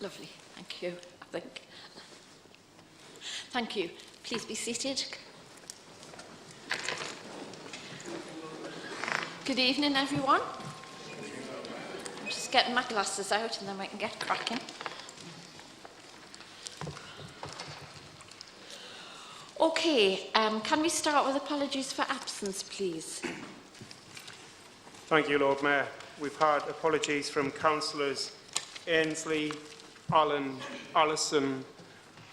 Lovely, thank you, I think. Thank you. Please be seated. Good evening, everyone. I'm just getting my glasses out and then we can get cracking. Okay, can we start with apologies for absence, please? Thank you, Lord Mayor. We've had apologies from councillors Ainsley, Allen, Allison,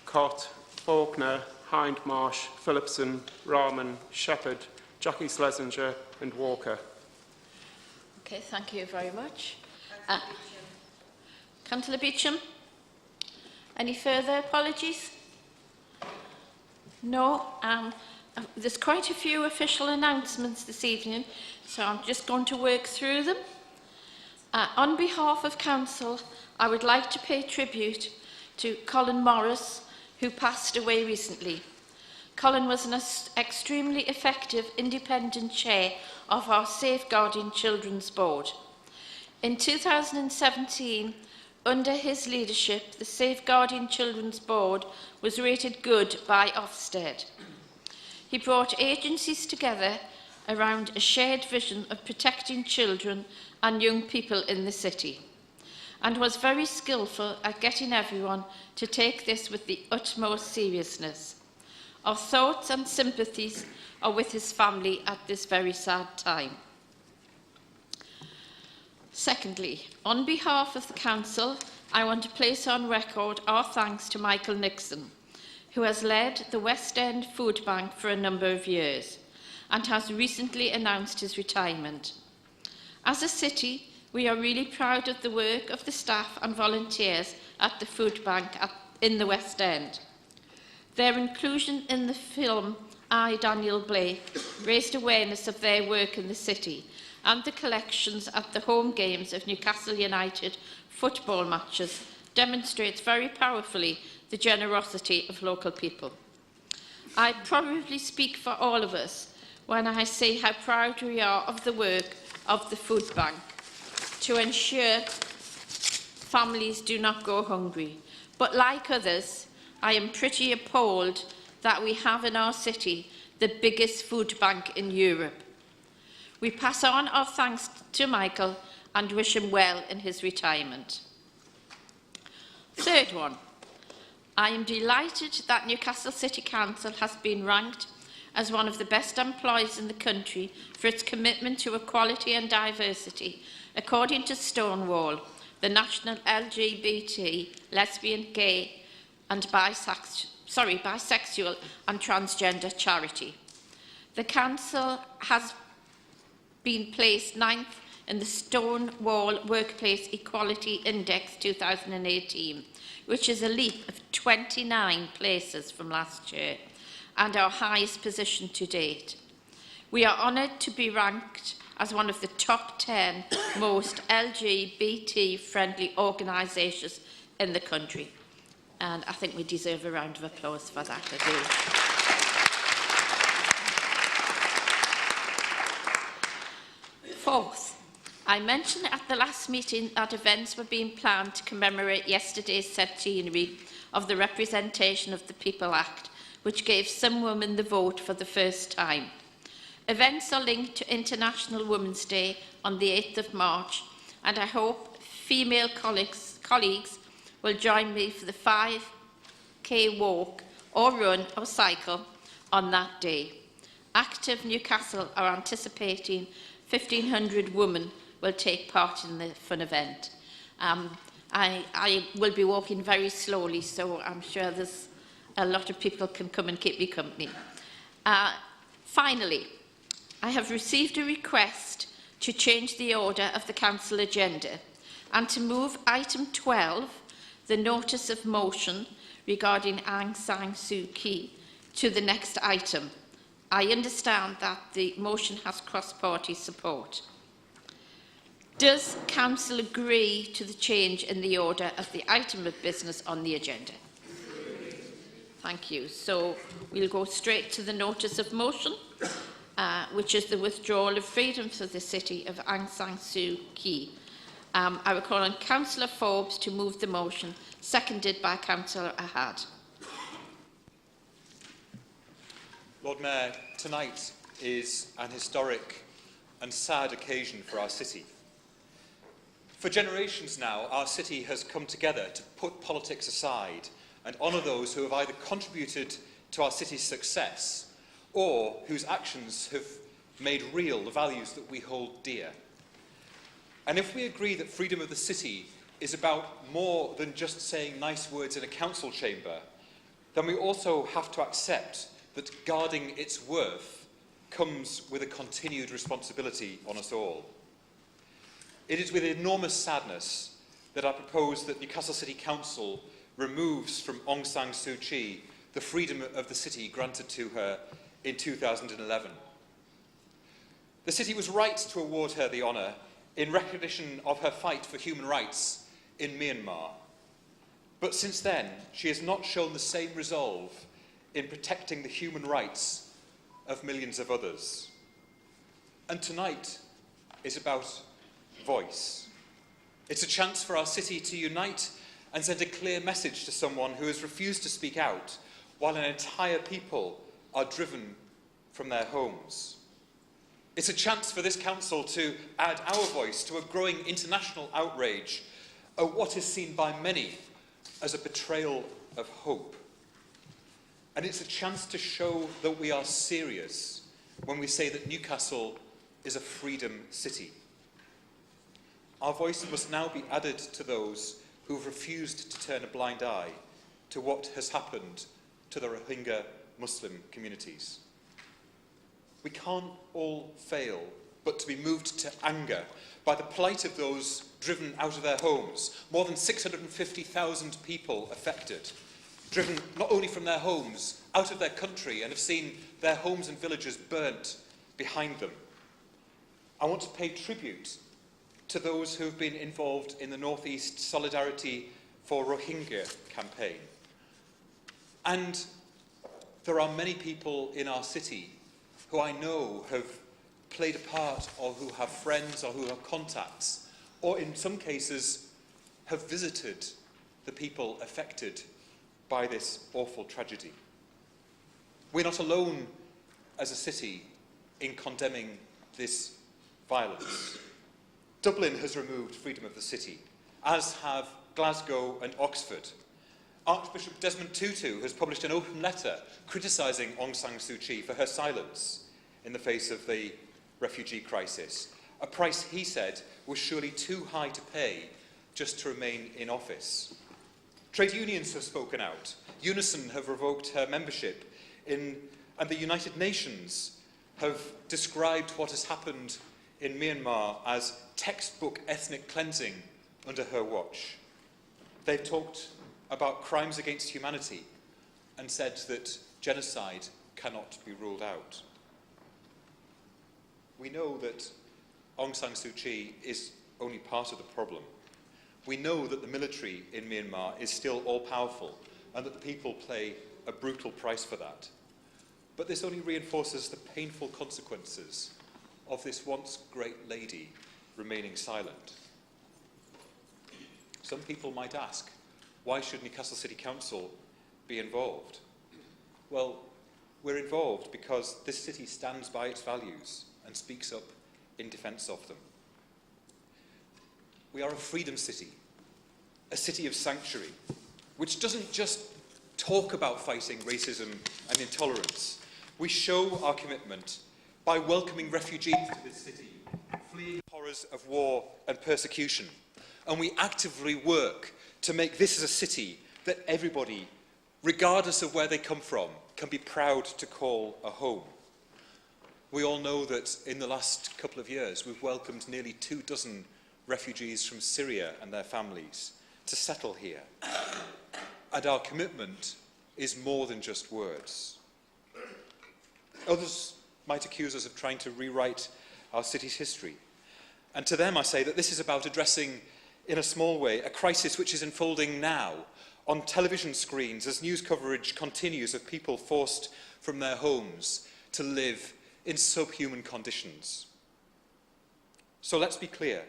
Cott, Faulkner, Hindmarsh, Phillipson, Rahman, Shepherd, Jackie Schlesinger and Walker. Okay, thank you very much. Councillor Beecham, any further apologies? No. There's quite a few official announcements this evening, so I'm just going to work through them. On behalf of Council, I would like to pay tribute to Colin Morris, who passed away recently. Colin was an extremely effective independent chair of our Safeguarding Children's Board. In 2017, under his leadership, the Safeguarding Children's Board was rated good by Ofsted. He brought agencies together around a shared vision of protecting children and young people in the city, and was very skillful at getting everyone to take this with the utmost seriousness. Our thoughts and sympathies are with his family at this very sad time. Secondly, on behalf of the Council, I want to place on record our thanks to Michael Nixon, who has led the West End Food Bank for a number of years and has recently announced his retirement. As a city, we are really proud of the work of the staff and volunteers at the food bank in the West End. Their inclusion in the film I, Daniel Blake, raised awareness of their work in the city, and the collections at the home games of Newcastle United football matches demonstrates very powerfully the generosity of local people. I probably speak for all of us when I say how proud we are of the work of the food bank to ensure families do not go hungry. But like others, I am pretty appalled that we have in our city the biggest food bank in Europe. We pass on our thanks to Michael and wish him well in his retirement. Third one, I am delighted that Newcastle City Council has been ranked as one of the best employers in the country for its commitment to equality and diversity, according to Stonewall, the national LGBT, lesbian, gay and bisexual and transgender charity. The Council has been placed 9th in the Stonewall Workplace Equality Index 2018, which is a leap of 29 places from last year and our highest position to date. We are honoured to be ranked as one of the top 10 most LGBT-friendly organisations in the country. And I think we deserve a round of applause for that, I do. Fourth, I mentioned at the last meeting that events were being planned to commemorate yesterday's centenary of the Representation of the People Act, which gave some women the vote for the first time. Events are linked to International Women's Day on the 8th of March, and I hope female colleagues will join me for the 5K walk or run or cycle on that day. Active Newcastle are anticipating 1,500 women will take part in the fun event. I will be walking very slowly, so I'm sure there's a lot of people can come and keep me company. Finally, I have received a request to change the order of the Council agenda and to move item 12, the notice of motion regarding Aung San Suu Kyi, to the next item. I understand that the motion has cross-party support. Does Council agree to the change in the order of the item of business on the agenda? Thank you. So we'll go straight to the notice of motion, which is the withdrawal of freedom for the city of Aung San Suu Kyi. I will call on Councillor Forbes to move the motion, seconded by Councillor Ahad. Lord Mayor, tonight is an historic and sad occasion for our city. For generations now, our city has come together to put politics aside and honour those who have either contributed to our city's success or whose actions have made real the values that we hold dear. And if we agree that freedom of the city is about more than just saying nice words in a council chamber, then we also have to accept that guarding its worth comes with a continued responsibility on us all. It is with enormous sadness that I propose that Newcastle City Council removes from Aung San Suu Kyi the freedom of the city granted to her in 2011. The city was right to award her the honour in recognition of her fight for human rights in Myanmar. But since then, she has not shown the same resolve in protecting the human rights of millions of others. And tonight is about voice. It's a chance for our city to unite and send a clear message to someone who has refused to speak out while an entire people are driven from their homes. It's a chance for this council to add our voice to a growing international outrage at what is seen by many as a betrayal of hope. And it's a chance to show that we are serious when we say that Newcastle is a freedom city. Our voice must now be added to those who have refused to turn a blind eye to what has happened to the Rohingya Muslim communities. We can't all fail but to be moved to anger by the plight of those driven out of their homes. More than 650,000 people affected, driven not only from their homes, out of their country, and have seen their homes and villages burnt behind them. I want to pay tribute to those who have been involved in the North East Solidarity for Rohingya campaign. And there are many people in our city who I know have played a part, or who have friends, or who have contacts, or in some cases have visited the people affected by this awful tragedy. We're not alone as a city in condemning this violence. Dublin has removed freedom of the city, as have Glasgow and Oxford. Archbishop Desmond Tutu has published an open letter criticising Aung San Suu Kyi for her silence in the face of the refugee crisis, a price he said was surely too high to pay just to remain in office. Trade unions have spoken out. Unison have revoked her membership and the United Nations have described what has happened in Myanmar as textbook ethnic cleansing under her watch. They've talked about crimes against humanity and said that genocide cannot be ruled out. We know that Aung San Suu Kyi is only part of the problem. We know that the military in Myanmar is still all-powerful and that the people pay a brutal price for that. But this only reinforces the painful consequences of this once great lady remaining silent. Some people might ask, why should Newcastle City Council be involved? Well, we're involved because this city stands by its values and speaks up in defence of them. We are a freedom city, a city of sanctuary, which doesn't just talk about fighting racism and intolerance. We show our commitment by welcoming refugees to this city, fleeing the horrors of war and persecution. And we actively work to make this as a city that everybody, regardless of where they come from, can be proud to call a home. We all know that in the last couple of years, we've welcomed nearly 24 refugees from Syria and their families to settle here. And our commitment is more than just words. Others might accuse us of trying to rewrite our city's history. And to them I say that this is about addressing, in a small way, a crisis which is unfolding now on television screens as news coverage continues of people forced from their homes to live in subhuman conditions. So let's be clear.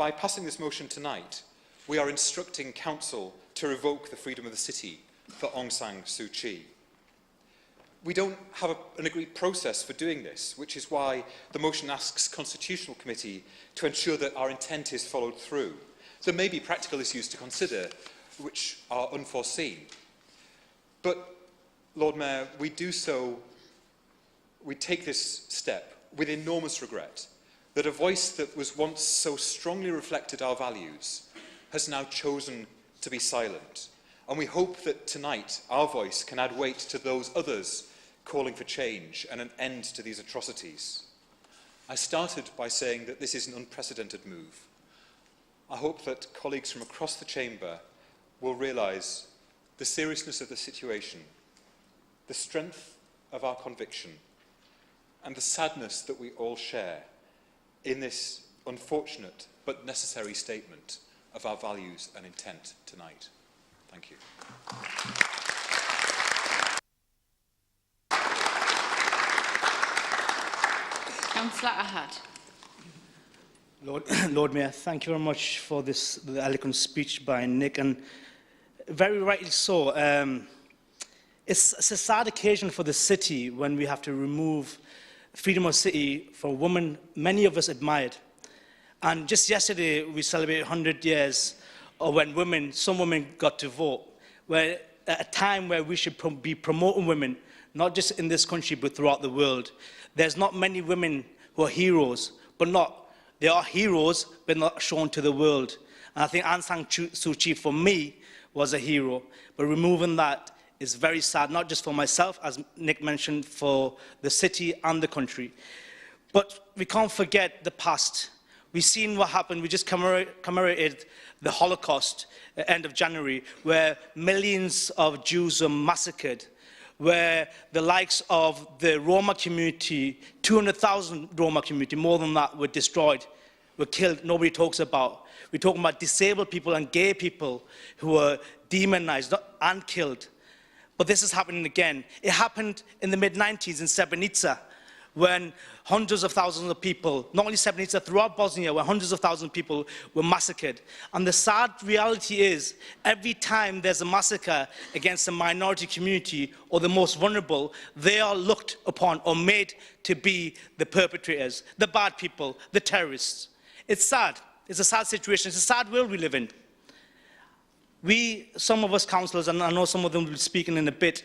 By passing this motion tonight, we are instructing Council to revoke the freedom of the city for Aung San Suu Kyi. We don't have an agreed process for doing this, which is why the motion asks Constitutional Committee to ensure that our intent is followed through. There may be practical issues to consider which are unforeseen. But, Lord Mayor, we take this step with enormous regret that a voice that was once so strongly reflected our values has now chosen to be silent. And we hope that tonight our voice can add weight to those others calling for change and an end to these atrocities. I started by saying that this is an unprecedented move. I hope that colleagues from across the chamber will realise the seriousness of the situation, the strength of our conviction, and the sadness that we all share in this unfortunate but necessary statement of our values and intent tonight. Thank you. Councillor Ahad. Lord Mayor, thank you very much for the eloquent speech by Nick, and very rightly so. It's a sad occasion for the city when we have to remove freedom of city for a woman many of us admired. And just yesterday, we celebrated 100 years of when some women got to vote, where at a time where we should be promoting women, not just in this country, but throughout the world. There's not many women who are heroes, they are heroes, but not shown to the world. And I think Aung San Suu Kyi, for me, was a hero. But removing that is very sad, not just for myself, as Nick mentioned, for the city and the country. But we can't forget the past. We've seen what happened. We just commemorated the Holocaust at the end of January, where millions of Jews were massacred, where the likes of the Roma community, 200,000 Roma community, more than that, were destroyed, were killed. Nobody talks about. We're talking about disabled people and gay people who were demonized and killed. But this is happening again. It happened in the mid-90s in Srebrenica, when hundreds of thousands of people, not only Srebrenica, throughout Bosnia, where hundreds of thousands of people were massacred. And the sad reality is, every time there's a massacre against a minority community or the most vulnerable, they are looked upon or made to be the perpetrators, the bad people, the terrorists. It's sad. It's a sad situation. It's a sad world we live in. Some of us councillors, and I know some of them will be speaking in a bit,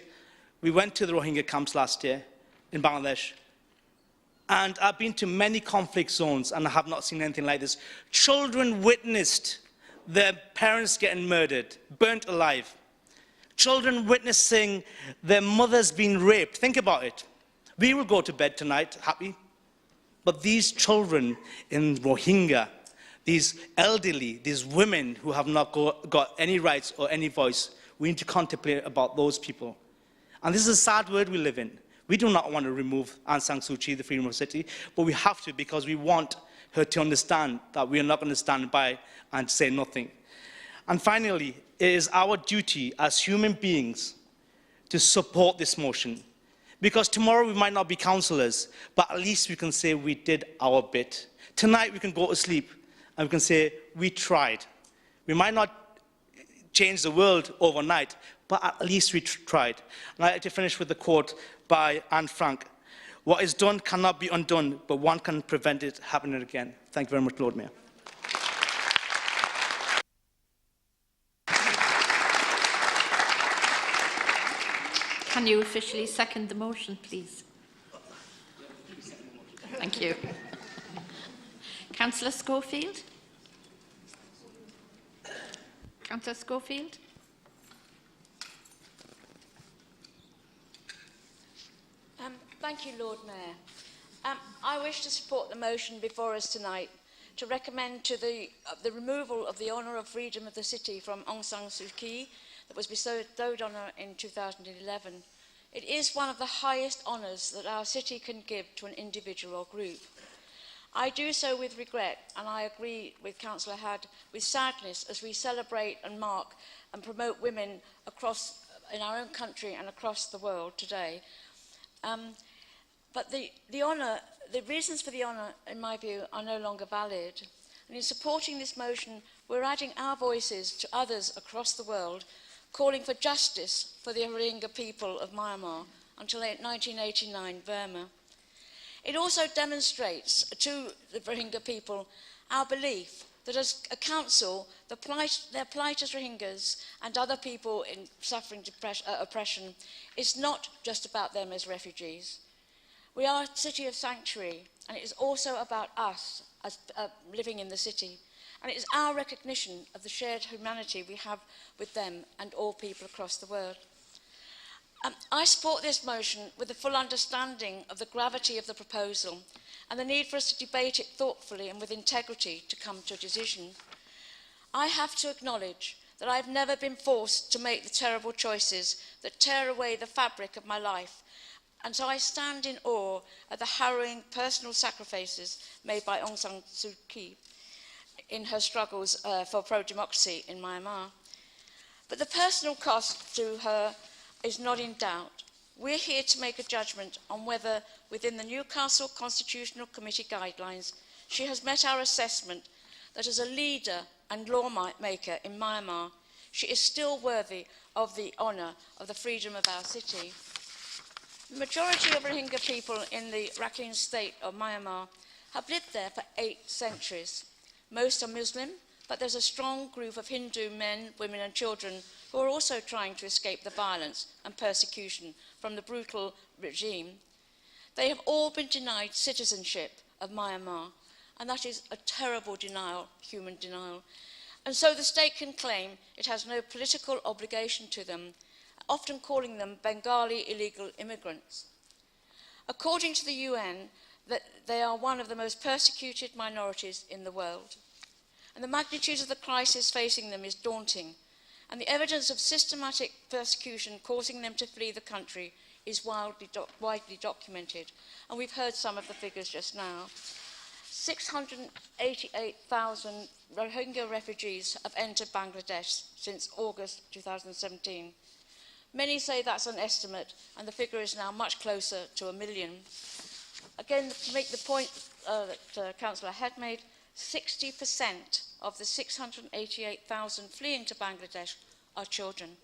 we went to the Rohingya camps last year in Bangladesh. And I've been to many conflict zones and I have not seen anything like this. Children witnessed their parents getting murdered, burnt alive. Children witnessing their mothers being raped. Think about it. We will go to bed tonight happy. But these children in Rohingya, these elderly, these women who have not got any rights or any voice, we need to contemplate about those people. And this is a sad world we live in. We do not want to remove Aung San Suu Kyi, the freedom of city, but we have to because we want her to understand that we are not going to stand by and say nothing. And finally, it is our duty as human beings to support this motion. Because tomorrow we might not be councillors, but at least we can say we did our bit. Tonight we can go to sleep and we can say we tried. We might not change the world overnight, but at least we tried. And I'd like to finish with the quote by Anne Frank. What is done cannot be undone, but one can prevent it happening again. Thank you very much, Lord Mayor. Can you officially second the motion, please? Thank you. Councillor Schofield? Councillor Schofield? Thank you, Lord Mayor. I wish to support the motion before us tonight to recommend to the removal of the honour of freedom of the city from Aung San Suu Kyi that was bestowed on her in 2011. It is one of the highest honours that our city can give to an individual or group. I do so with regret, and I agree with Councillor Hadd, with sadness as we celebrate and mark and promote women in our own country and across the world today. But the reasons for the honour, in my view, are no longer valid. And in supporting this motion, we're adding our voices to others across the world, calling for justice for the Rohingya people of Myanmar until 1989 Burma. It also demonstrates to the Rohingya people our belief that as a council, their plight as Rohingyas and other people suffering oppression is not just about them as refugees. We are a city of sanctuary, and it is also about us as living in the city. And it is our recognition of the shared humanity we have with them and all people across the world. I support this motion with the full understanding of the gravity of the proposal and the need for us to debate it thoughtfully and with integrity to come to a decision. I have to acknowledge that I've never been forced to make the terrible choices that tear away the fabric of my life, and so I stand in awe at the harrowing personal sacrifices made by Aung San Suu Kyi in her struggles for pro-democracy in Myanmar. But the personal cost to her is not in doubt. We're here to make a judgment on whether, within the Newcastle Constitutional Committee guidelines, she has met our assessment that as a leader and lawmaker in Myanmar, she is still worthy of the honour of the freedom of our city. The majority of Rohingya people in the Rakhine state of Myanmar have lived there for 8 centuries. Most are Muslim, but there's a strong group of Hindu men, women and children who are also trying to escape the violence and persecution from the brutal regime. They have all been denied citizenship of Myanmar, and that is a terrible denial, human denial. And so the state can claim it has no political obligation to them, often calling them Bengali illegal immigrants. According to the UN, that they are one of the most persecuted minorities in the world. And the magnitude of the crisis facing them is daunting, and the evidence of systematic persecution causing them to flee the country is widely documented. And we've heard some of the figures just now. 688,000 Rohingya refugees have entered Bangladesh since August 2017. Many say that's an estimate, and the figure is now much closer to 1 million. Again, to make the point that Councillor had made, 60% of the 688,000 fleeing to Bangladesh are children.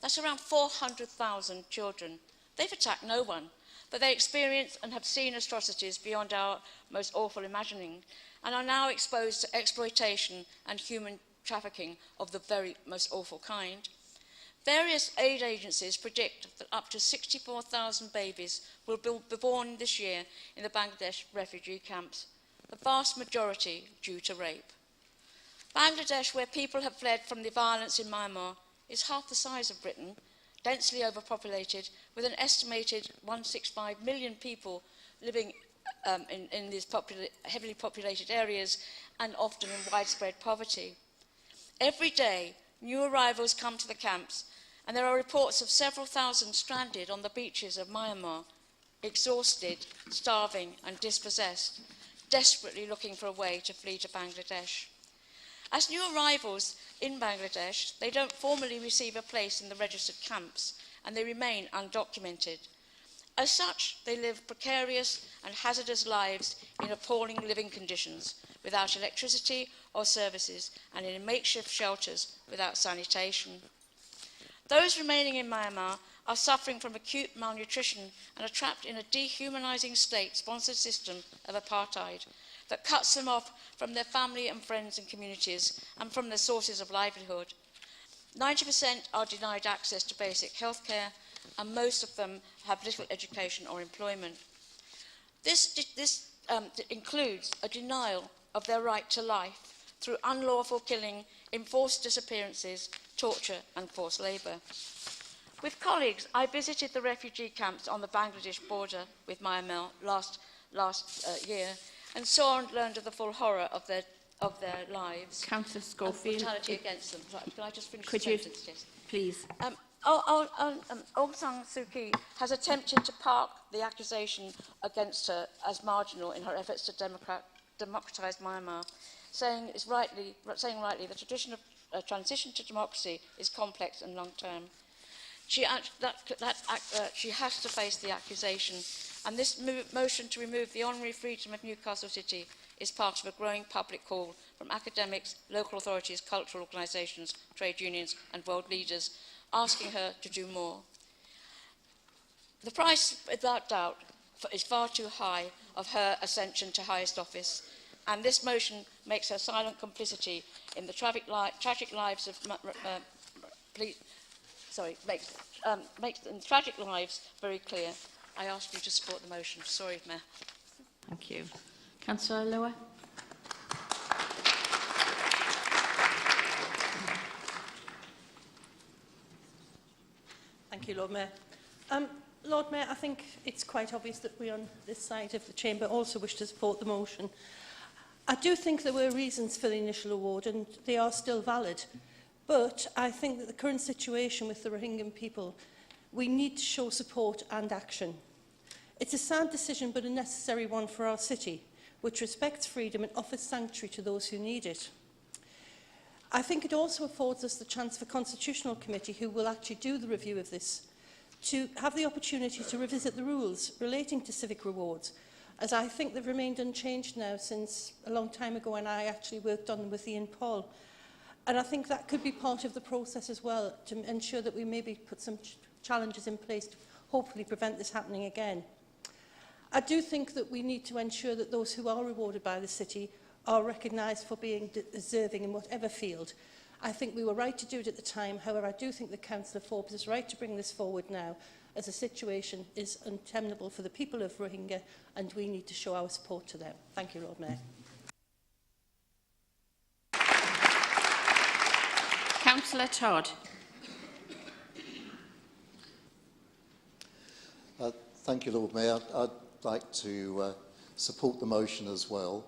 That's around 400,000 children. They've attacked no one, but they experience and have seen atrocities beyond our most awful imagining and are now exposed to exploitation and human trafficking of the very most awful kind. Various aid agencies predict that up to 64,000 babies will be born this year in the Bangladesh refugee camps, the vast majority due to rape. Bangladesh, where people have fled from the violence in Myanmar, is half the size of Britain, densely overpopulated, with an estimated 165 million people living in these heavily populated areas and often in widespread poverty. Every day, new arrivals come to the camps, and there are reports of several thousand stranded on the beaches of Myanmar, exhausted, starving and dispossessed, desperately looking for a way to flee to Bangladesh. As new arrivals in Bangladesh, they don't formally receive a place in the registered camps, and they remain undocumented. As such, they live precarious and hazardous lives in appalling living conditions, without electricity or services, and in makeshift shelters without sanitation. Those remaining in Myanmar are suffering from acute malnutrition and are trapped in a dehumanizing state-sponsored system of apartheid that cuts them off from their family and friends and communities and from their sources of livelihood. 90% are denied access to basic health care, and most of them have little education or employment. This includes a denial of their right to life through unlawful killing, enforced disappearances, torture and forced labour. With colleagues, I visited the refugee camps on the Bangladesh border with Myanmar last year and saw and learned of the full horror of their lives. Councillor Schofield. And brutality against them. Sorry, can I just finish Could the you, sentence, yes? please? Aung San Suu Kyi has attempted to park the accusation against her as marginal in her efforts to democratise Myanmar, saying rightly the tradition of transition to democracy is complex and long-term. She has to face the accusation, And this motion to remove the honorary freedom of Newcastle City is part of a growing public call from academics, local authorities, cultural organisations, trade unions and world leaders asking her to do more. The price, without doubt, is far too high of her ascension to highest office, and this motion makes her silent complicity in the tragic lives of makes the tragic lives very clear. I ask you to support the motion. Sorry, Mayor. Thank you. Councillor Lower. Thank you, Lord Mayor. Lord Mayor, I think it's quite obvious that we on this side of the chamber also wish to support the motion. I do think there were reasons for the initial award and they are still valid. But I think that the current situation with the Rohingya people, we need to show support and action. It's a sad decision but a necessary one for our city, which respects freedom and offers sanctuary to those who need it. I think it also affords us the chance for Constitutional Committee, who will actually do the review of this, to have the opportunity to revisit the rules relating to civic rewards, as I think they've remained unchanged now since a long time ago when I actually worked on them with Ian Paul. And I think that could be part of the process as well, to ensure that we maybe put some challenges in place to hopefully prevent this happening again. I do think that we need to ensure that those who are rewarded by the city are recognised for being deserving in whatever field. I think we were right to do it at the time. However, I do think that Councillor Forbes is right to bring this forward now, as the situation is untenable for the people of Rohingya and we need to show our support to them. Thank you, Lord Mayor. Councillor Todd. Thank you, Lord Mayor. I'd like to support the motion as well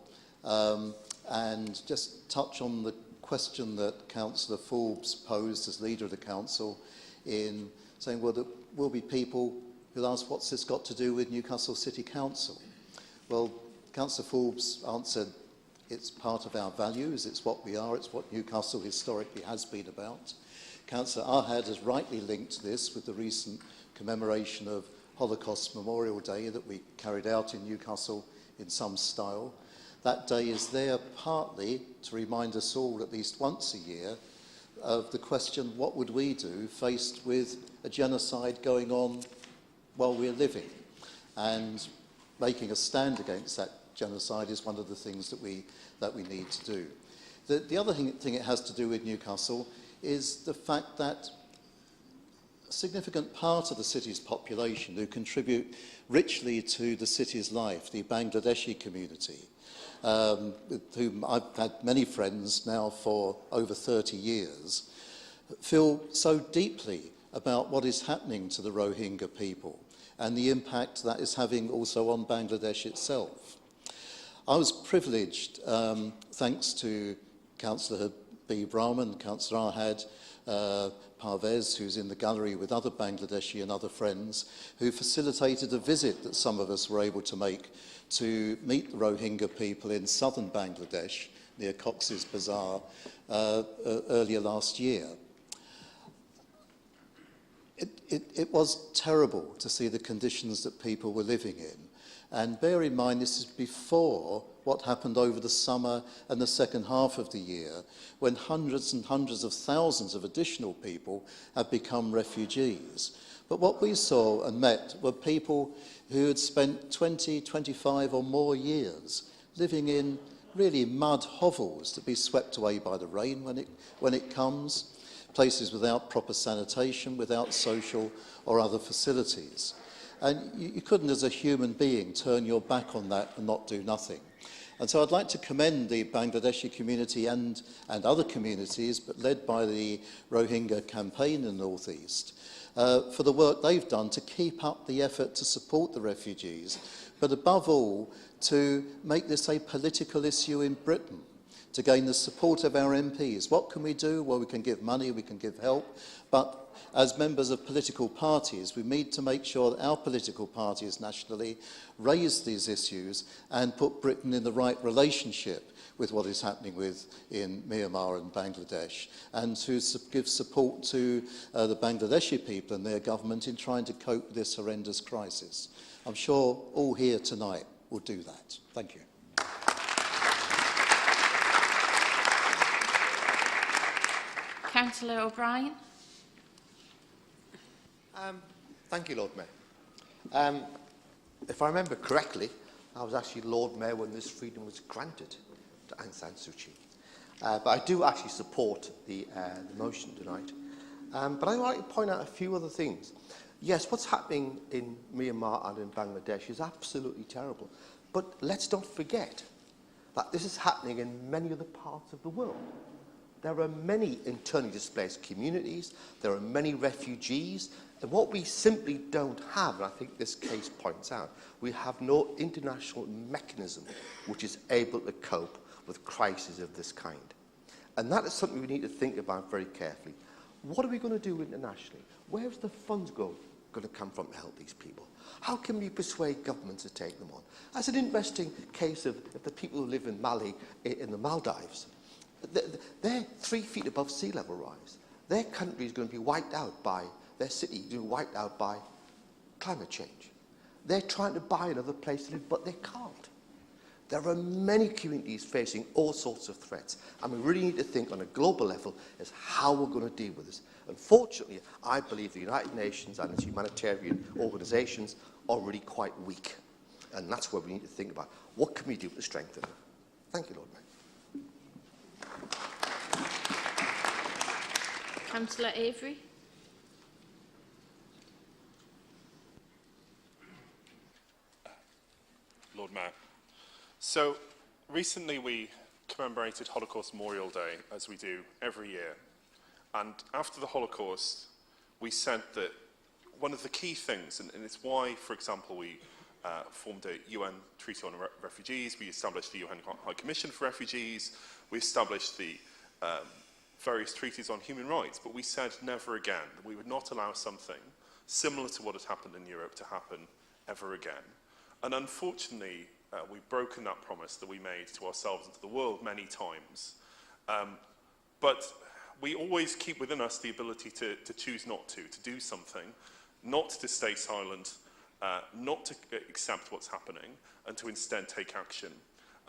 and just touch on the question that Councillor Forbes posed as leader of the council in saying, well, there will be people who'll ask, what's this got to do with Newcastle City Council? Well, Councillor Forbes answered, it's part of our values, it's what we are, it's what Newcastle historically has been about. Councillor Ahad has rightly linked this with the recent commemoration of Holocaust Memorial Day that we carried out in Newcastle in some style. That day is there partly to remind us all, at least once a year, of the question, what would we do faced with a genocide going on while we're living? And making a stand against that genocide is one of the things that we need to do. The other thing it has to do with Newcastle is the fact that a significant part of the city's population who contribute richly to the city's life, the Bangladeshi community, with whom I've had many friends now for over 30 years, feel so deeply about what is happening to the Rohingya people and the impact that is having also on Bangladesh itself. I was privileged, thanks to Councillor Habib Rahman, Councillor Ahad, Parvez, who's in the gallery with other Bangladeshi and other friends, who facilitated a visit that some of us were able to make to meet the Rohingya people in southern Bangladesh, near Cox's Bazar, earlier last year. It was terrible to see the conditions that people were living in. And bear in mind, this is before what happened over the summer and the second half of the year, when hundreds and hundreds of thousands of additional people have become refugees. But what we saw and met were people who had spent 20, 25 or more years living in really mud hovels to be swept away by the rain when it comes, places without proper sanitation, without social or other facilities. And you couldn't, as a human being, turn your back on that and not do nothing. And so I'd like to commend the Bangladeshi community and other communities, but led by the Rohingya campaign in the North East, for the work they've done to keep up the effort to support the refugees, but above all, to make this a political issue in Britain. to gain the support of our MPs. What can we do? Well, we can give money, we can give help, but as members of political parties, we need to make sure that our political parties nationally raise these issues and put Britain in the right relationship with what is happening in Myanmar and Bangladesh, and to give support to the Bangladeshi people and their government in trying to cope with this horrendous crisis. I'm sure all here tonight will do that. Thank you. Councillor O'Brien. Thank you, Lord Mayor. If I remember correctly, I was actually Lord Mayor when this freedom was granted to Aung San Suu Kyi. But I do actually support the motion tonight. But I'd like to point out a few other things. Yes, what's happening in Myanmar and in Bangladesh is absolutely terrible. But let's not forget that this is happening in many other parts of the world. There are many internally displaced communities, there are many refugees, and what we simply don't have, and I think this case points out, we have no international mechanism which is able to cope with crises of this kind. And that is something we need to think about very carefully. What are we going to do internationally? Where's the funds going to come from to help these people? How can we persuade governments to take them on? That's an interesting case of the people who live in Mali, in the Maldives. They're 3 feet above sea level rise. Their country is going to be wiped out by, their city is going to be wiped out by climate change. They're trying to buy another place to live, but they can't. There are many communities facing all sorts of threats, and we really need to think on a global level as how we're going to deal with this. Unfortunately, I believe the United Nations and its humanitarian organisations are really quite weak, and that's where we need to think about what can we do to strengthen them. Thank you, Lord Mayor. Councillor Avery. Lord Mayor. So recently we commemorated Holocaust Memorial Day, as we do every year. And after the Holocaust, we said that one of the key things, and it's why, for example, we formed a UN Treaty on Refugees, we established the UN High Commission for Refugees, we established the various treaties on human rights, but we said never again, that we would not allow something similar to what had happened in Europe to happen ever again. And unfortunately, we've broken that promise that we made to ourselves and to the world many times. But we always keep within us the ability to choose not to do something, not to stay silent, not to accept what's happening, and to instead take action.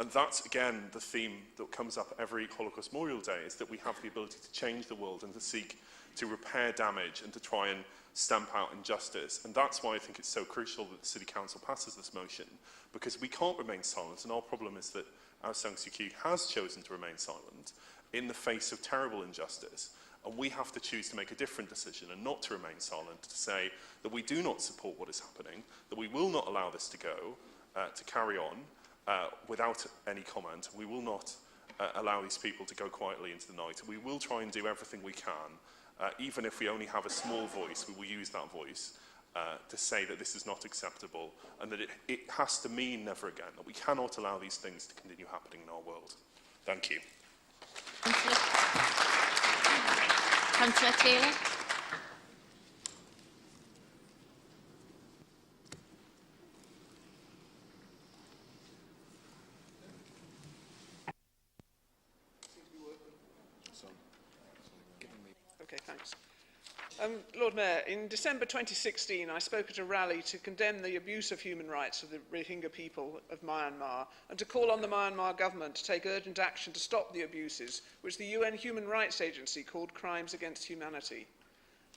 And that's, again, the theme that comes up every Holocaust Memorial Day, is that we have the ability to change the world and to seek to repair damage and to try and stamp out injustice. And that's why I think it's so crucial that the City Council passes this motion, because we can't remain silent, and our problem is that Aung San Suu Kyi has chosen to remain silent in the face of terrible injustice. And we have to choose to make a different decision and not to remain silent, to say that we do not support what is happening, that we will not allow this to go, to carry on, without any comment. We will not allow these people to go quietly into the night. We will try and do everything we can, even if we only have a small voice. We will use that voice to say that this is not acceptable, and that it has to mean never again, that we cannot allow these things to continue happening in our world. Thank you. Councillor Taylor. Okay, thanks. Lord Mayor, in December 2016, I spoke at a rally to condemn the abuse of human rights of the Rohingya people of Myanmar and to call on the Myanmar government to take urgent action to stop the abuses, which the UN Human Rights Agency called crimes against humanity.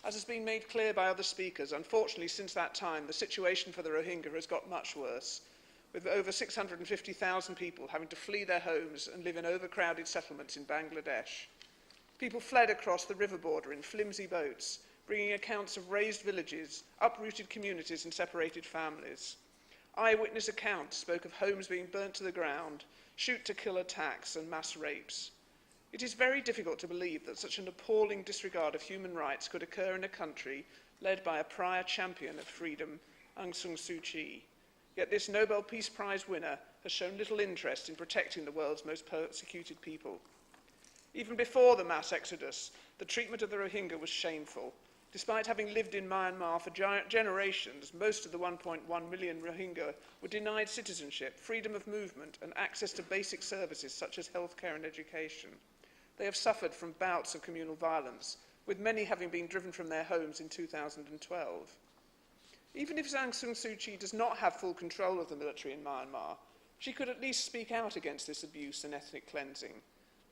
As has been made clear by other speakers, unfortunately since that time, the situation for the Rohingya has got much worse, with over 650,000 people having to flee their homes and live in overcrowded settlements in Bangladesh. People fled across the river border in flimsy boats, bringing accounts of razed villages, uprooted communities and separated families. Eyewitness accounts spoke of homes being burnt to the ground, shoot-to-kill attacks and mass rapes. It is very difficult to believe that such an appalling disregard of human rights could occur in a country led by a prior champion of freedom, Aung San Suu Kyi. Yet this Nobel Peace Prize winner has shown little interest in protecting the world's most persecuted people. Even before the mass exodus, the treatment of the Rohingya was shameful. Despite having lived in Myanmar for generations, most of the 1.1 million Rohingya were denied citizenship, freedom of movement, and access to basic services such as healthcare and education. They have suffered from bouts of communal violence, with many having been driven from their homes in 2012. Even if Aung San Suu Kyi does not have full control of the military in Myanmar, she could at least speak out against this abuse and ethnic cleansing,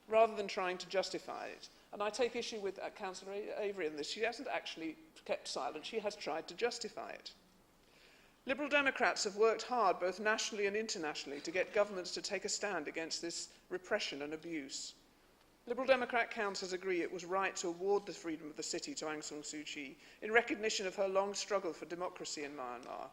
rather than trying to justify it. And I take issue with Councillor Avery in this. She hasn't actually kept silent, she has tried to justify it. Liberal Democrats have worked hard, both nationally and internationally, to get governments to take a stand against this repression and abuse. Liberal Democrat councillors agree it was right to award the freedom of the city to Aung San Suu Kyi in recognition of her long struggle for democracy in Myanmar.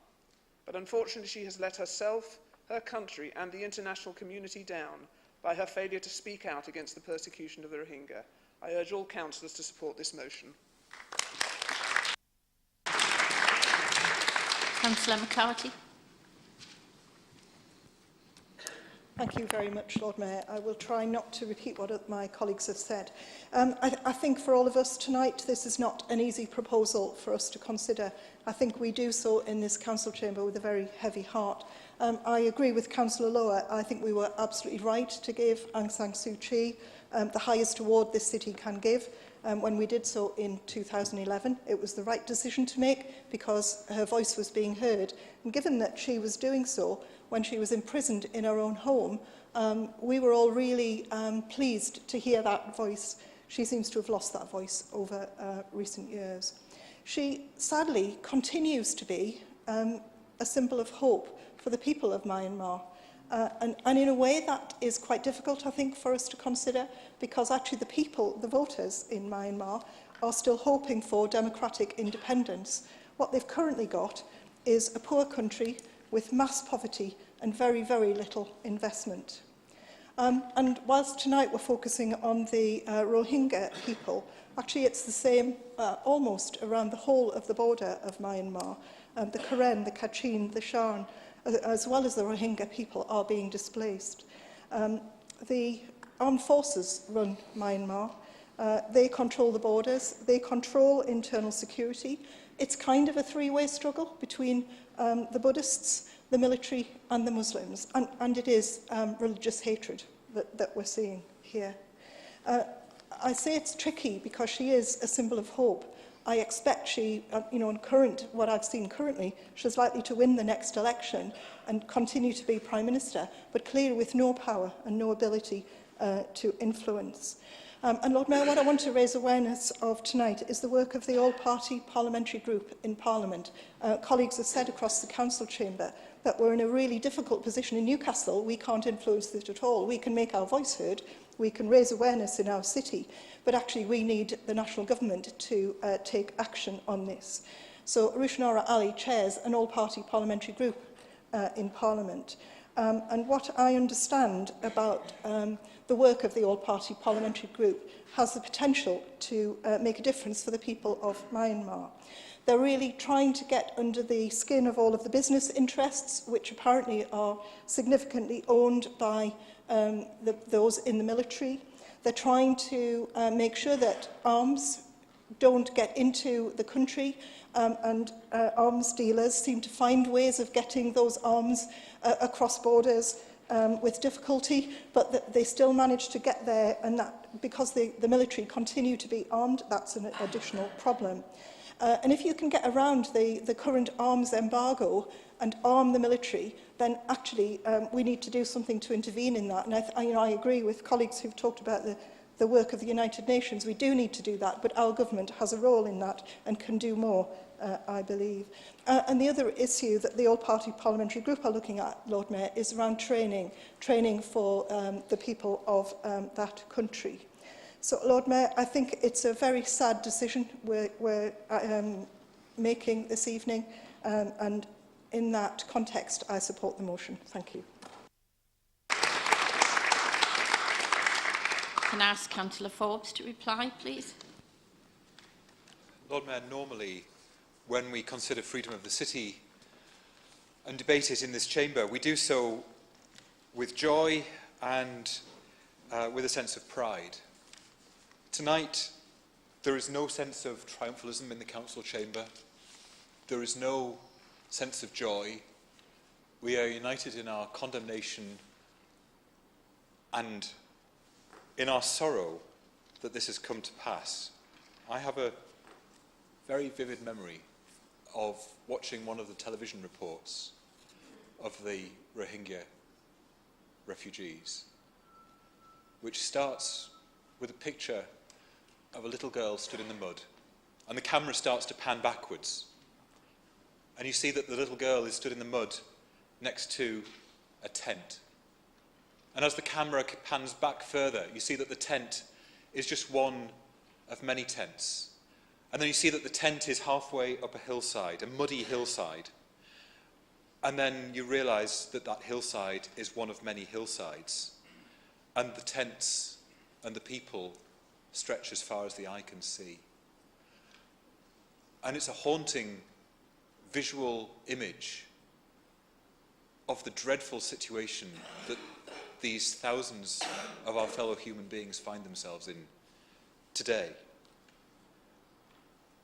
But unfortunately, she has let herself, her country, and the international community down by her failure to speak out against the persecution of the Rohingya. I urge all councillors to support this motion. Councillor McCarthy. Thank you very much, Lord Mayor. I will try not to repeat what my colleagues have said. I think for all of us tonight, this is not an easy proposal for us to consider. I think we do so in this council chamber with a very heavy heart. I agree with Councillor Lower. I think we were absolutely right to give Aung San Suu Kyi the highest award this city can give. When we did so in 2011, it was the right decision to make because her voice was being heard. And given that she was doing so when she was imprisoned in her own home, we were all really pleased to hear that voice. She seems to have lost that voice over recent years. She sadly continues to be a symbol of hope for the people of Myanmar. And in a way that is quite difficult, I think, for us to consider, because actually the people, the voters in Myanmar, are still hoping for democratic independence. What they've currently got is a poor country with mass poverty and very, very little investment. And whilst tonight we're focusing on the Rohingya people, actually it's the same almost around the whole of the border of Myanmar. The Karen, the Kachin, the Shan, as well as the Rohingya people are being displaced. The armed forces run Myanmar. They control the borders. They control internal security. It's kind of a three-way struggle between the Buddhists, the military and the Muslims. And it is religious hatred that we're seeing here. I say it's tricky because she is a symbol of hope. I expect she, what I've seen currently, she's likely to win the next election and continue to be Prime Minister, but clearly with no power and no ability to influence. And Lord Mayor, what I want to raise awareness of tonight is the work of the all-party parliamentary group in Parliament. Colleagues have said across the council chamber that we're in a really difficult position in Newcastle. We can't influence this at all. We can make our voice heard, we can raise awareness in our city, but actually we need the national government to take action on this. So Rushanara Ali chairs an all-party parliamentary group in Parliament. And what I understand about the work of the all-party parliamentary group has the potential to make a difference for the people of Myanmar. They're really trying to get under the skin of all of the business interests, which apparently are significantly owned by those in the military. They're trying to make sure that arms don't get into the country, and arms dealers seem to find ways of getting those arms across borders with difficulty, but that they still manage to get there, and that because the military continue to be armed, that's an additional problem. And if you can get around the current arms embargo and arm the military, then actually we need to do something to intervene in that. And I agree with colleagues who've talked about the work of the United Nations. We do need to do that, but our government has a role in that and can do more, I believe. And the other issue that the all-party parliamentary group are looking at, Lord Mayor, is around training for the people of that country. So, Lord Mayor, I think it's a very sad decision we're making this evening, and in that context, I support the motion. Thank you. Can I ask Councillor Forbes to reply, please? Lord Mayor, normally when we consider freedom of the city, and debate it in this chamber, we do so with joy and with a sense of pride. Tonight, there is no sense of triumphalism in the council chamber. There is no sense of joy. We are united in our condemnation and in our sorrow that this has come to pass. I have a very vivid memory of watching one of the television reports of the Rohingya refugees, which starts with a picture of a little girl stood in the mud, and the camera starts to pan backwards, and you see that the little girl is stood in the mud next to a tent. And as the camera pans back further, you see that the tent is just one of many tents. And then you see that the tent is halfway up a hillside, a muddy hillside. And then you realise that that hillside is one of many hillsides. And the tents and the people stretch as far as the eye can see. And it's a haunting visual image of the dreadful situation that these thousands of our fellow human beings find themselves in today.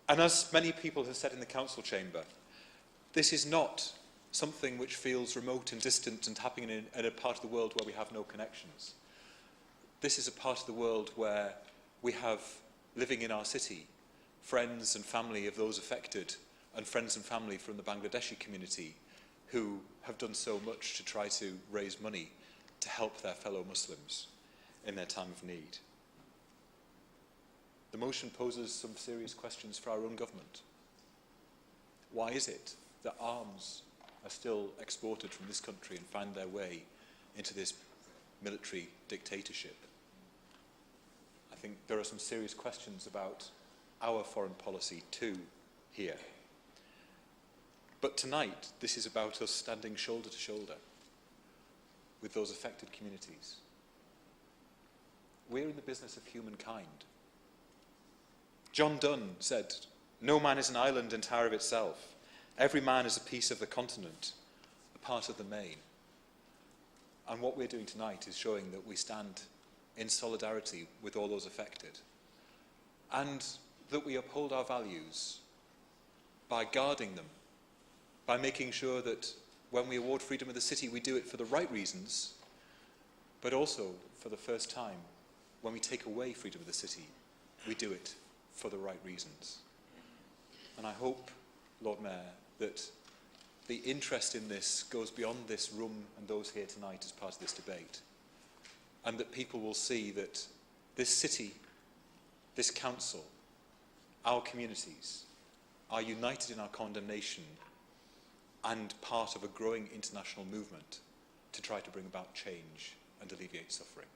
And as many people have said in the council chamber, this is not something which feels remote and distant and happening in a part of the world where we have no connections. This is a part of the world where we have, living in our city, friends and family of those affected, and friends and family from the Bangladeshi community who have done so much to try to raise money to help their fellow Muslims in their time of need. The motion poses some serious questions for our own government. Why is it that arms are still exported from this country and find their way into this military dictatorship? I think there are some serious questions about our foreign policy too here. But tonight, this is about us standing shoulder to shoulder with those affected communities. We're in the business of humankind. John Donne said, "No man is an island entire of itself. Every man is a piece of the continent, a part of the main." And what we're doing tonight is showing that we stand in solidarity with all those affected, and that we uphold our values by guarding them, by making sure that when we award freedom of the city, we do it for the right reasons, but also, for the first time, when we take away freedom of the city, we do it for the right reasons. And I hope, Lord Mayor, that the interest in this goes beyond this room and those here tonight as part of this debate, and that people will see that this city, this council, our communities are united in our condemnation and part of a growing international movement to try to bring about change and alleviate suffering.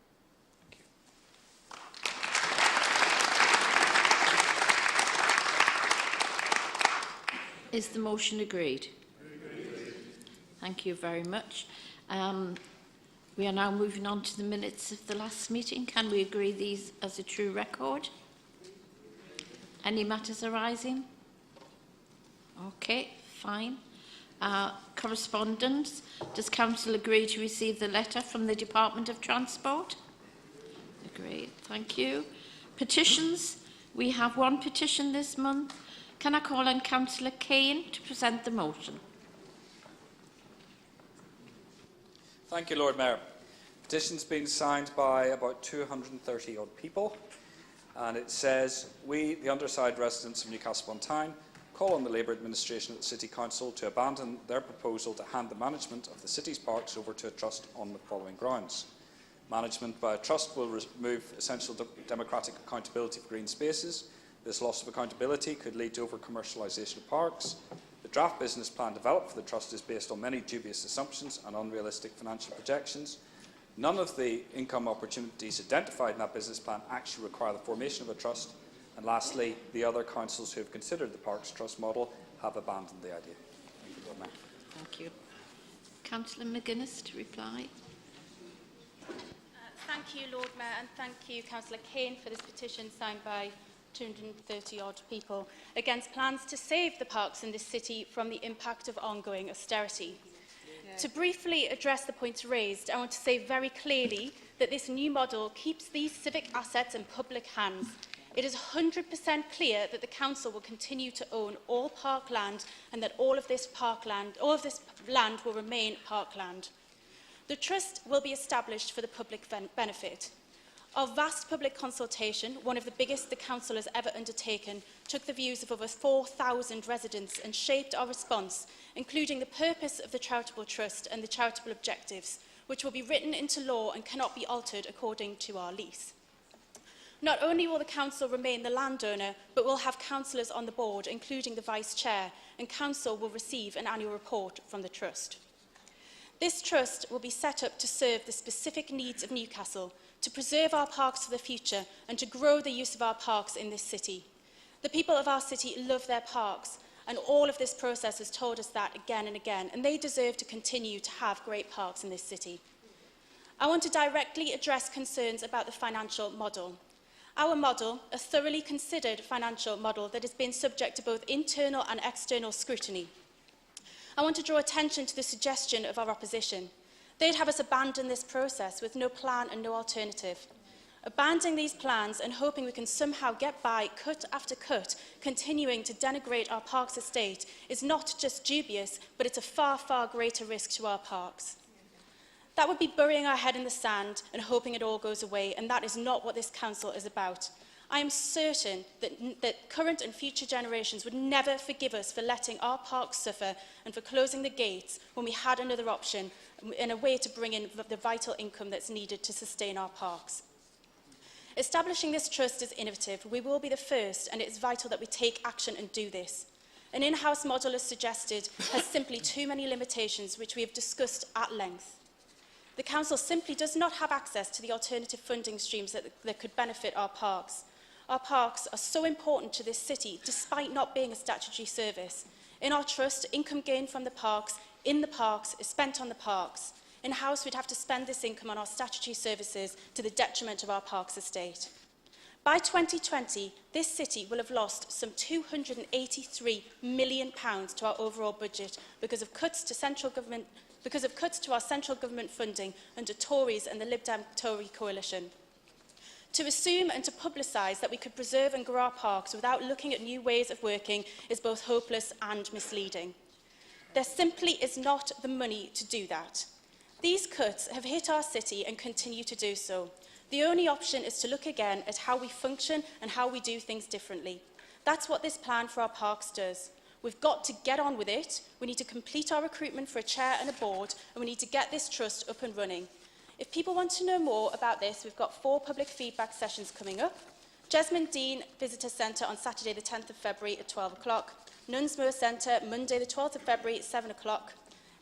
Thank you. Is the motion agreed? Thank you very much. We are now moving on to the minutes of the last meeting. Can we agree these as a true record? Any matters arising? Okay, fine. Correspondence. Does Council agree to receive the letter from the Department of Transport? Agreed. Thank you. Petitions. We have one petition this month. Can I call on Councillor Kane to present the motion? Thank you, Lord Mayor. Petition's been signed by about 230 odd people, and it says, "We, the undersigned residents of Newcastle upon Tyne, call on the Labour administration at the City Council to abandon their proposal to hand the management of the city's parks over to a trust on the following grounds. Management by a trust will remove essential democratic accountability for green spaces. This loss of accountability could lead to over-commercialisation of parks. The draft business plan developed for the trust is based on many dubious assumptions and unrealistic financial projections. None of the income opportunities identified in that business plan actually require the formation of a trust. And lastly, the other councils who have considered the Parks Trust model have abandoned the idea." Thank you, Lord Mayor. Thank you. Councillor McGuinness to reply. Thank you, Lord Mayor, and thank you, Councillor Kane, for this petition signed by 230 odd people against plans to save the parks in this city from the impact of ongoing austerity. To briefly address the points raised, I want to say very clearly that this new model keeps these civic assets in public hands. It is 100% clear that the council will continue to own all parkland and that all of this land will remain parkland. The trust will be established for the public benefit. Our vast public consultation, one of the biggest the council has ever undertaken, took the views of over 4,000 residents and shaped our response, including the purpose of the charitable trust and the charitable objectives, which will be written into law and cannot be altered according to our lease. Not only will the council remain the landowner, but will have councillors on the board, including the vice chair, and council will receive an annual report from the trust. This trust will be set up to serve the specific needs of Newcastle, to preserve our parks for the future and to grow the use of our parks in this city. The people of our city love their parks, and all of this process has told us that again and again, and they deserve to continue to have great parks in this city. I want to directly address concerns about the financial model. Our model, a thoroughly considered financial model that has been subject to both internal and external scrutiny. I want to draw attention to the suggestion of our opposition. They'd have us abandon this process with no plan and no alternative. Abandoning these plans and hoping we can somehow get by cut after cut, continuing to denigrate our parks estate, is not just dubious, but it's a far, far greater risk to our parks. That would be burying our head in the sand and hoping it all goes away, and that is not what this council is about. I am certain that current and future generations would never forgive us for letting our parks suffer and for closing the gates when we had another option in a way to bring in the vital income that's needed to sustain our parks. Establishing this trust is innovative. We will be the first, and it's vital that we take action and do this. An in-house model, as suggested, has simply too many limitations, which we have discussed at length. The council simply does not have access to the alternative funding streams that could benefit our parks. Our parks are so important to this city, despite not being a statutory service. In our trust, income gained from the parks, in the parks, is spent on the parks. In-house, we'd have to spend this income on our statutory services to the detriment of our parks estate. By 2020, this city will have lost some £283 million to our overall budget because of cuts to our central government funding under Tories and the Lib Dem Tory coalition. To assume and to publicise that we could preserve and grow our parks without looking at new ways of working is both hopeless and misleading. There simply is not the money to do that. These cuts have hit our city and continue to do so. The only option is to look again at how we function and how we do things differently. That's what this plan for our parks does. We've got to get on with it. We need to complete our recruitment for a chair and a board, and we need to get this trust up and running. If people want to know more about this, we've got 4 public feedback sessions coming up. Jesmond Dean Visitor Centre on Saturday the 10th of February at 12 o'clock. Nunsmoor Centre, Monday the 12th of February at 7 o'clock.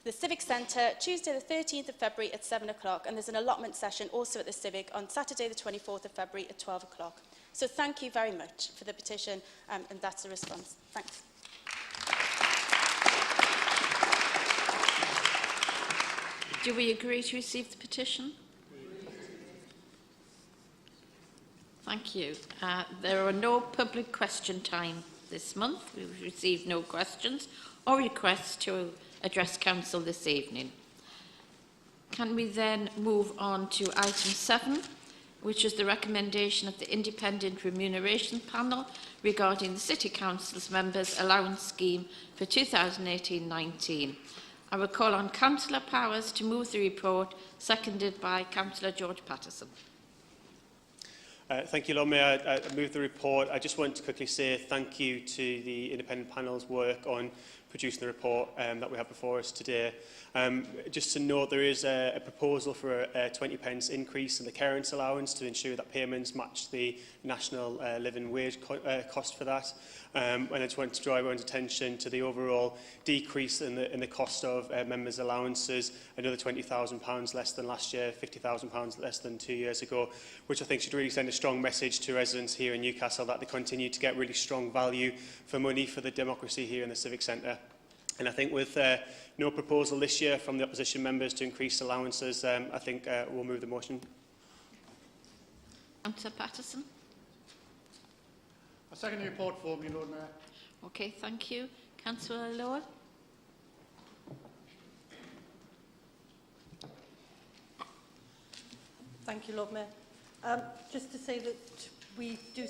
The Civic Centre, Tuesday the 13th of February at 7 o'clock. And there's an allotment session also at the Civic on Saturday the 24th of February at 12 o'clock. So thank you very much for the petition, and that's the response. Thanks. Do we agree to receive the petition? Thank you. There are no public question time this month. We've received no questions or requests to address council this evening. Can we then move on to item 7, which is the recommendation of the Independent Remuneration Panel regarding the City Council's Members' Allowance Scheme for 2018-19. I will call on Councillor Powers to move the report, seconded by Councillor George Patterson. Thank you, Lord Mayor. I move the report. I just want to quickly say thank you to the independent panel's work on producing the report that we have before us today. Just to note, there is a proposal for a 20p increase in the carers allowance to ensure that payments match the national living wage cost for that. And I just want to draw everyone's attention to the overall decrease in the cost of members' allowances, another £20,000 less than last year, £50,000 less than 2 years ago, which I think should really send a strong message to residents here in Newcastle that they continue to get really strong value for money for the democracy here in the Civic Centre. And I think with no proposal this year from the opposition members to increase allowances, I think we'll move the motion. Councillor Patterson. I second the report for me, Lord Mayor. Okay, thank you. Councillor Lowell. Thank you, Lord Mayor. Just to say that we do...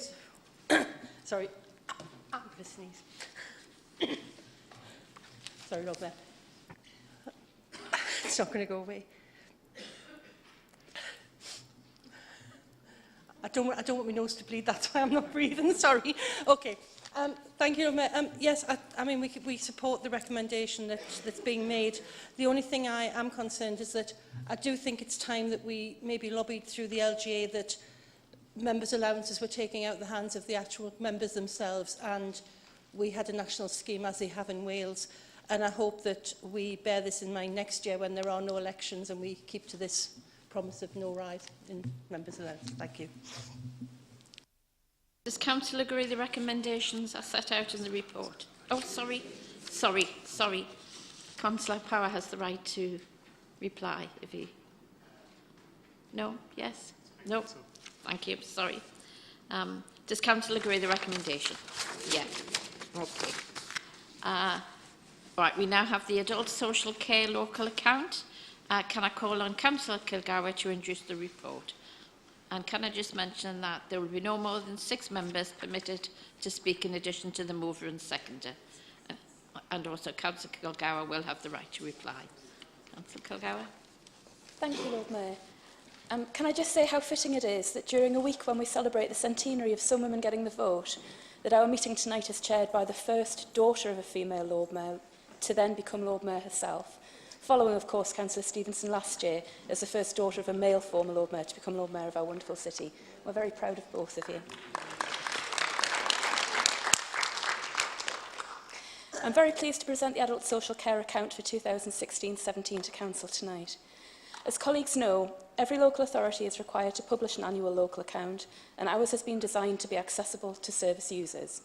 Sorry, I'm going to sneeze. Sorry, Lord Mayor. It's not going to go away. I don't want my nose to bleed, that's why I'm not breathing, sorry. Okay. Thank you, Lord Mayor. Yes, I mean, we support the recommendation that's being made. The only thing I am concerned is that I do think it's time that we maybe lobbied through the LGA that members' allowances were taking out the hands of the actual members themselves, and we had a national scheme as they have in Wales. And I hope that we bear this in mind next year when there are no elections and we keep to this promise of no rise in members' allowance. Thank you. Does Council agree the recommendations are set out in the report? Oh, sorry. Councillor Power has the right to reply if he... No? Yes? No? Thank you. Sorry. Does Council agree the recommendation? Yeah. Okay. Right, we now have the Adult Social Care Local Account. Can I call on Councillor Kilgour to introduce the report? And can I just mention that there will be no more than 6 members permitted to speak in addition to the mover and seconder. And also Councillor Kilgour will have the right to reply. Councillor Kilgour. Thank you, Lord Mayor. Can I just say how fitting it is that during a week when we celebrate the centenary of some women getting the vote, that our meeting tonight is chaired by the first daughter of a female Lord Mayor to then become Lord Mayor herself, following, of course, Councillor Stevenson last year as the first daughter of a male former Lord Mayor to become Lord Mayor of our wonderful city. We're very proud of both of you. I'm very pleased to present the Adult Social Care Account for 2016-17 to Council tonight. As colleagues know, every local authority is required to publish an annual local account, and ours has been designed to be accessible to service users.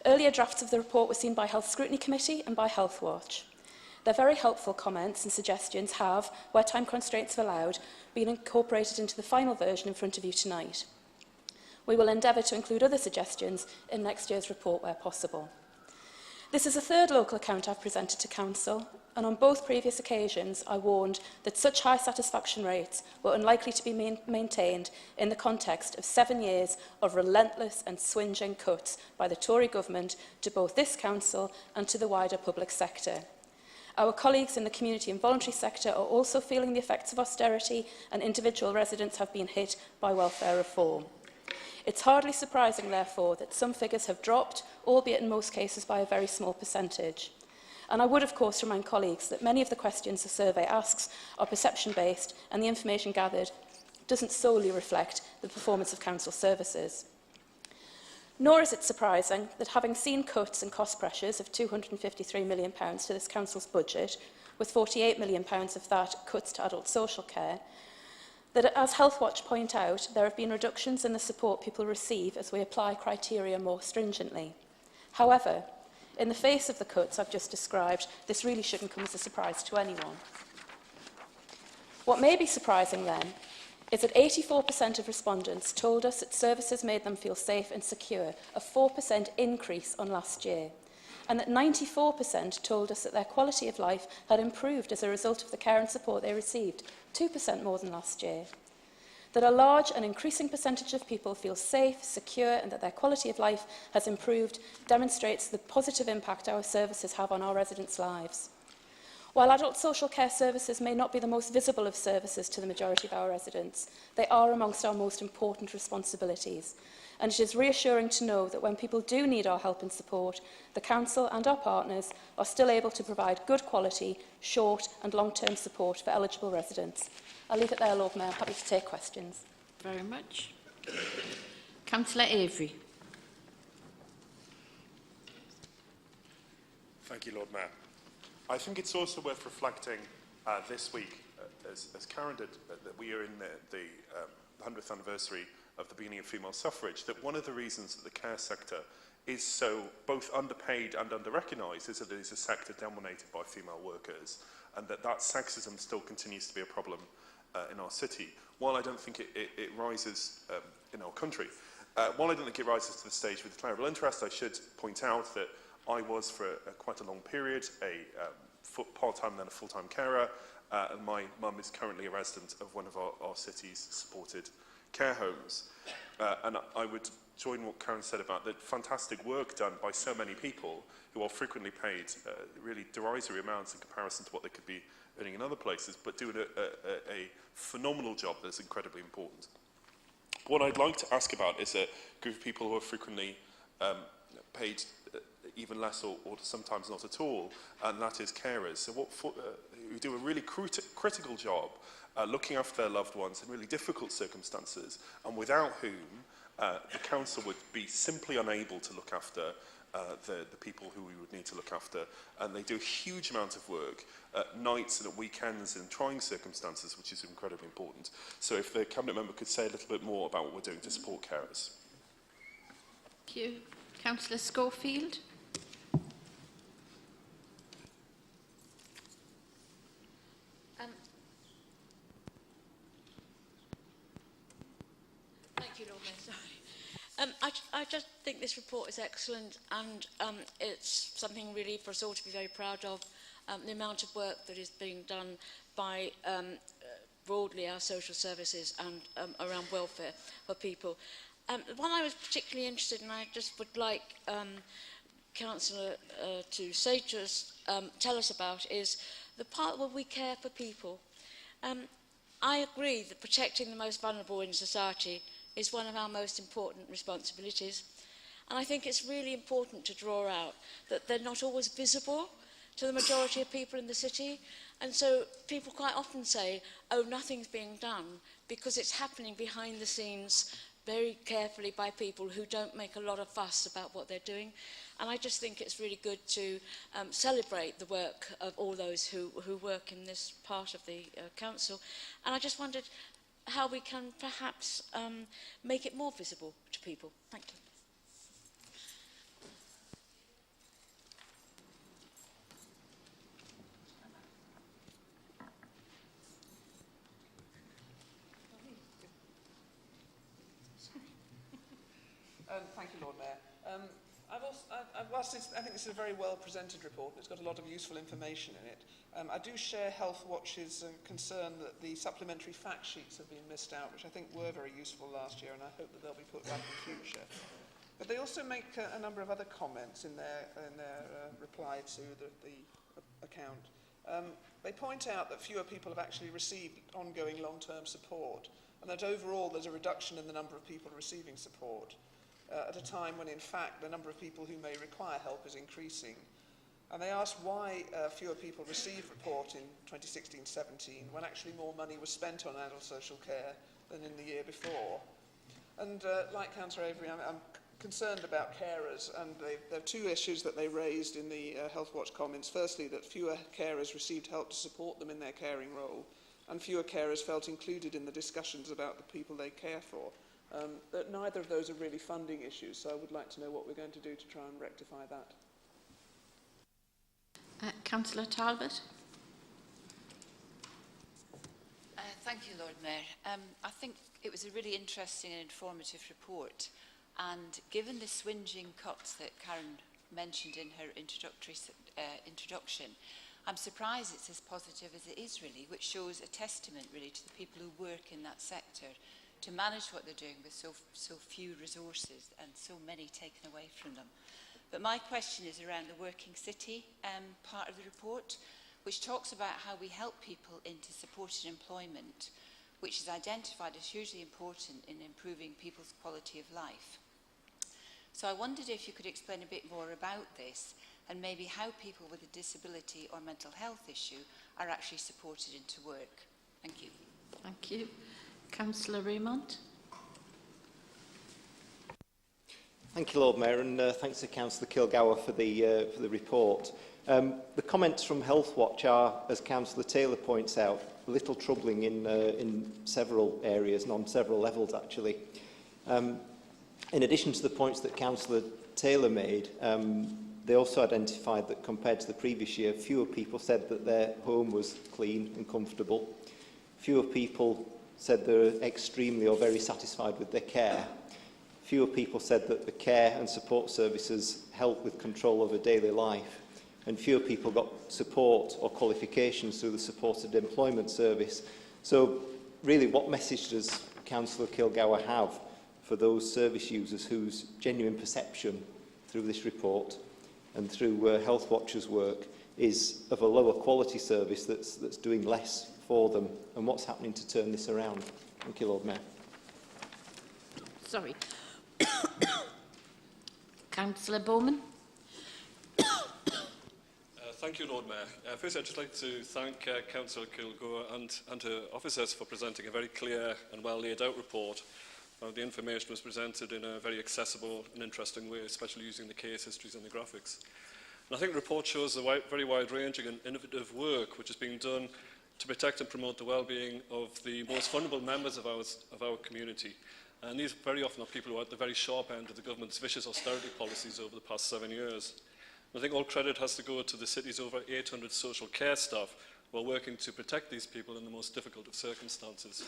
Earlier drafts of the report were seen by Health Scrutiny Committee and by Health Watch. Their very helpful comments and suggestions have, where time constraints have allowed, been incorporated into the final version in front of you tonight. We will endeavour to include other suggestions in next year's report where possible. This is the third local account I've presented to Council, and on both previous occasions I warned that such high satisfaction rates were unlikely to be maintained in the context of 7 years of relentless and swinging cuts by the Tory government to both this Council and to the wider public sector. Our colleagues in the community and voluntary sector are also feeling the effects of austerity, and individual residents have been hit by welfare reform. It's hardly surprising, therefore, that some figures have dropped, albeit in most cases by a very small percentage. And I would, of course, remind colleagues that many of the questions the survey asks are perception-based, and the information gathered doesn't solely reflect the performance of council services. Nor is it surprising that, having seen cuts and cost pressures of £253 million to this council's budget, with £48 million of that cuts to adult social care, that, as Health Watch point out, there have been reductions in the support people receive as we apply criteria more stringently. However, in the face of the cuts I've just described, this really shouldn't come as a surprise to anyone. What may be surprising, then, is that 84% of respondents told us that services made them feel safe and secure, a 4% increase on last year, and that 94% told us that their quality of life had improved as a result of the care and support they received, 2% more than last year. That a large and increasing percentage of people feel safe, secure, and that their quality of life has improved demonstrates the positive impact our services have on our residents' lives. While adult social care services may not be the most visible of services to the majority of our residents, they are amongst our most important responsibilities. And it is reassuring to know that when people do need our help and support, the Council and our partners are still able to provide good quality, short and long-term support for eligible residents. I'll leave it there, Lord Mayor. Happy to take questions. Very much. Councillor Avery. Thank you, Lord Mayor. I think it's also worth reflecting this week, as Karen did, that we are in the 100th anniversary of the beginning of female suffrage, that one of the reasons that the care sector is so both underpaid and under-recognised is that it is a sector dominated by female workers, and that sexism still continues to be a problem in our city. While I don't think it rises in our country, while I don't think it rises to the stage with declarable interest, I should point out that I was, for quite a long period, a part-time and then a full-time carer, and my mum is currently a resident of one of our city's supported care homes. And I would join what Karen said about the fantastic work done by so many people who are frequently paid really derisory amounts in comparison to what they could be earning in other places, but doing a phenomenal job that's incredibly important. What I'd like to ask about is a group of people who are frequently paid even less or sometimes not at all, and that is carers. So who do a really critical job looking after their loved ones in really difficult circumstances, and without whom the council would be simply unable to look after the people who we would need to look after. And they do a huge amount of work at nights and at weekends in trying circumstances, which is incredibly important. So if the Cabinet Member could say a little bit more about what we're doing to support carers. Thank you. Councillor Schofield. Thank you, Lord Mayor. Sorry. I just think this report is excellent, and it's something really for us all to be very proud of. The amount of work that is being done by broadly our social services and around welfare for people. The one I was particularly interested in, I just would like Councillor to say to us, tell us about, is the part where we care for people. I agree that protecting the most vulnerable in society is one of our most important responsibilities. And I think it's really important to draw out that they're not always visible to the majority of people in the city. And so people quite often say, oh, nothing's being done, because it's happening behind the scenes very carefully by people who don't make a lot of fuss about what they're doing. And I just think it's really good to celebrate the work of all those who work in this part of the council. And I just wondered how we can perhaps make it more visible to people. Thank you. Thank you, Lord Mayor. I think this is a very well presented report. It's got a lot of useful information in it. I do share Health Watch's concern that the supplementary fact sheets have been missed out, which I think were very useful last year, and I hope that they'll be put back in future. But they also make a number of other comments in their reply to the account. They point out that fewer people have actually received ongoing long-term support, and that overall there's a reduction in the number of people receiving support at a time when, in fact, the number of people who may require help is increasing. And they asked why fewer people received support in 2016-17 when actually more money was spent on adult social care than in the year before. And like Councillor Avery, I'm concerned about carers, and there are two issues that they raised in the Health Watch comments. Firstly, that fewer carers received help to support them in their caring role, and fewer carers felt included in the discussions about the people they care for. That neither of those are really funding issues, so I would like to know what we're going to do to try and rectify that. Councillor Talbot. Thank you, Lord Mayor. I think it was a really interesting and informative report, and given the swinging cuts that Karen mentioned in her introduction, I'm surprised it's as positive as it is, really, which shows a testament really to the people who work in that sector to manage what they're doing with so few resources and so many taken away from them. But my question is around the working city part of the report, which talks about how we help people into supported employment, which is identified as hugely important in improving people's quality of life. So I wondered if you could explain a bit more about this, and maybe how people with a disability or mental health issue are actually supported into work. Thank you. Thank you. Councillor Raymond. Thank you, Lord Mayor, and thanks to Councillor Kilgour for the report. The comments from Health Watch are, as Councillor Taylor points out, a little troubling in several areas and on several levels, actually. In addition to the points that Councillor Taylor made, they also identified that compared to the previous year, fewer people said that their home was clean and comfortable. Fewer people said they were extremely or very satisfied with their care. Fewer people said that the care and support services help with control over daily life. and fewer people got support or qualifications through the supported employment service. So really, what message does Councillor Kilgour have for those service users whose genuine perception through this report and through Health Watch's work is of a lower quality service that's doing less for them, and what's happening to turn this around? Thank you, Lord Mayor. Sorry. Councillor Bowman. Thank you, Lord Mayor. First, I'd just like to thank Councillor Kilgour and her officers for presenting a very clear and well laid out report. The information was presented in a very accessible and interesting way, especially using the case histories and the graphics. And I think the report shows the very wide-ranging and innovative work which is being done to protect and promote the well-being of the most vulnerable members of our community. And these very often are people who are at the very sharp end of the government's vicious austerity policies over the past 7 years. And I think all credit has to go to the city's over 800 social care staff who are working to protect these people in the most difficult of circumstances.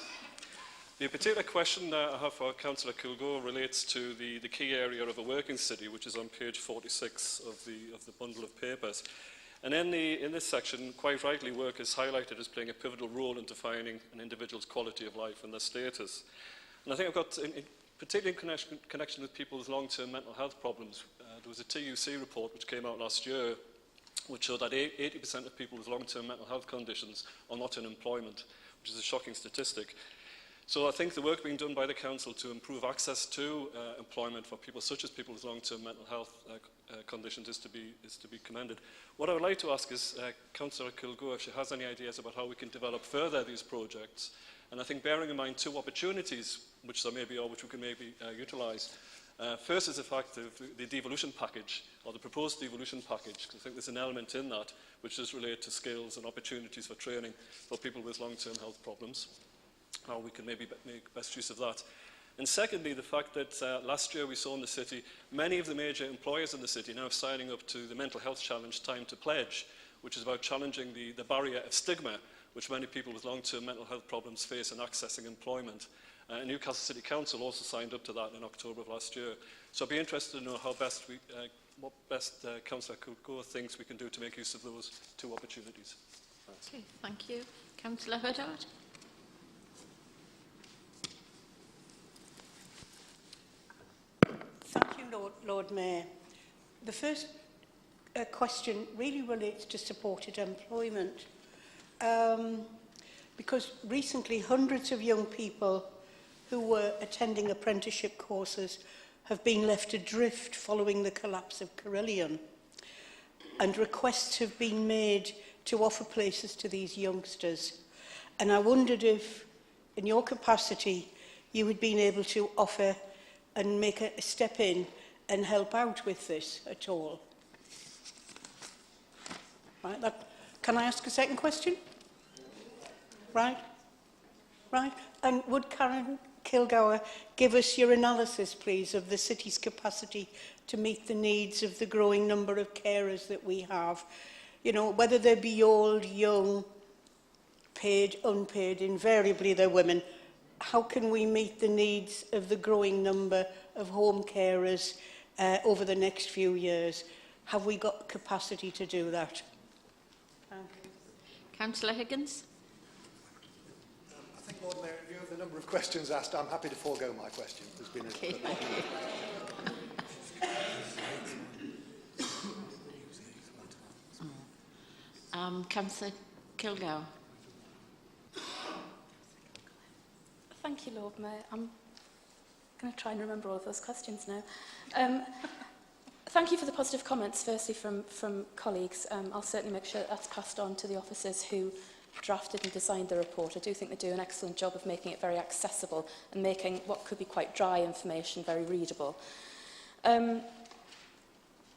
The particular question I have for Councillor Kilgour relates to the key area of a working city, which is on page 46 of the bundle of papers. And in this section, quite rightly, work is highlighted as playing a pivotal role in defining an individual's quality of life and their status. And I think I've got, particularly in connection with people with long-term mental health problems, there was a TUC report which came out last year which showed that 80% of people with long-term mental health conditions are not in employment, which is a shocking statistic. So I think the work being done by the Council to improve access to employment for people such as people with long-term mental health conditions is to be commended. What I would like to ask is Councillor Kilgour if she has any ideas about how we can develop further these projects. And I think bearing in mind two opportunities which there may be or which we can maybe utilise. First is the fact of the devolution package, or the proposed devolution package, because I think there's an element in that which does relate to skills and opportunities for training for people with long-term health problems. How we can maybe make best use of that. And secondly, the fact that last year we saw in the city many of the major employers in the city now signing up to the Mental Health Challenge Time to Pledge, which is about challenging the barrier of stigma which many people with long-term mental health problems face in accessing employment. Newcastle City Council also signed up to that in October of last year. So I'd be interested to know how what best Councillor Kilgour thinks we can do to make use of those two opportunities. Thanks. Okay, thank you. Councillor Huddart. Thank you, Lord Mayor. The first question really relates to supported employment. Because recently hundreds of young people who were attending apprenticeship courses have been left adrift following the collapse of Carillion. And requests have been made to offer places to these youngsters. And I wondered if, in your capacity, you had been able to offer and make a step in and help out with this at all. Right, can I ask a second question? Right. And would Karen Kilgour give us your analysis, please, of the city's capacity to meet the needs of the growing number of carers that we have? You know, whether they be old, young, paid, unpaid, invariably they're women. How can we meet the needs of the growing number of home carers over the next few years? Have we got capacity to do that? Thank you. Councillor Higgins. I think, Lord Mayor, in view of the number of questions asked, I'm happy to forego my question. There's been Councillor Kilgour. Thank you, Lord Mayor. I'm going to try and remember all of those questions now. Thank you for the positive comments, firstly from colleagues. I'll certainly make sure that's passed on to the officers who drafted and designed the report. I do think they do an excellent job of making it very accessible and making what could be quite dry information very readable.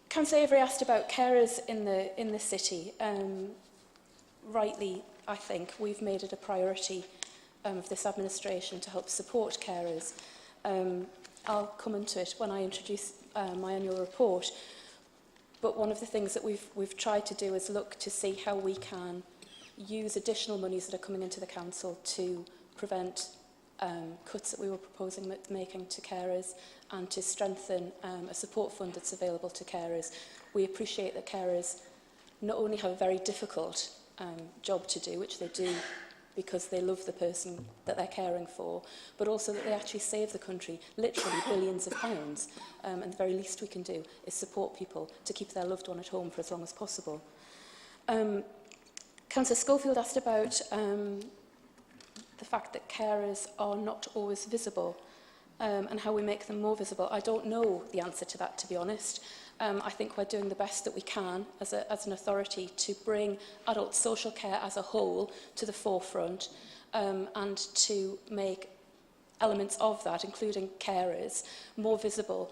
Councillor Avery asked about carers in the city. Rightly, I think, we've made it a priority of this administration to help support carers. I'll come into it when I introduce my annual report. But one of the things that we've tried to do is look to see how we can use additional monies that are coming into the council to prevent cuts that we were proposing making to carers and to strengthen a support fund that's available to carers. We appreciate that carers not only have a very difficult job to do, which they do because they love the person that they're caring for, but also that they actually save the country literally billions of pounds. And the very least we can do is support people to keep their loved one at home for as long as possible. Councillor Schofield asked about the fact that carers are not always visible and how we make them more visible. I don't know the answer to that, to be honest. I think we're doing the best that we can as an authority to bring adult social care as a whole to the forefront and to make elements of that, including carers, more visible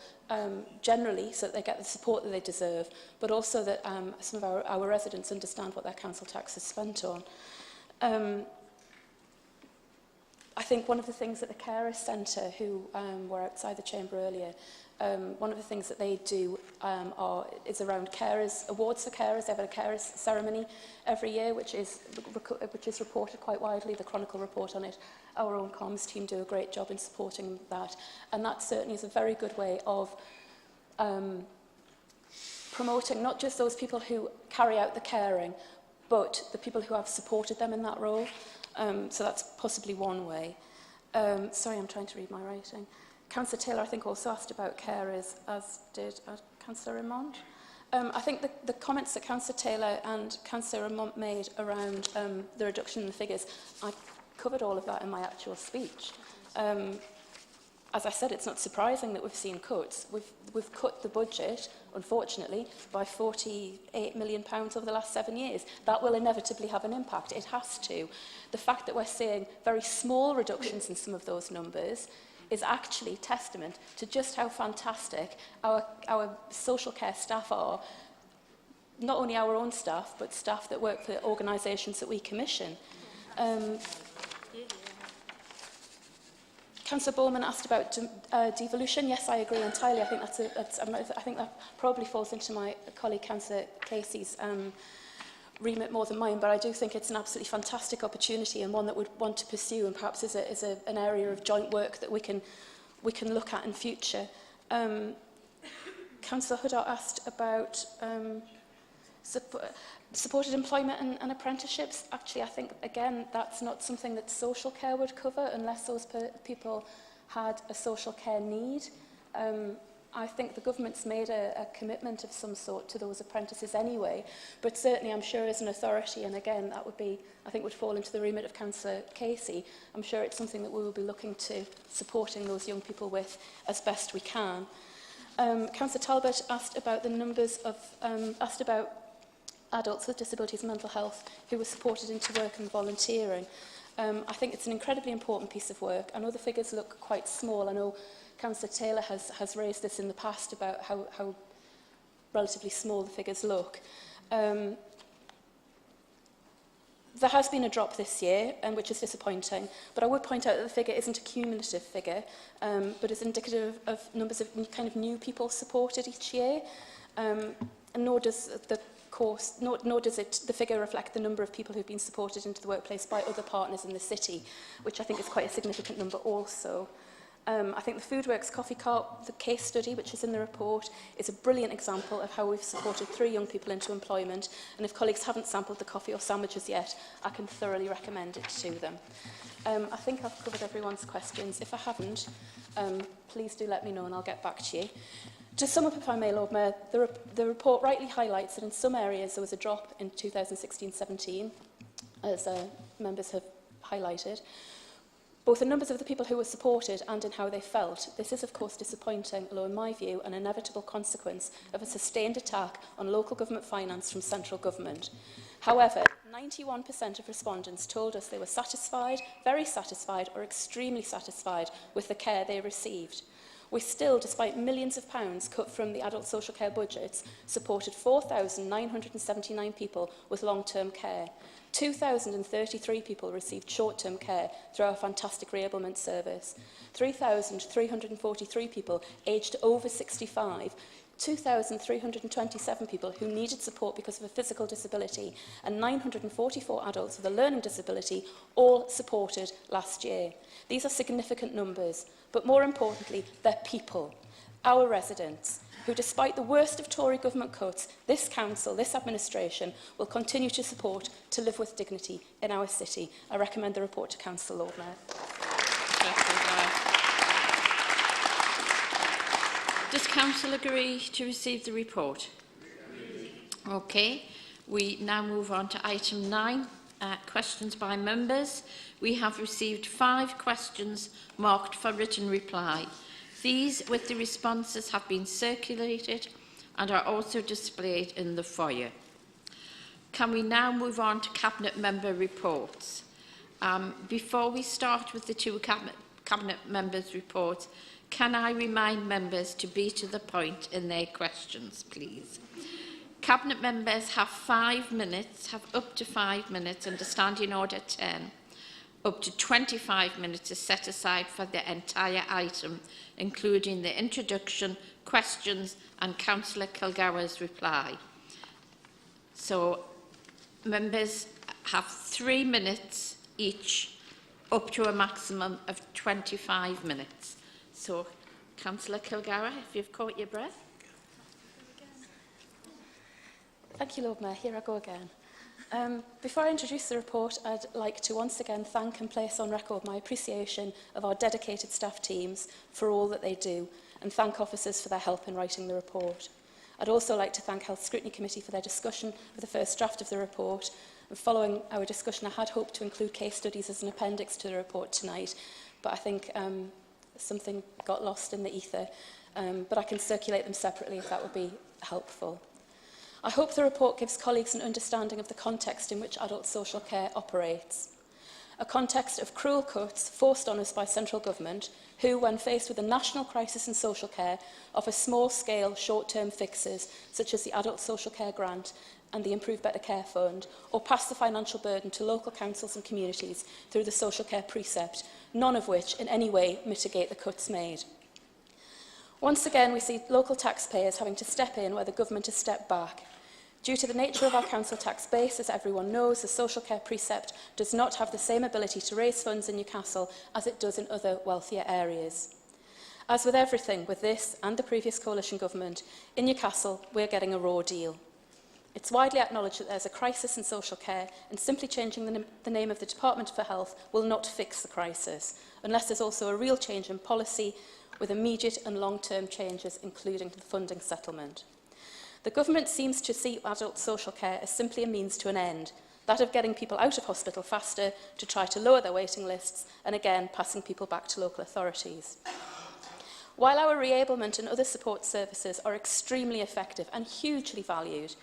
generally so that they get the support that they deserve, but also that some of our residents understand what their council tax is spent on. I think one of the things that the Carers Centre, who were outside the chamber earlier, one of the things that they do is around carers, awards for carers. They have a carers ceremony every year, which is reported quite widely, the Chronicle report on it. Our own comms team do a great job in supporting that. And that certainly is a very good way of promoting not just those people who carry out the caring, but the people who have supported them in that role. So that's possibly one way. Sorry, I'm trying to read my writing. Councillor Taylor, I think, also asked about carers, as did Councillor Remond. I think the comments that Councillor Taylor and Councillor Remond made around the reduction in the figures, I covered all of that in my actual speech. As I said, it's not surprising that we've seen cuts. We've cut the budget, unfortunately, by £48 million over the last 7 years. That will inevitably have an impact. It has to. The fact that we're seeing very small reductions in some of those numbers is actually testament to just how fantastic our social care staff are. Not only our own staff, but staff that work for organisations that we commission. Councillor Bowman asked about devolution. Yes, I agree entirely. I think I think that probably falls into my colleague Councillor Casey's remit more than mine, but I do think it's an absolutely fantastic opportunity and one that we'd want to pursue, and perhaps is an area of joint work that we can look at in future. Councillor Huddart asked about supported employment and apprenticeships. Actually, I think, again, that's not something that social care would cover unless those people had a social care need. I think the government's made a commitment of some sort to those apprentices anyway, but certainly I'm sure as an authority, and again, that would be, I think would fall into the remit of Councillor Casey, I'm sure it's something that we will be looking to supporting those young people with as best we can. Councillor Talbot asked about the numbers of, asked about adults with disabilities and mental health who were supported into work and volunteering. I think it's an incredibly important piece of work. I know the figures look quite small. I know Councillor Taylor has raised this in the past about how relatively small the figures look. There has been a drop this year, which is disappointing, but I would point out that the figure isn't a cumulative figure, but is indicative of numbers of kind of new people supported each year, and nor does the figure reflect the number of people who've been supported into the workplace by other partners in the city, which I think is quite a significant number also. I think the Foodworks Coffee Cart, the case study, which is in the report, is a brilliant example of how we've supported 3 young people into employment. And if colleagues haven't sampled the coffee or sandwiches yet, I can thoroughly recommend it to them. I think I've covered everyone's questions. If I haven't, please do let me know and I'll get back to you. To sum up, if I may, Lord Mayor, the report rightly highlights that in some areas there was a drop in 2016-17, as members have highlighted, both in numbers of the people who were supported and in how they felt. This is, of course, disappointing, although in my view, an inevitable consequence of a sustained attack on local government finance from central government. However, 91% of respondents told us they were satisfied, very satisfied, or extremely satisfied with the care they received. We still, despite millions of pounds cut from the adult social care budgets, supported 4,979 people with long-term care. 2,033 people received short-term care through our fantastic reablement service. 3,343 people aged over 65. 2,327 people who needed support because of a physical disability, and 944 adults with a learning disability, all supported last year. These are significant numbers, but more importantly, they're people, our residents. who, despite the worst of Tory government cuts, this council, this administration, will continue to support to live with dignity in our city. I recommend the report to Council, Lord Mayor. Does Council agree to receive the report? Okay. We now move on to item 9, questions by members. We have received 5 questions marked for written reply. These, with the responses, have been circulated and are also displayed in the foyer. Can we now move on to Cabinet Member reports? Before we start with the 2 Cabinet Members' reports, can I remind members to be to the point in their questions, please? Cabinet members have 5 minutes, have up to 5 minutes under Standing Order 10. Up to 25 minutes is set aside for the entire item, including the introduction, questions and Councillor Kilgour's reply. So, members have 3 minutes each, up to a maximum of 25 minutes. So, Councillor Kilgour, if you've caught your breath. Thank you, Lord Mayor. Here I go again. Before I introduce the report, I'd like to once again thank and place on record my appreciation of our dedicated staff teams for all that they do, and thank officers for their help in writing the report. I'd also like to thank Health Scrutiny Committee for their discussion of the first draft of the report. And following our discussion, I had hoped to include case studies as an appendix to the report tonight, but I think something got lost in the ether. But I can circulate them separately if that would be helpful. I hope the report gives colleagues an understanding of the context in which adult social care operates. A context of cruel cuts forced on us by central government, who, when faced with a national crisis in social care, offer small-scale, short-term fixes, such as the Adult Social Care Grant and the Improve Better Care Fund, or pass the financial burden to local councils and communities through the Social Care Precept, none of which in any way mitigate the cuts made. Once again, we see local taxpayers having to step in where the government has stepped back. Due to the nature of our council tax base, as everyone knows, the social care precept does not have the same ability to raise funds in Newcastle as it does in other wealthier areas. As with everything, with this and the previous coalition government, in Newcastle, we're getting a raw deal. It's widely acknowledged that there's a crisis in social care, and simply changing the name of the Department for Health will not fix the crisis, unless there's also a real change in policy with immediate and long-term changes, including the funding settlement. The government seems to see adult social care as simply a means to an end, that of getting people out of hospital faster to try to lower their waiting lists and again passing people back to local authorities. While our reablement and other support services are extremely effective and hugely valued,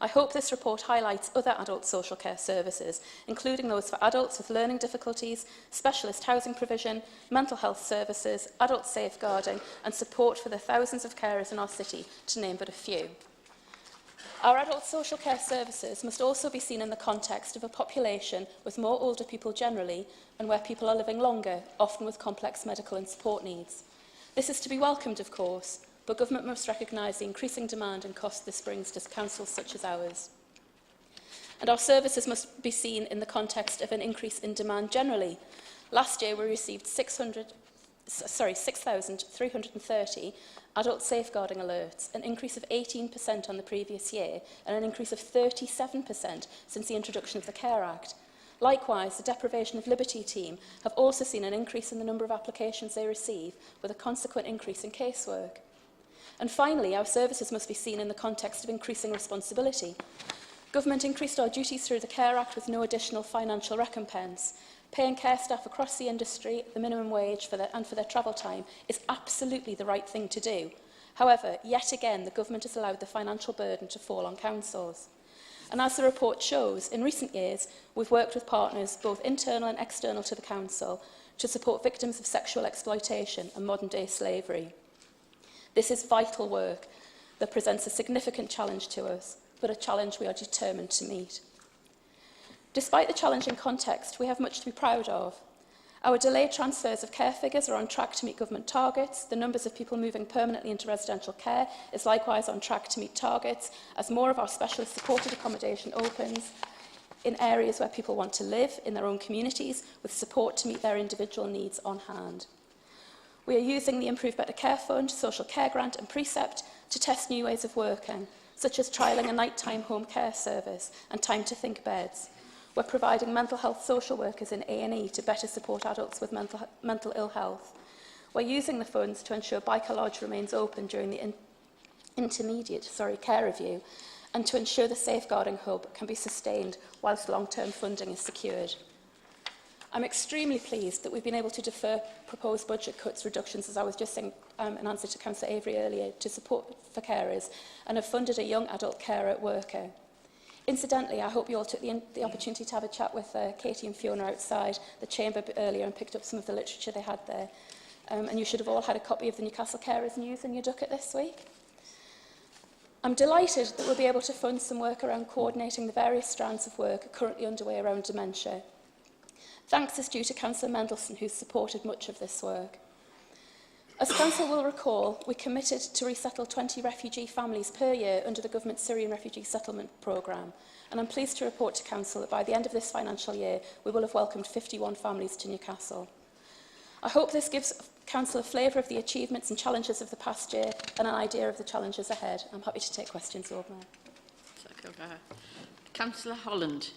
I hope this report highlights other adult social care services, including those for adults with learning difficulties, specialist housing provision, mental health services, adult safeguarding and support for the thousands of carers in our city, to name but a few. Our adult social care services must also be seen in the context of a population with more older people generally and where people are living longer, often with complex medical and support needs. This is to be welcomed, of course, but government must recognise the increasing demand and cost this brings to councils such as ours. And our services must be seen in the context of an increase in demand generally. Last year we received 6,330 adult safeguarding alerts, an increase of 18% on the previous year and an increase of 37% since the introduction of the Care Act. Likewise, the Deprivation of Liberty team have also seen an increase in the number of applications they receive, with a consequent increase in casework. And finally, our services must be seen in the context of increasing responsibility. Government increased our duties through the Care Act with no additional financial recompense. Paying care staff across the industry the minimum wage for their travel time is absolutely the right thing to do. However, yet again, the government has allowed the financial burden to fall on councils. And as the report shows, in recent years, we've worked with partners, both internal and external to the council, to support victims of sexual exploitation and modern-day slavery. This is vital work that presents a significant challenge to us, but a challenge we are determined to meet. Despite the challenging context, we have much to be proud of. Our delayed transfers of care figures are on track to meet government targets. The numbers of people moving permanently into residential care is likewise on track to meet targets, as more of our specialist supported accommodation opens in areas where people want to live, in their own communities, with support to meet their individual needs on hand. We are using the Improve Better Care Fund, Social Care Grant and Precept to test new ways of working, such as trialling a nighttime home care service and time to think beds. We're providing mental health social workers in A&E to better support adults with mental ill health. We're using the funds to ensure Biker Lodge remains open during the intermediate care review, and to ensure the safeguarding hub can be sustained whilst long-term funding is secured. I'm extremely pleased that we've been able to defer proposed budget cuts reductions, as I was just saying in answer to Councillor Avery earlier, to support for carers, and have funded a young adult carer worker. Incidentally, I hope you all took the opportunity to have a chat with Katie and Fiona outside the chamber a bit earlier and picked up some of the literature they had there. And you should have all had a copy of the Newcastle Carers News in your ducket this week. I'm delighted that we'll be able to fund some work around coordinating the various strands of work currently underway around dementia. Thanks is due to Councillor Mendelson, who's supported much of this work. As Council will recall, we committed to resettle 20 refugee families per year under the Government Syrian Refugee Settlement Programme, and I'm pleased to report to Council that by the end of this financial year, we will have welcomed 51 families to Newcastle. I hope this gives Council a flavour of the achievements and challenges of the past year and an idea of the challenges ahead. I'm happy to take questions, Lord Mayor. Councillor Holland.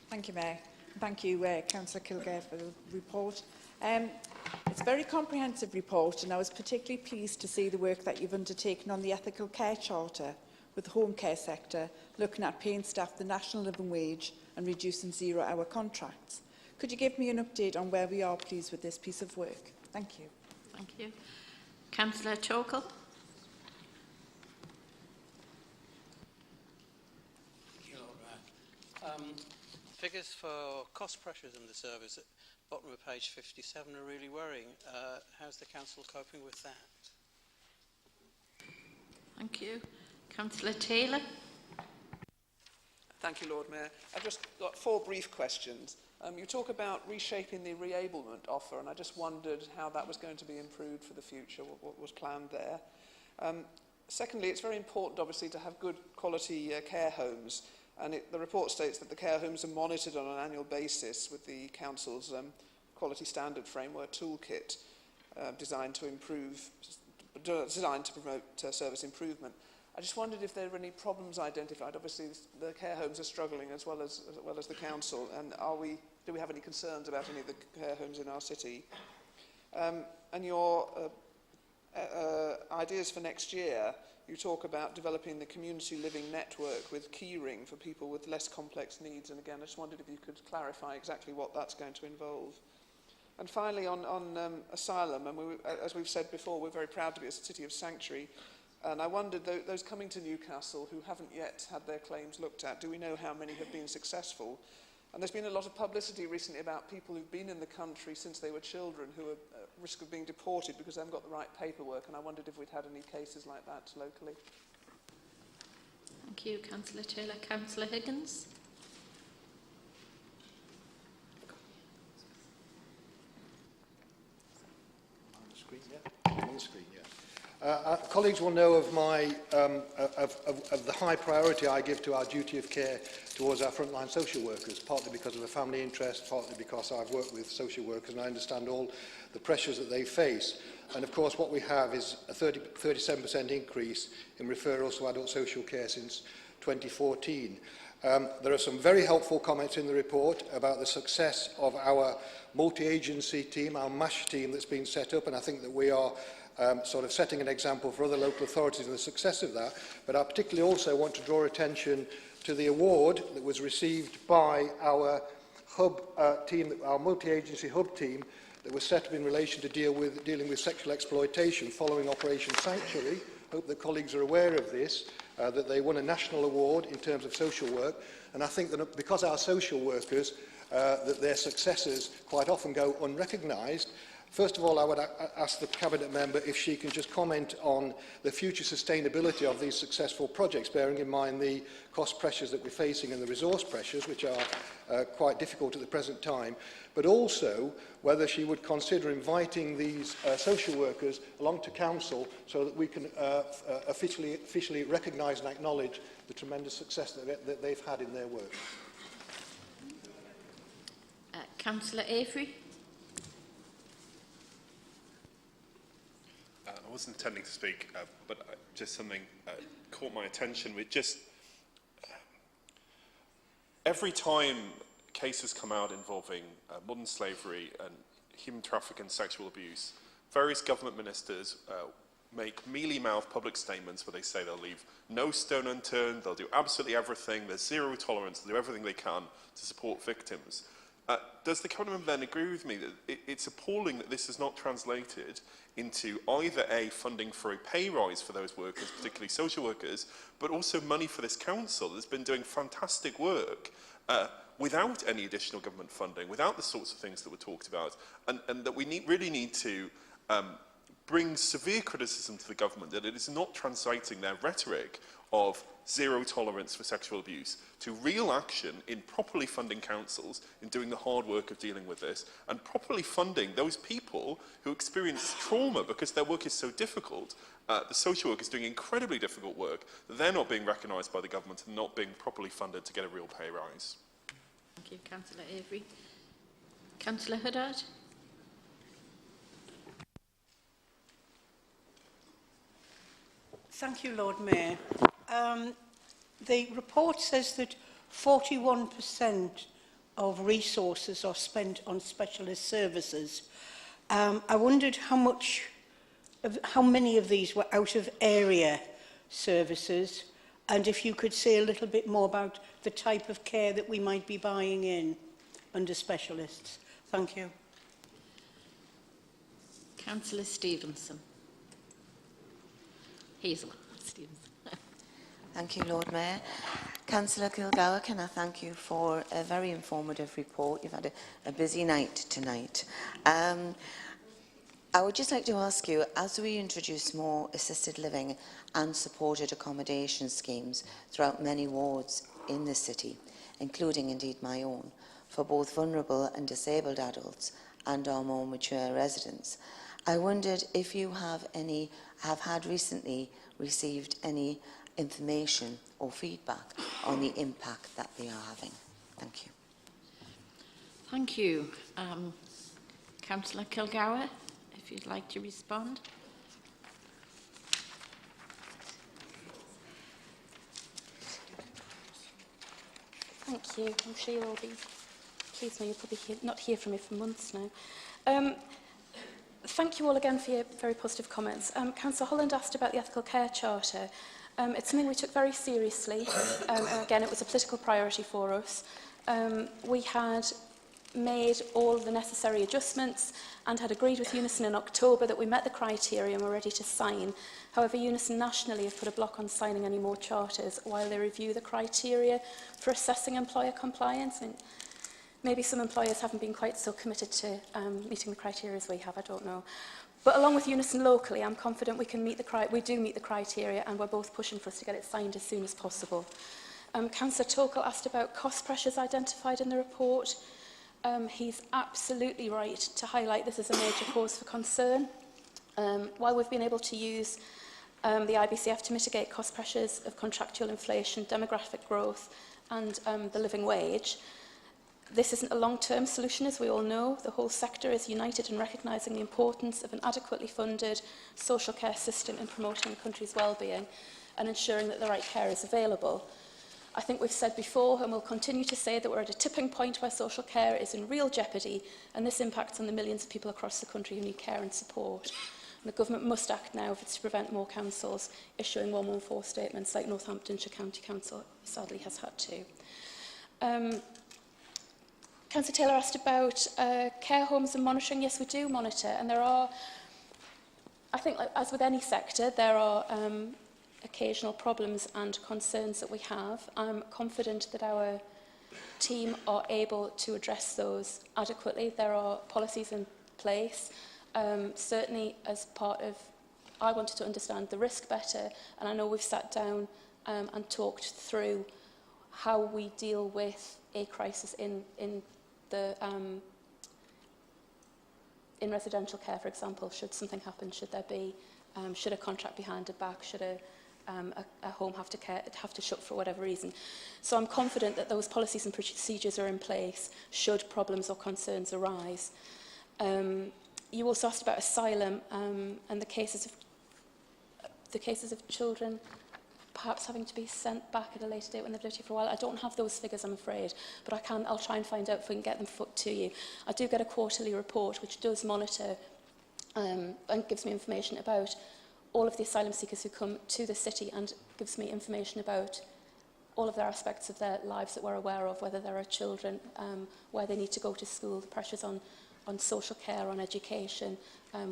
Thank you, Mayor. Thank you, Councillor Kilgore, for the report. It's a very comprehensive report, and I was particularly pleased to see the work that you've undertaken on the ethical care charter with the home care sector, looking at paying staff the national living wage and reducing zero-hour contracts. Could you give me an update on where we are, please, with this piece of work? Thank you. Thank you. Councillor Tokel. Figures for cost pressures in the service at the bottom of page 57 are really worrying. How's the Council coping with that? Thank you. Councillor Taylor. Thank you, Lord Mayor. I've just got 4 brief questions. You talk about reshaping the reablement offer, and I just wondered how that was going to be improved for the future, what was planned there. Secondly, it's very important, obviously, to have good quality care homes. And the report states that the care homes are monitored on an annual basis with the Council's quality standard framework toolkit designed to promote service improvement. I just wondered if there were any problems identified. Obviously, the care homes are struggling as well as the Council. And do we have any concerns about any of the care homes in our city? And your ideas for next year. You talk about developing the community living network with keyring for people with less complex needs. And again, I just wondered if you could clarify exactly what that's going to involve. And finally, on asylum, and as we've said before, we're very proud to be a city of sanctuary. And I wondered, those coming to Newcastle who haven't yet had their claims looked at, do we know how many have been successful? And there's been a lot of publicity recently about people who've been in the country since they were children who are at risk of being deported because they haven't got the right paperwork, and I wondered if we'd had any cases like that locally. Thank you, Councillor Taylor. Councillor Higgins. On the screen, yeah. On the screen, yeah. Colleagues will know of my of the high priority I give to our duty of care towards our frontline social workers, partly because of a family interest, partly because I've worked with social workers and I understand all the pressures that they face. And of course what we have is a 37% increase in referrals to adult social care since 2014. There are some very helpful comments in the report about the success of our multi-agency team, our MASH team that's been set up, and I think that we are sort of setting an example for other local authorities and the success of that. But I particularly also want to draw attention to the award that was received by our hub team, our multi-agency hub team, that was set up in relation to dealing with sexual exploitation following Operation Sanctuary. I hope that colleagues are aware of this, that they won a national award in terms of social work. And I think that because our social workers, that their successes quite often go unrecognised. First of all, I would ask the Cabinet member if she can just comment on the future sustainability of these successful projects, bearing in mind the cost pressures that we're facing and the resource pressures, which are quite difficult at the present time, but also whether she would consider inviting these social workers along to Council so that we can officially recognise and acknowledge the tremendous success that they've had in their work. Councillor Avery. I wasn't intending to speak, but just something caught my attention. With just every time cases come out involving modern slavery and human trafficking and sexual abuse, various government ministers make mealy-mouthed public statements where they say they'll leave no stone unturned, they'll do absolutely everything, there's zero tolerance, they'll do everything they can to support victims. Does the Cabinet member then agree with me that it's appalling that this is not translated into either A, funding for a pay rise for those workers, particularly social workers, but also money for this council that's been doing fantastic work without any additional government funding, without the sorts of things that were talked about, and that we really need to bring severe criticism to the government that it is not translating their rhetoric of zero tolerance for sexual abuse to real action in properly funding councils, in doing the hard work of dealing with this, and properly funding those people who experience trauma because their work is so difficult. The social work is doing incredibly difficult work that they're not being recognised by the government and not being properly funded to get a real pay rise. Thank you, Councillor Avery. Councillor Haddad. Thank you, Lord Mayor. The report says that 41% of resources are spent on specialist services. I wondered how many of these were out of area services, and if you could say a little bit more about the type of care that we might be buying in under specialists. Thank you. Councillor Stevenson. Hazel Stevenson. Thank you, Lord Mayor. Councillor Kilgour, can I thank you for a very informative report. You've had a busy night tonight. I would just like to ask you, as we introduce more assisted living and supported accommodation schemes throughout many wards in the city, including indeed my own, for both vulnerable and disabled adults and our more mature residents, I wondered if you have had recently received any information or feedback on the impact that they are having. Thank you. Thank you. Councillor Kilgour, if you'd like to respond. Thank you. I'm sure you'll all be pleased now. You'll probably not hear from me for months now. Thank you all again for your very positive comments. Councillor Holland asked about the Ethical Care Charter. It's something we took very seriously. Again, it was a political priority for us. We had made all the necessary adjustments and had agreed with Unison in October that we met the criteria and were ready to sign. However, Unison nationally have put a block on signing any more charters while they review the criteria for assessing employer compliance. And maybe some employers haven't been quite so committed to meeting the criteria as we have, I don't know. But along with Unison locally, I'm confident we can meet we do meet the criteria, and we're both pushing for us to get it signed as soon as possible. Councillor Tokel asked about cost pressures identified in the report. He's absolutely right to highlight this as a major cause for concern. While we've been able to use the IBCF to mitigate cost pressures of contractual inflation, demographic growth and the living wage, this isn't a long-term solution, as we all know. The whole sector is united in recognising the importance of an adequately funded social care system in promoting the country's well-being and ensuring that the right care is available. I think we've said before, and will continue to say, that we're at a tipping point where social care is in real jeopardy, and this impacts on the millions of people across the country who need care and support. And the government must act now if it's to prevent more councils issuing 114 statements like Northamptonshire County Council sadly has had to. Councillor Taylor asked about care homes and monitoring. Yes, we do monitor, and there are, I think, as with any sector, there are occasional problems and concerns that we have. I'm confident that our team are able to address those adequately. There are policies in place. Certainly, as part of, I wanted to understand the risk better, and I know we've sat down and talked through how we deal with a crisis in residential care, for example. Should something happen, should there be, should a contract be handed back, should a home have to shut for whatever reason. So I'm confident that those policies and procedures are in place should problems or concerns arise. You also asked about asylum and the cases of the cases of children perhaps having to be sent back at a later date when they've lived here for a while. I don't have those figures, I'm afraid, but I'll try and find out if we can get them to you. I do get a quarterly report which does monitor and gives me information about all of the asylum seekers who come to the city, and gives me information about all of their aspects of their lives that we're aware of, whether there are children, where they need to go to school, the pressures on social care, on education,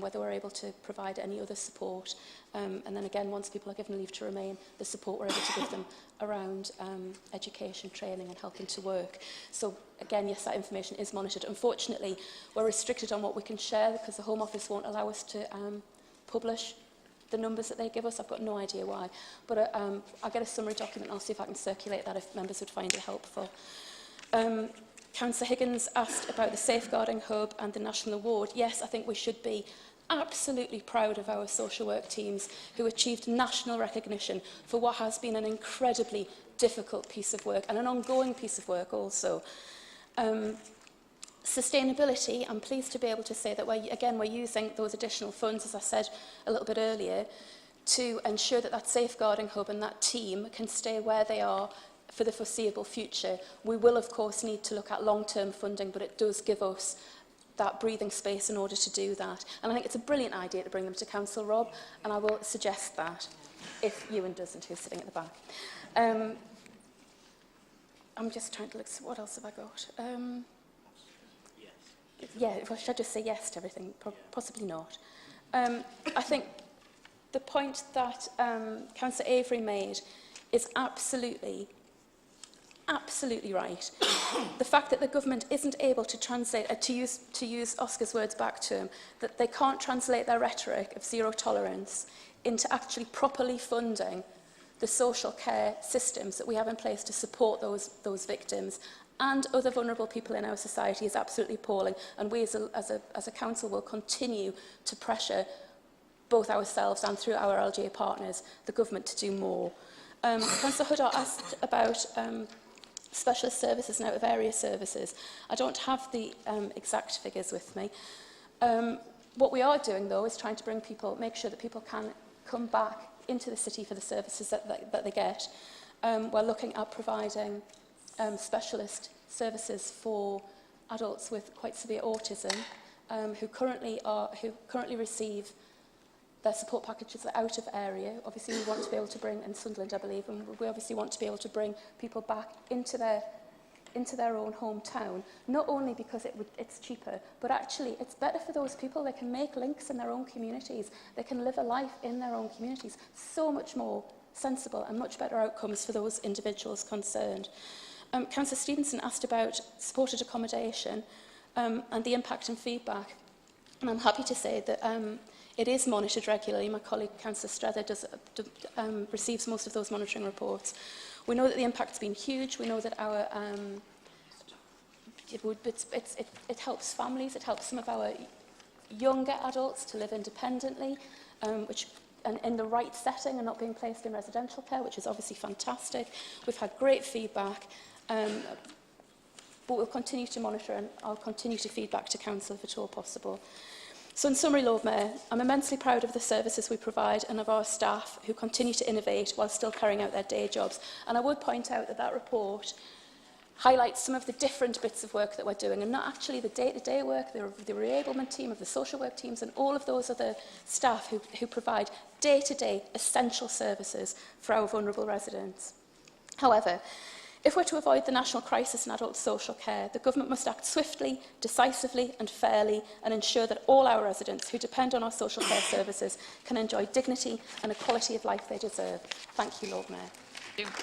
whether we're able to provide any other support. And then again, once people are given leave to remain, the support we're able to give them around education, training and helping to work. So again, yes, that information is monitored. Unfortunately, we're restricted on what we can share because the Home Office won't allow us to publish the numbers that they give us. I've got no idea why. But I'll get a summary document and I'll see if I can circulate that if members would find it helpful. Councillor Higgins asked about the Safeguarding Hub and the National Award. Yes, I think we should be absolutely proud of our social work teams who achieved national recognition for what has been an incredibly difficult piece of work and an ongoing piece of work also. Sustainability, I'm pleased to be able to say that we're using those additional funds, as I said a little bit earlier, to ensure that that Safeguarding Hub and that team can stay where they are for the foreseeable future. We will, of course, need to look at long-term funding, but it does give us that breathing space in order to do that. And I think it's a brilliant idea to bring them to Council, Rob, and I will suggest that, if Ewan doesn't, who's sitting at the back. I'm just trying to look, what else have I got? Yeah, well, should I just say yes to everything? Possibly not. I think the point that Councillor Avery made is absolutely right. The fact that the government isn't able to translate, to use Oscar's words back to him, that they can't translate their rhetoric of zero tolerance into actually properly funding the social care systems that we have in place to support those victims and other vulnerable people in our society is absolutely appalling. And we as a council will continue to pressure both ourselves and through our LGA partners, the government, to do more. Councillor Huddart asked about specialist services and out-of-area services. I don't have the exact figures with me. What we are doing, though, is trying to make sure that people can come back into the city for the services that they get. We're looking at providing specialist services for adults with quite severe autism who currently receive their support packages out of area. Obviously, we want to be able to bring, in Sunderland, I believe, and we obviously want to be able to bring people back into their own hometown, not only because it's cheaper, but actually it's better for those people. They can make links in their own communities. They can live a life in their own communities. So much more sensible and much better outcomes for those individuals concerned. Councillor Stevenson asked about supported accommodation and the impact and feedback. And I'm happy to say that it is monitored regularly. My colleague, Councillor Strether, receives most of those monitoring reports. We know that the impact's been huge. We know that it helps families. It helps some of our younger adults to live independently, and in the right setting and not being placed in residential care, which is obviously fantastic. We've had great feedback, but we'll continue to monitor, and I'll continue to feed back to Council if at all possible. So in summary, Lord Mayor, I'm immensely proud of the services we provide and of our staff who continue to innovate while still carrying out their day jobs. And I would point out that report highlights some of the different bits of work that we're doing, and not actually the day-to-day work, the reablement team, of the social work teams, and all of those other staff who provide day-to-day essential services for our vulnerable residents. However, if we're to avoid the national crisis in adult social care, the government must act swiftly, decisively and fairly and ensure that all our residents who depend on our social care services can enjoy dignity and a quality of life they deserve. Thank you, Lord Mayor. Thank you.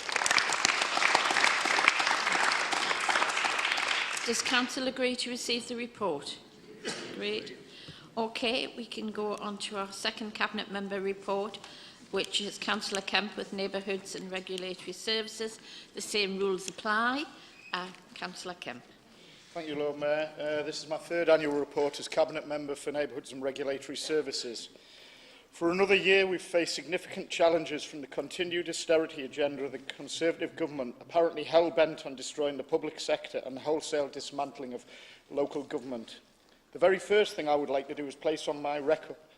Does Council agree to receive the report? Great. Okay, we can go on to our second Cabinet Member report, which is Councillor Kemp with Neighbourhoods and Regulatory Services. The same rules apply. Councillor Kemp. Thank you, Lord Mayor. This is my third annual report as Cabinet Member for Neighbourhoods and Regulatory Services. For another year, we've faced significant challenges from the continued austerity agenda of the Conservative government, apparently hell-bent on destroying the public sector and the wholesale dismantling of local government. The very first thing I would like to do is place on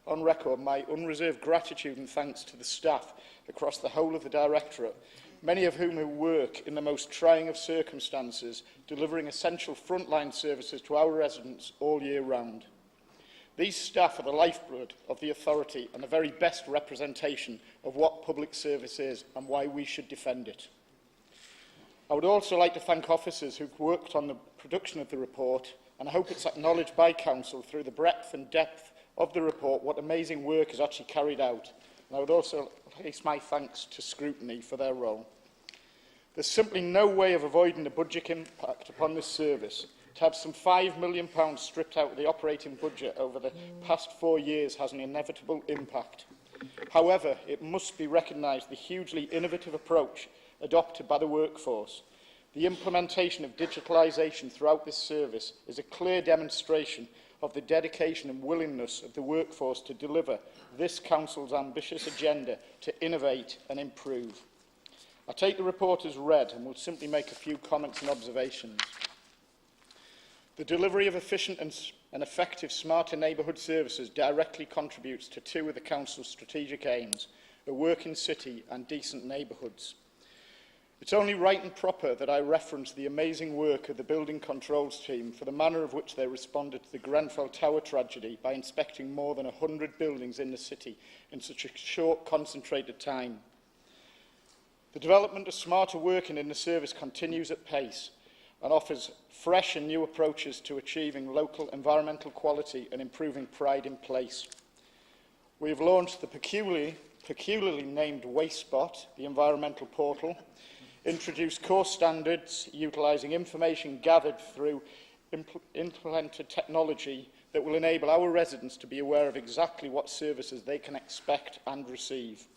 on record my unreserved gratitude and thanks to the staff across the whole of the Directorate, many of whom who work in the most trying of circumstances, delivering essential frontline services to our residents all year round. These staff are the lifeblood of the authority and the very best representation of what public service is and why we should defend it. I would also like to thank officers who've worked on the production of the report, and I hope it's acknowledged by Council through the breadth and depth of the report what amazing work is actually carried out. And I would also place my thanks to Scrutiny for their role. There's simply no way of avoiding the budget impact upon this service. To have some £5 million stripped out of the operating budget over the past 4 years has an inevitable impact. However, it must be recognised the hugely innovative approach adopted by the workforce. The implementation of digitalisation throughout this service is a clear demonstration of the dedication and willingness of the workforce to deliver this Council's ambitious agenda to innovate and improve. I take the report as read and will simply make a few comments and observations. The delivery of efficient and effective smarter neighbourhood services directly contributes to two of the Council's strategic aims, a working city and decent neighbourhoods. It's only right and proper that I reference the amazing work of the Building Controls team for the manner of which they responded to the Grenfell Tower tragedy by inspecting more than 100 buildings in the city in such a short, concentrated time. The development of smarter working in the service continues at pace and offers fresh and new approaches to achieving local environmental quality and improving pride in place. We have launched the peculiarly named Waste Spot, the environmental portal, introduced core standards utilising information gathered through implemented technology that will enable our residents to be aware of exactly what services they can expect and receive.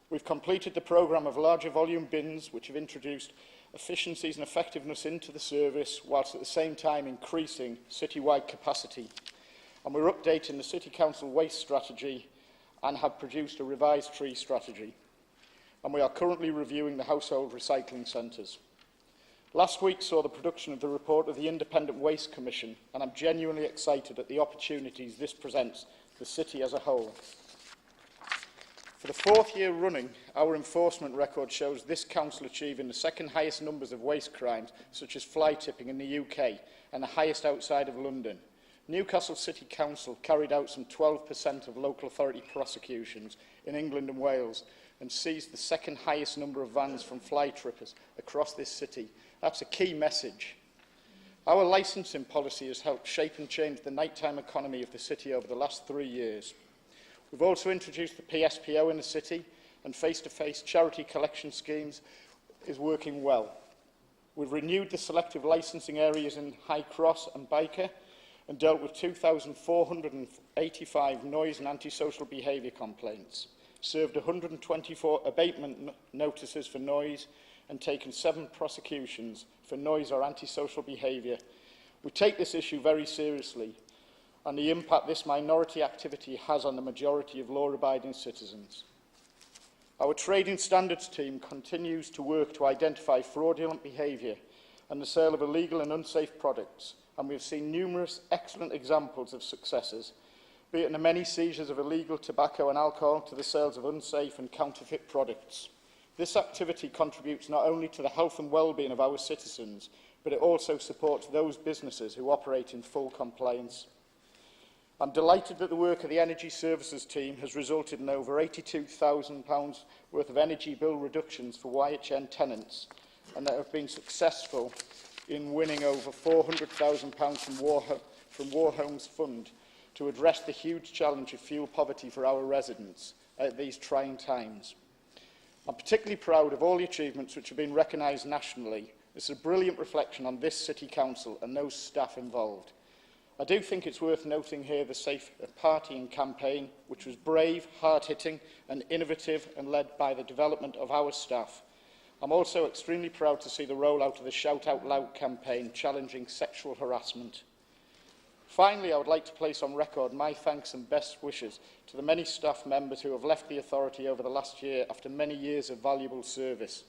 We've completed the programme of larger volume bins, which have introduced efficiencies and effectiveness into the service, whilst at the same time increasing citywide capacity. And we're updating the City Council waste strategy and have produced a revised tree strategy. And we are currently reviewing the household recycling centres. Last week saw the production of the report of the Independent Waste Commission, and I'm genuinely excited at the opportunities this presents the city as a whole. For the 4th year running, our enforcement record shows this council achieving the second highest numbers of waste crimes, such as fly tipping in the UK, and the highest outside of London. Newcastle City Council carried out some 12% of local authority prosecutions in England and Wales, and seized the second highest number of vans from fly trippers across this city. That's a key message. Our licensing policy has helped shape and change the nighttime economy of the city over the last 3 years. We've also introduced the PSPO in the city, and face-to-face charity collection schemes is working well. We've renewed the selective licensing areas in High Cross and Byker, and dealt with 2,485 noise and antisocial behaviour complaints, served 124 abatement notices for noise, and taken 7 prosecutions for noise or antisocial behaviour. We take this issue very seriously, and the impact this minority activity has on the majority of law-abiding citizens. Our trading standards team continues to work to identify fraudulent behaviour and the sale of illegal and unsafe products, and we've seen numerous excellent examples of successes, be it in the many seizures of illegal tobacco and alcohol to the sales of unsafe and counterfeit products. This activity contributes not only to the health and well-being of our citizens, but it also supports those businesses who operate in full compliance. I'm delighted that the work of the Energy Services team has resulted in over £82,000 worth of energy bill reductions for YHN tenants, and that have been successful in winning over £400,000 from War Homes Fund to address the huge challenge of fuel poverty for our residents at these trying times. I'm particularly proud of all the achievements which have been recognised nationally. It's a brilliant reflection on this City Council and those staff involved. I do think it's worth noting here the Safe Partying campaign, which was brave, hard-hitting and innovative and led by the development of our staff. I'm also extremely proud to see the rollout of the Shout Out Loud campaign challenging sexual harassment. Finally, I would like to place on record my thanks and best wishes to the many staff members who have left the authority over the last year after many years of valuable service,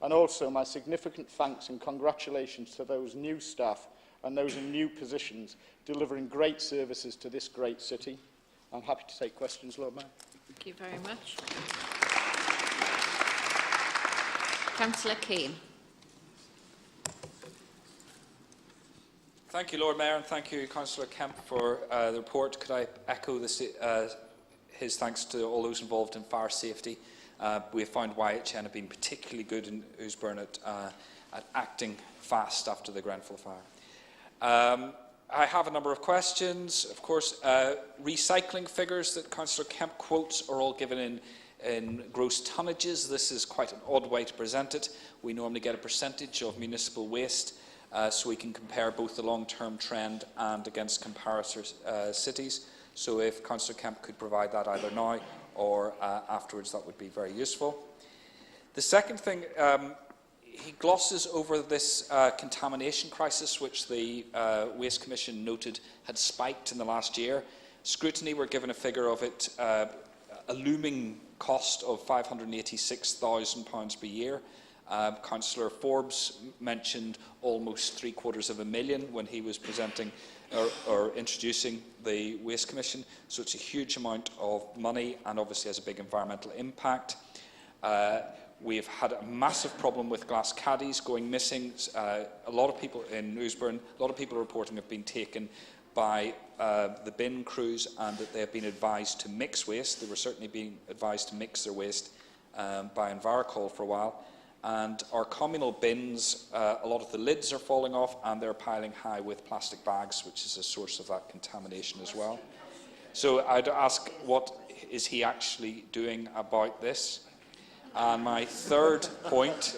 and also my significant thanks and congratulations to those new staff and those in new positions delivering great services to this great city. I'm happy to take questions, Lord Mayor. Thank you very much. Councillor Keane. Thank you, Lord Mayor, and thank you, Councillor Kemp, for the report. Could I echo his thanks to all those involved in fire safety? We have found YHN have been particularly good in Ousburn at acting fast after the Grenfell fire. I have a number of questions. Of course, recycling figures that Councillor Kemp quotes are all given in gross tonnages. This is quite an odd way to present it. We normally get a percentage of municipal waste, so we can compare both the long-term trend and against comparator cities. So if Councillor Kemp could provide that either now or afterwards, that would be very useful. The second thing, he glosses over this contamination crisis, which the Waste Commission noted had spiked in the last year. Scrutiny were given a figure of it, a looming cost of £586,000 per year. Councillor Forbes mentioned almost £750,000 when he was presenting or introducing the Waste Commission, so it's a huge amount of money and obviously has a big environmental impact. We've had a massive problem with glass caddies going missing. A lot of people in Ousburn, a lot of people reporting have been taken by the bin crews and that they have been advised to mix waste. They were certainly being advised to mix their waste by Envirocol for a while. And our communal bins, a lot of the lids are falling off and they're piling high with plastic bags, which is a source of that contamination as well. So I'd ask, what is he actually doing about this? And my third point,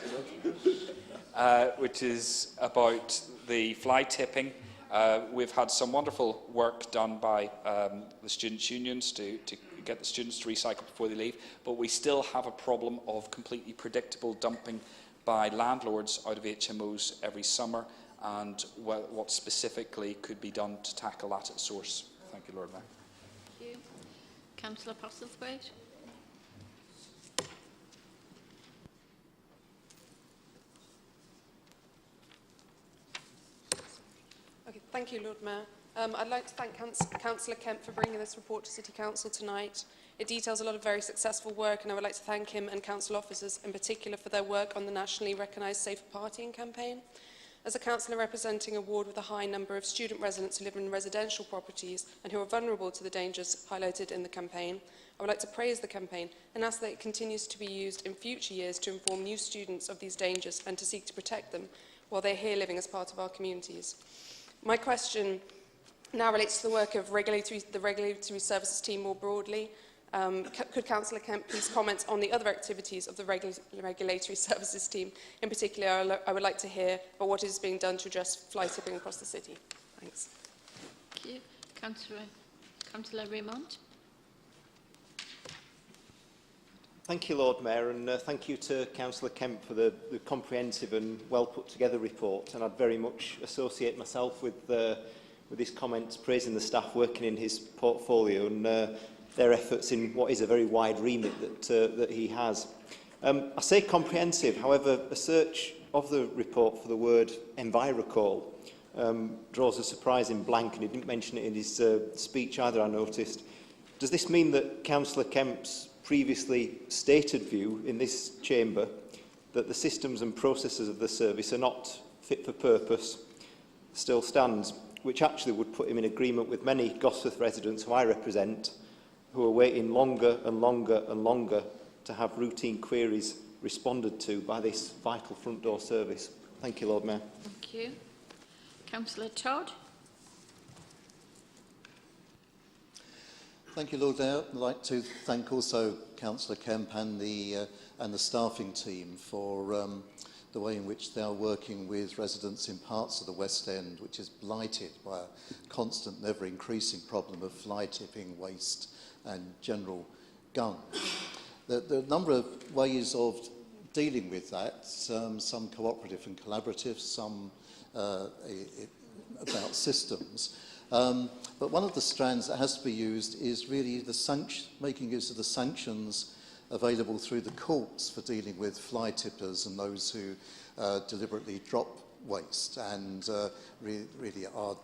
which is about the fly tipping. We've had some wonderful work done by the students' unions to get the students to recycle before they leave, but we still have a problem of completely predictable dumping by landlords out of HMOs every summer, and what specifically could be done to tackle that at source. Thank you, Lord Mayor. Thank you. Councillor Postlethwaite. Okay, thank you, Lord Mayor. I'd like to thank Councillor Kemp for bringing this report to City Council tonight. It details a lot of very successful work, and I would like to thank him and council officers in particular for their work on the nationally recognised Safer Partying campaign. As a councillor representing a ward with a high number of student residents who live in residential properties and who are vulnerable to the dangers highlighted in the campaign, I would like to praise the campaign and ask that it continues to be used in future years to inform new students of these dangers and to seek to protect them while they're here living as part of our communities. My question now relates to the work of the Regulatory Services team more broadly. Could Councillor Kemp please comment on the other activities of the Regulatory Services team? In particular, I would like to hear about what is being done to address fly tipping across the city. Thanks. Thank you. Councillor Raymond. Thank you, Lord Mayor, and thank you to Councillor Kemp for the comprehensive and well put together report. And I'd very much associate myself with his comments praising the staff working in his portfolio and their efforts in what is a very wide remit that he has. I say comprehensive, however, a search of the report for the word Envirocol draws a surprising blank, and he didn't mention it in his speech either, I noticed. Does this mean that Councillor Kemp's previously stated view in this chamber that the systems and processes of the service are not fit for purpose still stands, which actually would put him in agreement with many Gosforth residents who I represent, who are waiting longer and longer and longer to have routine queries responded to by this vital front door service? Thank you, Lord Mayor. Thank you. Councillor Todd. Thank you, Lord Mayor. I'd like to thank also Councillor Kemp and the staffing team for the way in which they are working with residents in parts of the West End, which is blighted by a constant, never-increasing problem of fly tipping, waste and general gun. There are a number of ways of dealing with that, some cooperative and collaborative, some about systems. But one of the strands that has to be used is really making use of the sanctions available through the courts for dealing with fly tippers and those who deliberately drop waste and really are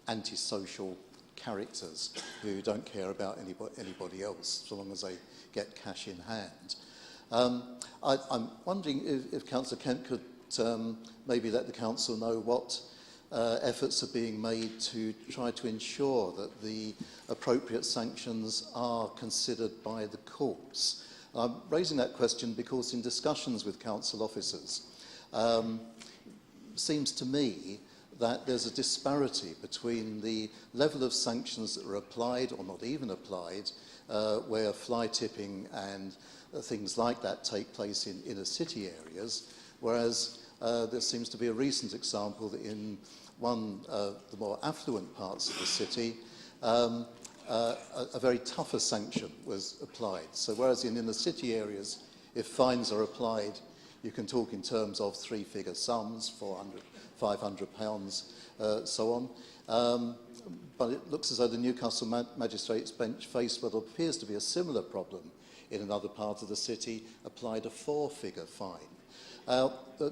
antisocial characters who don't care about anybody else, so long as they get cash in hand. I'm wondering if Councillor Kent could maybe let the Council know what efforts are being made to try to ensure that the appropriate sanctions are considered by the courts. I'm raising that question because in discussions with council officers, seems to me that there's a disparity between the level of sanctions that are applied or not even applied, where fly tipping and things like that take place in inner city areas, whereas there seems to be a recent example that in one of the more affluent parts of the city, a very tougher sanction was applied. So whereas in inner city areas, if fines are applied, you can talk in terms of three-figure sums, 400, 500 pounds, so on. But it looks as though the Newcastle Magistrates Bench faced what appears to be a similar problem in another part of the city, applied a four-figure fine.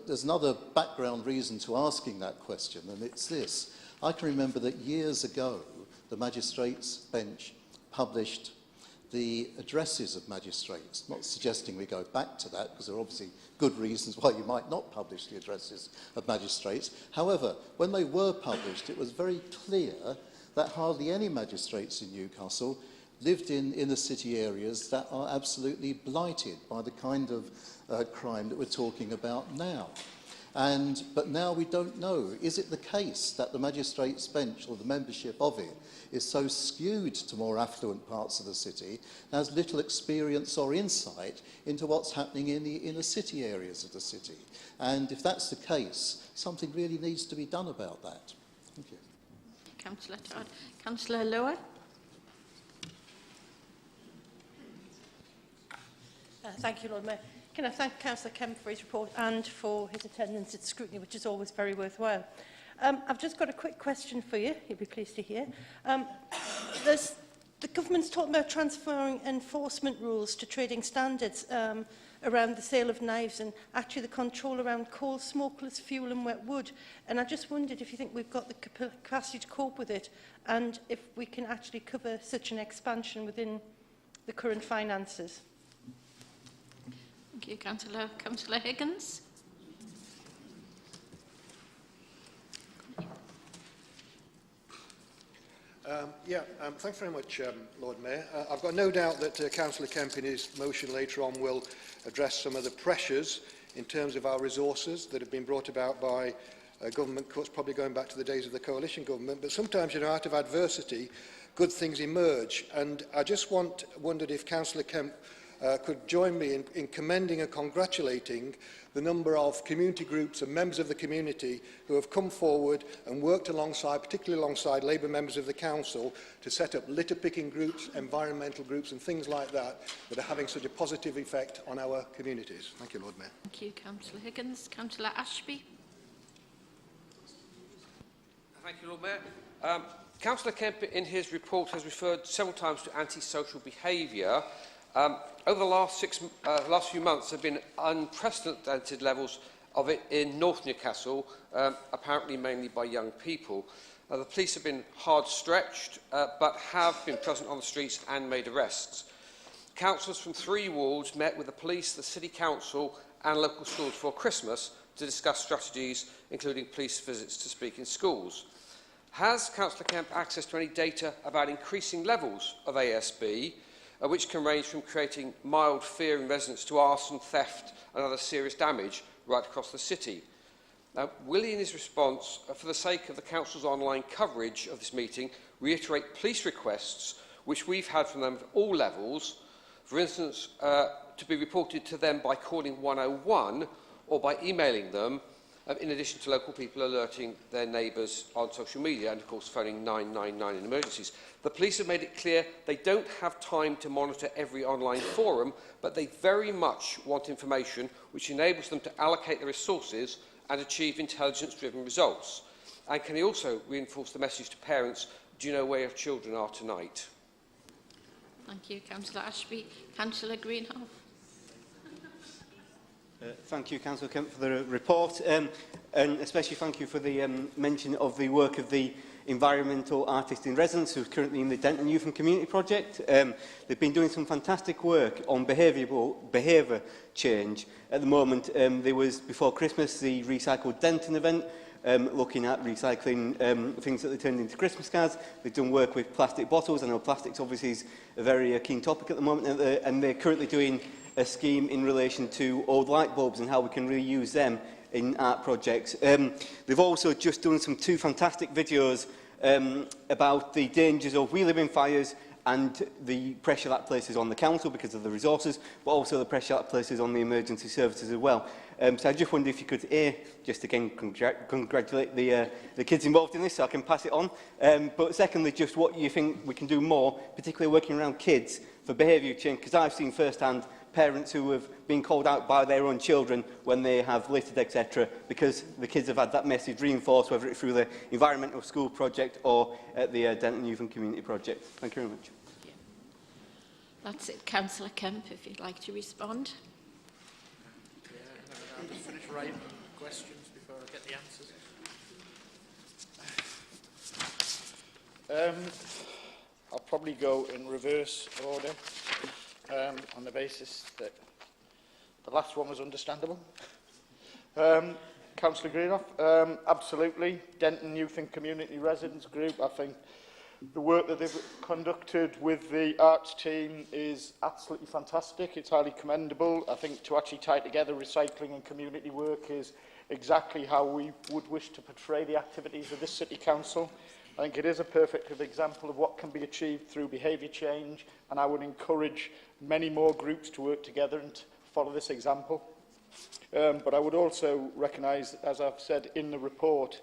There's another background reason to asking that question, and it's this. I can remember that years ago, the Magistrates Bench published the addresses of magistrates, not suggesting we go back to that, because there are obviously good reasons why you might not publish the addresses of magistrates. However, when they were published, it was very clear that hardly any magistrates in Newcastle lived in inner city areas that are absolutely blighted by the kind of crime that we're talking about now. But now we don't know. Is it the case that the Magistrates' Bench or the membership of it is so skewed to more affluent parts of the city, has little experience or insight into what's happening in the inner city areas of the city? And if that's the case, something really needs to be done about that. Thank you. Councillor Todd. Councillor Lower. Thank you, Lord Mayor. Can I thank Councillor Kemp for his report and for his attendance at scrutiny, which is always very worthwhile. I've just got a quick question for you, you'll be pleased to hear. The government's talking about transferring enforcement rules to trading standards around the sale of knives and actually the control around coal, smokeless fuel and wet wood. And I just wondered if you think we've got the capacity to cope with it and if we can actually cover such an expansion within the current finances. Thank you, Councillor Higgins. Thanks very much, Lord Mayor. I've got no doubt that Councillor Kemp in his motion later on will address some of the pressures in terms of our resources that have been brought about by government cuts, probably going back to the days of the coalition government. But sometimes, you know, out of adversity, good things emerge. And I just wondered if Councillor Kemp could join me in commending and congratulating the number of community groups and members of the community who have come forward and worked alongside, particularly alongside Labour members of the council, to set up litter picking groups, environmental groups and things like that that are having such a positive effect on our communities. Thank you, Lord Mayor. Thank you, Councillor Higgins. Councillor Ashby. Thank you, Lord Mayor. Councillor Kemp in his report has referred several times to antisocial behaviour. Over the last few months, there have been unprecedented levels of it in North Newcastle, apparently mainly by young people. The police have been hard stretched, but have been present on the streets and made arrests. Councillors from 3 wards met with the police, the City Council and local schools for Christmas to discuss strategies, including police visits to speak in schools. Has Councillor Kemp access to any data about increasing levels of ASB, which can range from creating mild fear in residents to arson, theft and other serious damage right across the city? Will he, in his response, for the sake of the Council's online coverage of this meeting, reiterate police requests which we've had from them at all levels, for instance, to be reported to them by calling 101 or by emailing them, in addition to local people alerting their neighbours on social media and, of course, phoning 999 in emergencies? The police have made it clear they don't have time to monitor every online forum, but they very much want information which enables them to allocate their resources and achieve intelligence-driven results. And can he also reinforce the message to parents, do you know where your children are tonight? Thank you, Councillor Ashby. Councillor Greenhalgh. Thank you, Councillor Kemp, for the report, and especially thank you for the mention of the work of the environmental artist in residence who's currently in the Denton Youth and Community Project. They've been doing some fantastic work on behaviour change. At the moment, there was, before Christmas, the Recycled Denton event, looking at recycling things that they turned into Christmas cards. They've done work with plastic bottles. I know plastics obviously is a very keen topic at the moment, and they're currently doing a scheme in relation to old light bulbs and how we can reuse them in art projects. They've also just done two fantastic videos about the dangers of wheel-living fires and the pressure that places on the council because of the resources, but also the pressure that places on the emergency services as well. So I just wonder if you could, just again, congratulate the kids involved in this so I can pass it on. But secondly, just what you think we can do more, particularly working around kids, for behaviour change, because I've seen firsthand parents who have been called out by their own children when they have littered, etc., because the kids have had that message reinforced, whether it's through the environmental school project or at the Denton Youth and Community Project. Thank you very much. That's it. Councillor Kemp, if you'd like to respond. I'll just finish writing questions before I get the answers. I'll probably go in reverse order on the basis that the last one was understandable. Councillor Greenough, absolutely. Denton Youth and Community Residents Group, I think the work that they've conducted with the arts team is absolutely fantastic. It's highly commendable. I think to actually tie together recycling and community work is exactly how we would wish to portray the activities of this City Council. I think it is a perfect example of what can be achieved through behaviour change, and I would encourage many more groups to work together and to follow this example. But I would also recognise, as I've said in the report,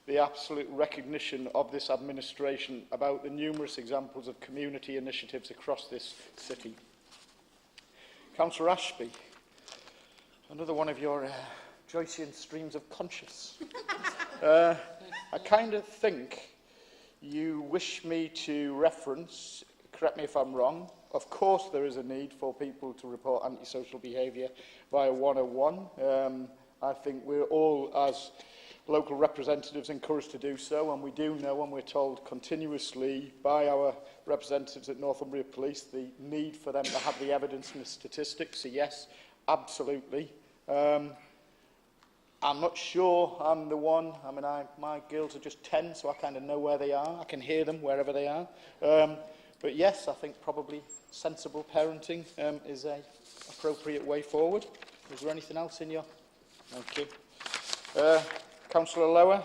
the absolute recognition of this administration about the numerous examples of community initiatives across this city. Councillor Ashby, another one of your Joycean streams of conscience. I kind of think you wish me to reference, correct me if I'm wrong, of course there is a need for people to report antisocial behaviour via 101. I think we're all, as local representatives, encouraged to do so, and we do know, and we're told continuously by our representatives at Northumbria Police, the need for them to have the evidence and the statistics. So yes, absolutely. I'm not sure I'm the one. I mean, my girls are just 10, so I kind of know where they are. I can hear them wherever they are. But yes, I think probably sensible parenting is an appropriate way forward. Is there anything else in your... Thank you. Councillor Lower,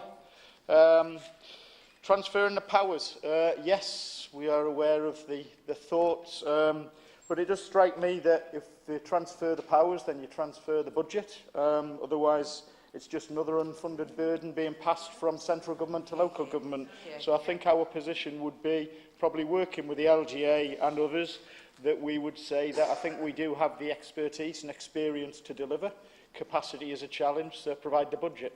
transferring the powers. Yes, we are aware of the thoughts, but it does strike me that if you transfer the powers, then you transfer the budget. Otherwise, it's just another unfunded burden being passed from central government to local government. So I think our position would be, probably working with the LGA and others, that we would say that I think we do have the expertise and experience to deliver. Capacity is a challenge, so provide the budget.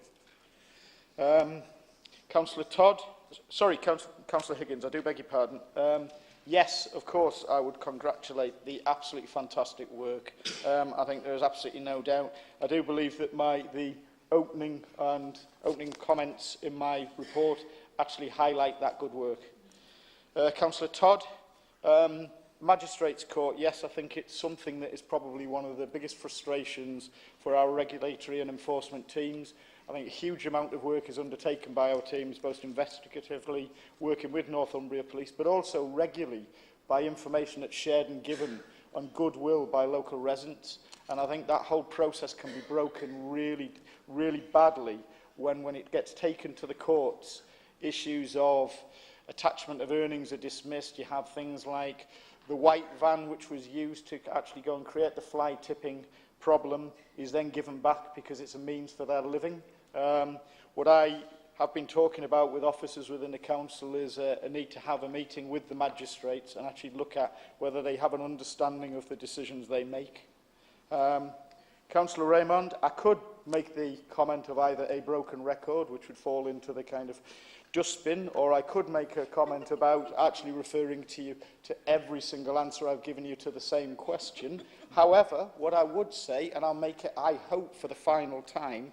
Councillor Councillor Higgins, I do beg your pardon. Yes, of course, I would congratulate the absolutely fantastic work. I think there is absolutely no doubt. I do believe that the opening comments in my report actually highlight that good work. Councillor Todd, Magistrates Court, yes, I think it's something that is probably one of the biggest frustrations for our regulatory and enforcement teams. I think a huge amount of work is undertaken by our teams, both investigatively, working with Northumbria Police, but also regularly by information that's shared and given on goodwill by local residents. And I think that whole process can be broken really, really badly when it gets taken to the courts. Issues of attachment of earnings are dismissed. You have things like the white van, which was used to actually go and create the fly tipping problem, is then given back because it's a means for their living. What I have been talking about with officers within the council is a need to have a meeting with the magistrates and actually look at whether they have an understanding of the decisions they make. Councillor Raymond, I could make the comment of either a broken record, which would fall into the kind of dustbin, or I could make a comment about actually referring to you to every single answer I've given you to the same question. However, what I would say, and I'll make it, I hope, for the final time,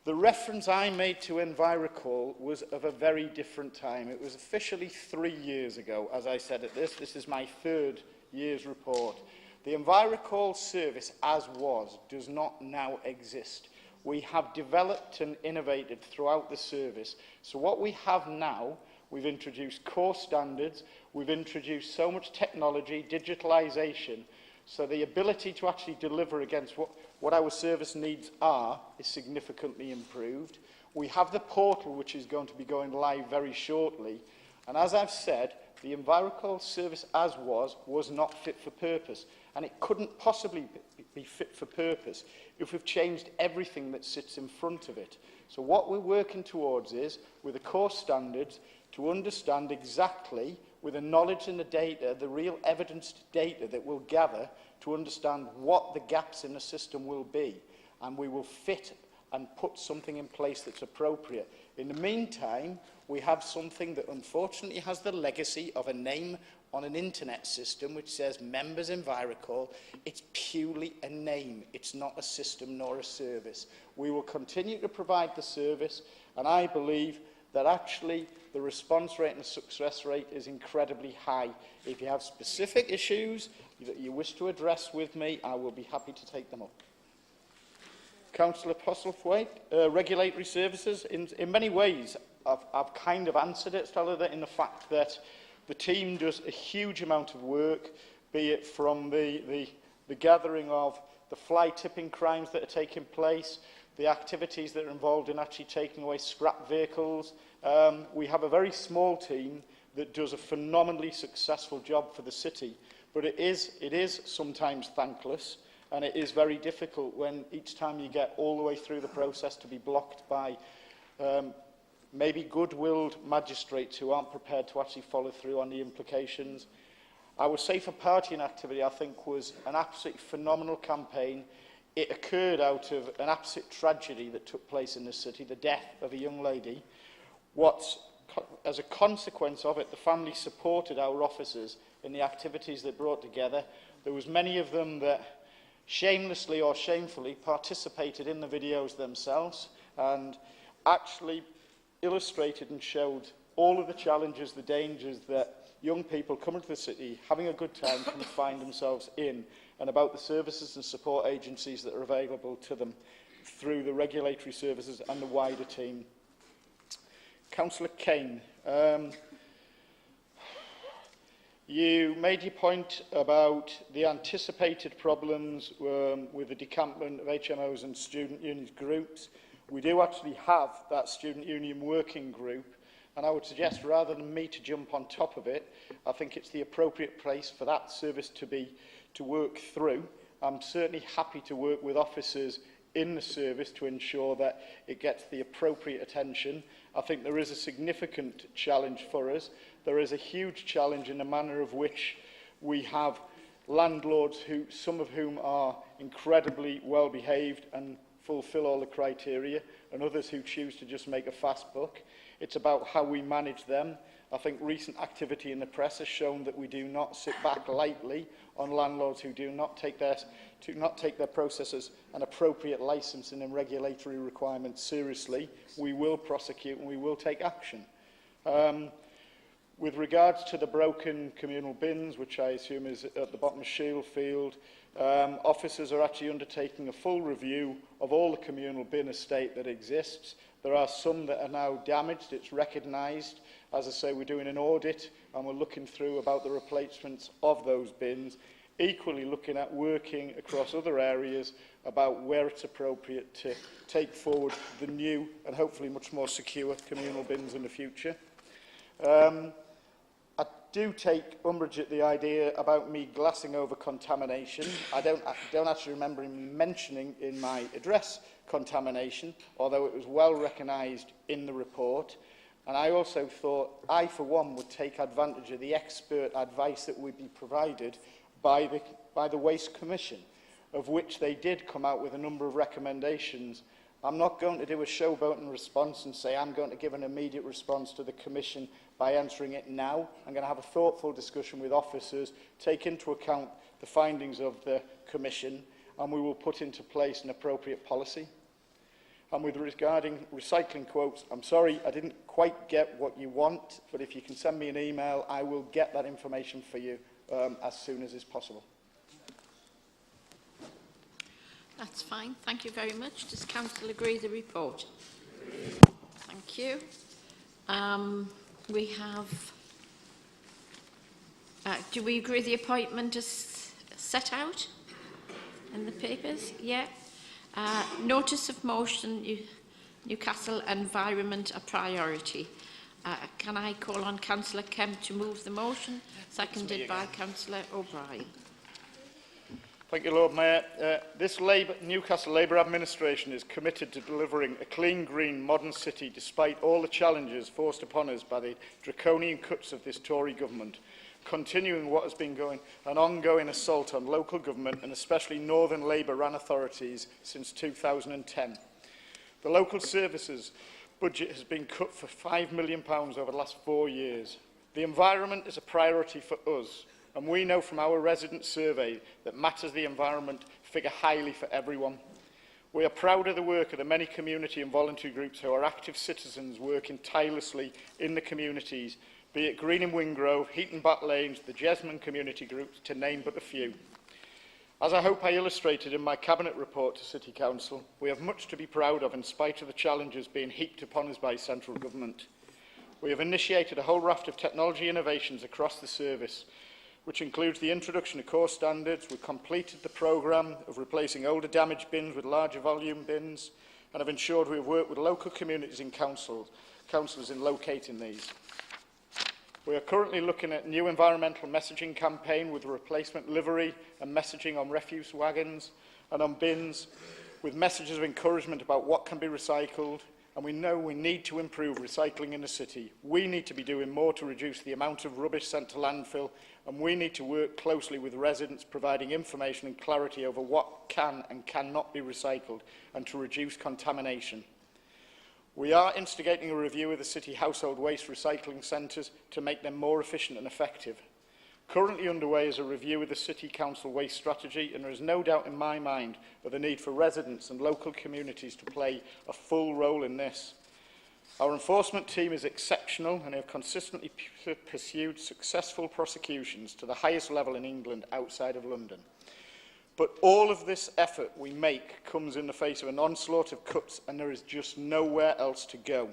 The reference I made to EnviroCall was of a very different time. It was officially 3 years ago, as I said at this. This is my 3rd year's report. The EnviroCall service, as was, does not now exist. We have developed and innovated throughout the service. So what we have now, we've introduced core standards, we've introduced so much technology, digitalisation, so the ability to actually deliver against what our service needs are is significantly improved. We have the portal, which is going to be going live very shortly. And as I've said, the EnviroCall service as was not fit for purpose. And it couldn't possibly be fit for purpose if we've changed everything that sits in front of it. So what we're working towards is, with the core standards, to understand exactly, with the knowledge and the data, the real evidenced data that we'll gather, to understand what the gaps in the system will be. And we will fit and put something in place that's appropriate. In the meantime, we have something that unfortunately has the legacy of a name on an internet system which says Members EnviroCall. It's purely a name. It's not a system nor a service. We will continue to provide the service, and I believe that actually the response rate and the success rate is incredibly high. If you have specific issues that you wish to address with me, I will be happy to take them up. Councillor Postlethwaite, regulatory services, in many ways, I've kind of answered it, Stella, in the fact that the team does a huge amount of work, be it from the gathering of the fly tipping crimes that are taking place, the activities that are involved in actually taking away scrap vehicles. We have a very small team that does a phenomenally successful job for the city, but it is sometimes thankless, and it is very difficult when each time you get all the way through the process to be blocked by maybe good-willed magistrates who aren't prepared to actually follow through on the implications. Our Safer Partying activity, I think, was an absolutely phenomenal campaign. It occurred out of an absolute tragedy that took place in the city, the death of a young lady. As a consequence of it, the family supported our officers in the activities they brought together. There was many of them that shamelessly or shamefully participated in the videos themselves and actually illustrated and showed all of the challenges, the dangers that young people coming to the city, having a good time, can find themselves in, and about the services and support agencies that are available to them through the regulatory services and the wider team. Councillor Kane, you made your point about the anticipated problems with the decampment of HMOs and student union groups. We do actually have that student union working group, and I would suggest rather than me to jump on top of it, I think it's the appropriate place for that service to work through. I'm certainly happy to work with officers in the service to ensure that it gets the appropriate attention. I think there is a significant challenge for us. There is a huge challenge in the manner of which we have landlords, some of whom are incredibly well behaved and fulfil all the criteria, and others who choose to just make a fast buck. It's about how we manage them. I think recent activity in the press has shown that we do not sit back lightly on landlords who do not take their processes and appropriate licensing and regulatory requirements seriously. We will prosecute and we will take action. With regards to the broken communal bins, which I assume is at the bottom of Shieldfield, officers are actually undertaking a full review of all the communal bin estate that exists. There are some that are now damaged. It's recognised. As I say, we're doing an audit and we're looking through about the replacements of those bins. Equally looking at working across other areas about where it's appropriate to take forward the new and hopefully much more secure communal bins in the future. I do take umbrage at the idea about me glassing over contamination. I don't actually remember him mentioning in my address contamination, although it was well recognised in the report. And I also thought I, for one, would take advantage of the expert advice that would be provided by the Waste Commission, of which they did come out with a number of recommendations. I'm not going to do a showboating response and say I'm going to give an immediate response to the Commission by answering it now. I'm going to have a thoughtful discussion with officers, take into account the findings of the Commission, and we will put into place an appropriate policy. And with regarding recycling quotes, I'm sorry, I didn't quite get what you want, but if you can send me an email, I will get that information for you as soon as is possible. That's fine. Thank you very much. Does Council agree the report? Thank you. We have... do we agree the appointment is set out in the papers? Yeah. Notice of motion, Newcastle environment a priority. Can I call on Councillor Kemp to move the motion? Seconded by Councillor O'Brien. Thank you, Lord Mayor. This Newcastle Labour administration is committed to delivering a clean, green, modern city despite all the challenges forced upon us by the draconian cuts of this Tory government, continuing what has been an ongoing assault on local government and especially Northern Labour-run authorities since 2010. The local services budget has been cut for £5 million over the last 4 years. The environment is a priority for us, and we know from our resident survey that matters of the environment figure highly for everyone. We are proud of the work of the many community and voluntary groups who are active citizens working tirelessly in the communities, be it Green and Wingrove, Heaton Bat Lanes, the Jesmond community groups, to name but a few. As I hope I illustrated in my Cabinet report to City Council, we have much to be proud of in spite of the challenges being heaped upon us by central government. We have initiated a whole raft of technology innovations across the service, which includes the introduction of core standards. We've completed the programme of replacing older damaged bins with larger volume bins, and have ensured we have worked with local communities and councillors in locating these. We are currently looking at a new environmental messaging campaign with replacement livery and messaging on refuse wagons and on bins, with messages of encouragement about what can be recycled. And we know we need to improve recycling in the city. We need to be doing more to reduce the amount of rubbish sent to landfill, and we need to work closely with residents, providing information and clarity over what can and cannot be recycled and to reduce contamination. We are instigating a review of the city household waste recycling centres to make them more efficient and effective. Currently underway is a review of the City Council waste strategy, and there is no doubt in my mind of the need for residents and local communities to play a full role in this. Our enforcement team is exceptional and have consistently pursued successful prosecutions to the highest level in England outside of London. But all of this effort we make comes in the face of an onslaught of cuts, and there is just nowhere else to go.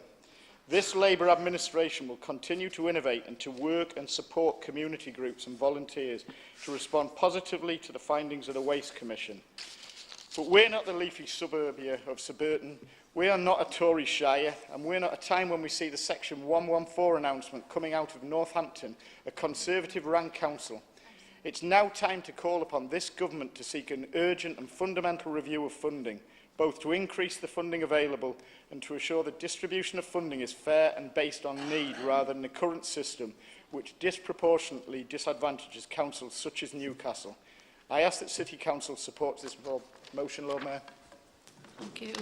This Labour administration will continue to innovate and to work and support community groups and volunteers to respond positively to the findings of the Waste Commission. But we're not the leafy suburbia of Surbiton. We are not a Tory shire, and we're not a time when we see the Section 114 announcement coming out of Northampton, a Conservative-run council. It's now time to call upon this government to seek an urgent and fundamental review of funding, both to increase the funding available and to ensure the distribution of funding is fair and based on need rather than the current system, which disproportionately disadvantages councils such as Newcastle. I ask that City Council supports this motion, Lord Mayor. Thank you.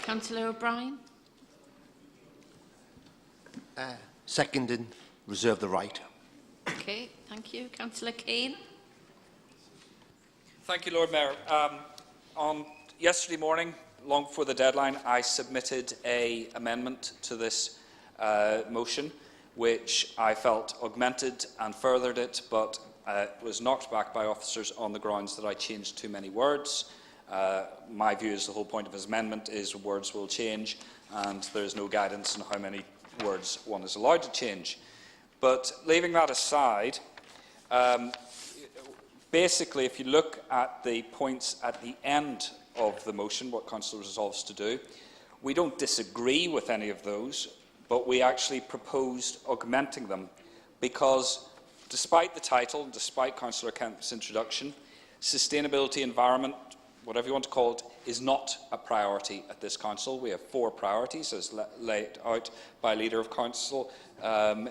Councillor O'Brien. Seconded. Reserve the right. Okay, thank you. Councillor Kane. Thank you, Lord Mayor. On yesterday morning, long before the deadline, I submitted an amendment to this motion, which I felt augmented and furthered it, but was knocked back by officers on the grounds that I changed too many words. My view is the whole point of his amendment is words will change, and there is no guidance on how many words one is allowed to change. But leaving that aside, basically, if you look at the points at the end of the motion, what Council resolves to do, we don't disagree with any of those, but we actually proposed augmenting them because, despite the title, despite Councillor Kemp's introduction, sustainability, environment, whatever you want to call it, is not a priority at this Council. We have 4 priorities, as laid out by Leader of Council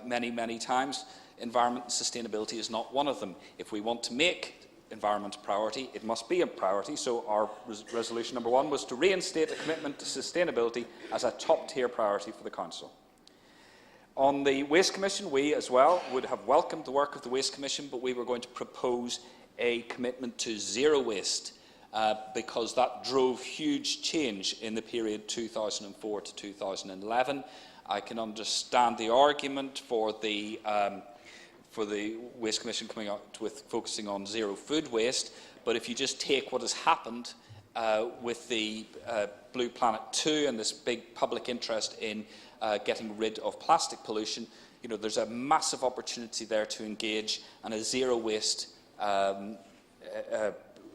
many, many times. Environment and sustainability is not one of them. If we want to make environment a priority, it must be a priority. So our resolution number 1 was to reinstate a commitment to sustainability as a top-tier priority for the Council. On the Waste Commission, we as well would have welcomed the work of the Waste Commission, but we were going to propose a commitment to zero waste because that drove huge change in the period 2004 to 2011. I can understand the argument for the Waste Commission coming out with focusing on zero food waste, but if you just take what has happened with the Blue Planet 2 and this big public interest in getting rid of plastic pollution, you know, there's a massive opportunity there to engage, and a zero waste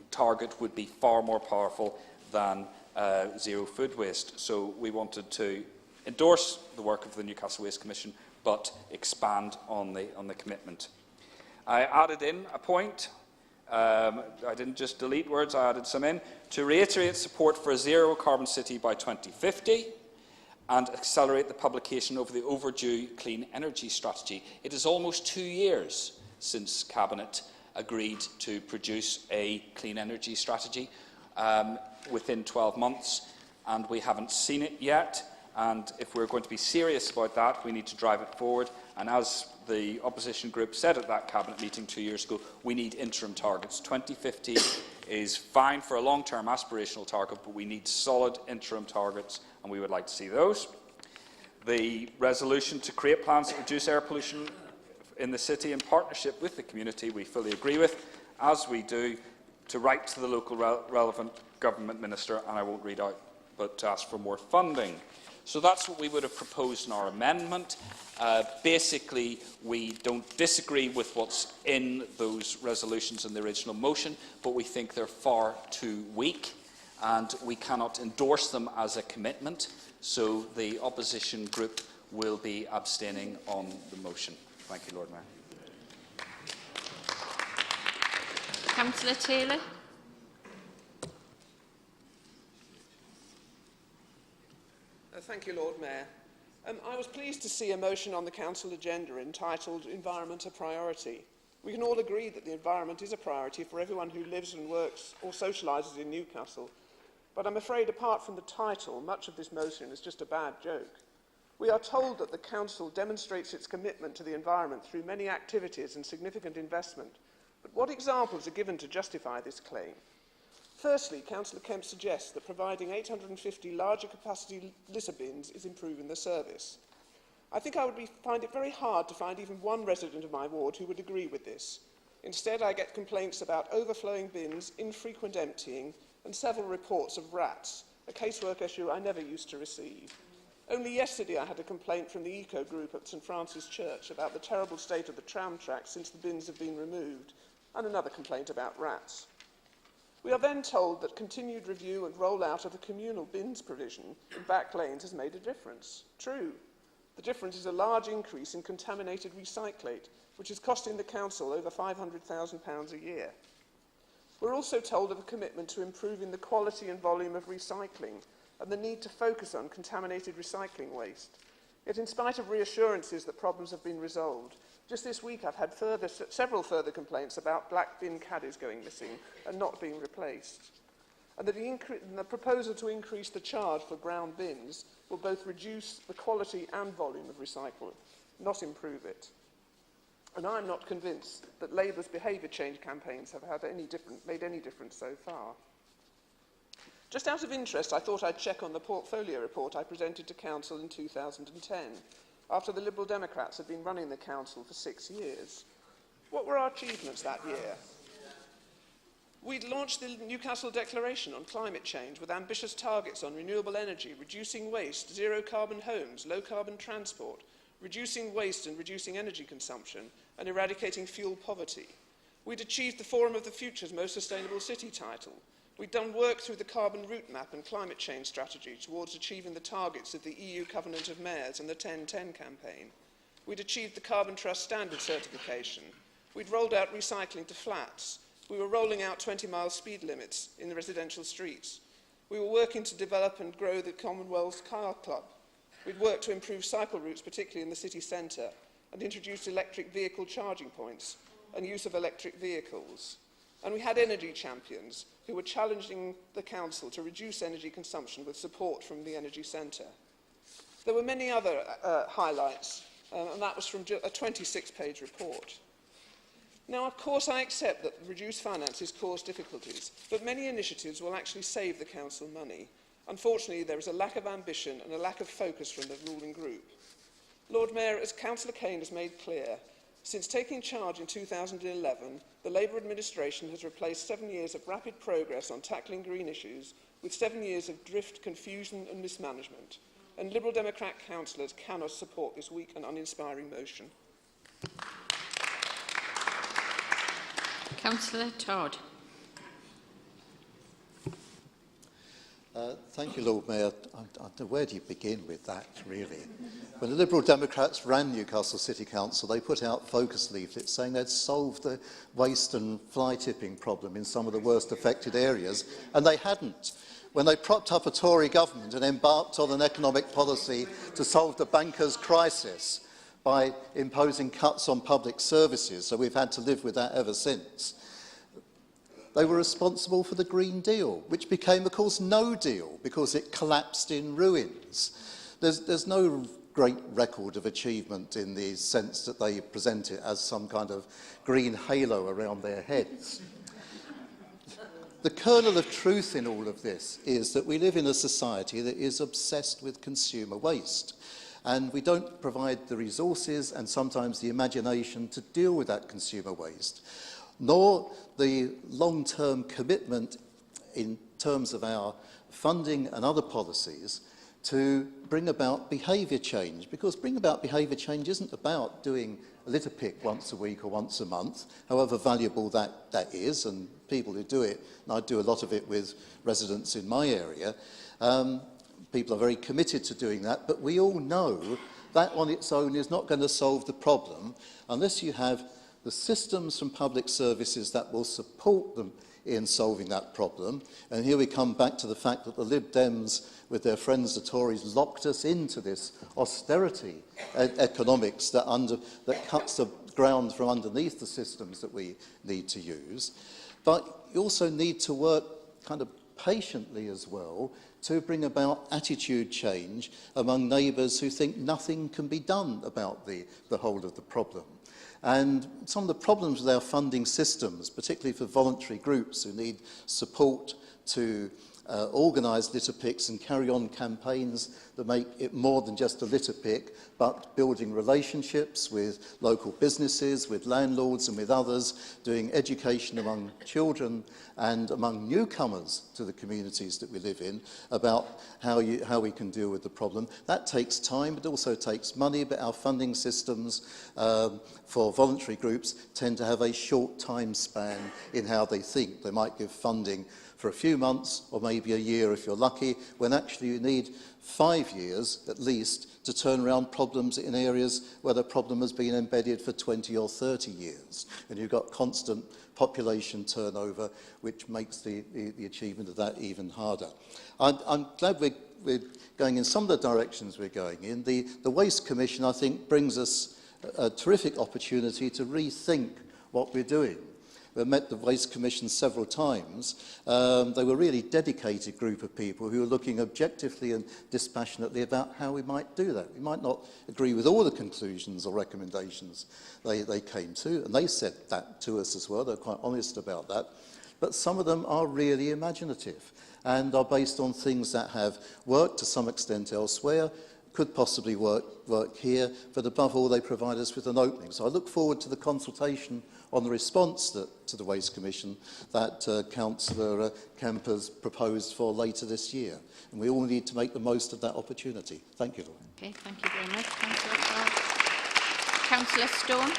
target would be far more powerful than zero food waste. So we wanted to endorse the work of the Newcastle Waste Commission, but expand on the commitment. I added in a point. I didn't just delete words, I added some in. To reiterate support for a zero carbon city by 2050 and accelerate the publication of the overdue clean energy strategy. It is almost 2 years since Cabinet agreed to produce a clean energy strategy within 12 months, and we haven't seen it yet. And if we're going to be serious about that, we need to drive it forward. And as the opposition group said at that Cabinet meeting 2 years ago, we need interim targets. 2050 is fine for a long-term aspirational target, but we need solid interim targets, and we would like to see those. The resolution to create plans to reduce air pollution in the city in partnership with the community, we fully agree with, as we do to write to the local relevant government minister, and I won't read out, but to ask for more funding. So that's what we would have proposed in our amendment. Basically, we don't disagree with what's in those resolutions in the original motion, but we think they're far too weak, and we cannot endorse them as a commitment. So the opposition group will be abstaining on the motion. Thank you, Lord Mayor. Councillor Taylor. Thank you, Lord Mayor. I was pleased to see a motion on the Council agenda entitled Environment a Priority. We can all agree that the environment is a priority for everyone who lives and works or socialises in Newcastle. But I'm afraid, apart from the title, much of this motion is just a bad joke. We are told that the Council demonstrates its commitment to the environment through many activities and significant investment. But what examples are given to justify this claim? Firstly, Councillor Kemp suggests that providing 850 larger capacity litter bins is improving the service. I think I would find it very hard to find even one resident of my ward who would agree with this. Instead, I get complaints about overflowing bins, infrequent emptying, and several reports of rats, a casework issue I never used to receive. Only yesterday I had a complaint from the Eco Group at St Francis Church about the terrible state of the tram tracks since the bins have been removed, and another complaint about rats. We are then told that continued review and rollout of the communal bins provision in back lanes has made a difference. True. The difference is a large increase in contaminated recyclate, which is costing the council over £500,000 a year. We're also told of a commitment to improving the quality and volume of recycling and the need to focus on contaminated recycling waste. Yet in spite of reassurances that problems have been resolved, just this week I've had several further complaints about black bin caddies going missing and not being replaced. And that the proposal to increase the charge for brown bins will both reduce the quality and volume of recycling, not improve it. And I'm not convinced that Labour's behaviour change campaigns have made any difference so far. Just out of interest, I thought I'd check on the portfolio report I presented to Council in 2010, after the Liberal Democrats had been running the Council for 6 years. What were our achievements that year? We'd launched the Newcastle Declaration on climate change with ambitious targets on renewable energy, reducing waste, zero-carbon homes, low-carbon transport, reducing waste and reducing energy consumption, and eradicating fuel poverty. We'd achieved the Forum of the Future's Most Sustainable City title. We'd done work through the carbon route map and climate change strategy towards achieving the targets of the EU Covenant of Mayors and the 10-10 campaign. We'd achieved the Carbon Trust Standard certification. We'd rolled out recycling to flats. We were rolling out 20-mile speed limits in the residential streets. We were working to develop and grow the Commonwealth's Car Club. We'd worked to improve cycle routes, particularly in the city centre, and introduced electric vehicle charging points and use of electric vehicles. And we had energy champions who were challenging the council to reduce energy consumption with support from the energy centre. There were many other highlights, and that was from a 26-page report. Now, of course, I accept that reduced finances cause difficulties, but many initiatives will actually save the council money. Unfortunately, there is a lack of ambition and a lack of focus from the ruling group. Lord Mayor, as Councillor Kane has made clear, since taking charge in 2011, the Labour administration has replaced 7 years of rapid progress on tackling green issues with 7 years of drift, confusion and mismanagement. And Liberal Democrat councillors cannot support this weak and uninspiring motion. Councillor Todd. Thank you, Lord Mayor. I don't know, where do you begin with that, really? When the Liberal Democrats ran Newcastle City Council, they put out focus leaflets saying they'd solved the waste and fly tipping problem in some of the worst affected areas, and they hadn't. When they propped up a Tory government and embarked on an economic policy to solve the bankers' crisis by imposing cuts on public services, so we've had to live with that ever since, they were responsible for the Green Deal, which became, of course, no deal because it collapsed in ruins. There's no great record of achievement in the sense that they present it as some kind of green halo around their heads. The kernel of truth in all of this is that we live in a society that is obsessed with consumer waste, and we don't provide the resources and sometimes the imagination to deal with that consumer waste, nor the long-term commitment in terms of our funding and other policies to bring about behaviour change. Because bring about behaviour change isn't about doing a litter pick once a week or once a month, however valuable that is, and people who do it, and I do a lot of it with residents in my area, people are very committed to doing that, but we all know that on its own is not going to solve the problem unless you have the systems from public services that will support them in solving that problem. And here we come back to the fact that the Lib Dems, with their friends the Tories, locked us into this austerity economics that cuts the ground from underneath the systems that we need to use. But you also need to work kind of patiently as well to bring about attitude change among neighbours who think nothing can be done about the whole of the problem. And some of the problems with our funding systems, particularly for voluntary groups who need support to organise litter picks and carry on campaigns that make it more than just a litter pick, but building relationships with local businesses, with landlords and with others, doing education among children and among newcomers to the communities that we live in about how we can deal with the problem. That takes time, it also takes money, but our funding systems for voluntary groups tend to have a short time span in how they think. They might give funding for a few months or maybe a year if you're lucky, when actually you need 5 years at least to turn around problems in areas where the problem has been embedded for 20 or 30 years. And you've got constant population turnover, which makes the achievement of that even harder. I'm glad we're going in some of the directions we're going in. The Waste Commission, I think, brings us a terrific opportunity to rethink what we're doing. We've met the Waste Commission several times. They were a really dedicated group of people who were looking objectively and dispassionately about how we might do that. We might not agree with all the conclusions or recommendations they came to, and they said that to us as well. They're quite honest about that. But some of them are really imaginative and are based on things that have worked to some extent elsewhere, could possibly work here, but above all they provide us with an opening. So I look forward to the consultation on the response to the Waste Commission that Councillor Kemp has proposed for later this year. And we all need to make the most of that opportunity. Thank you, Lord. Okay, thank you very much, Councillor Stone.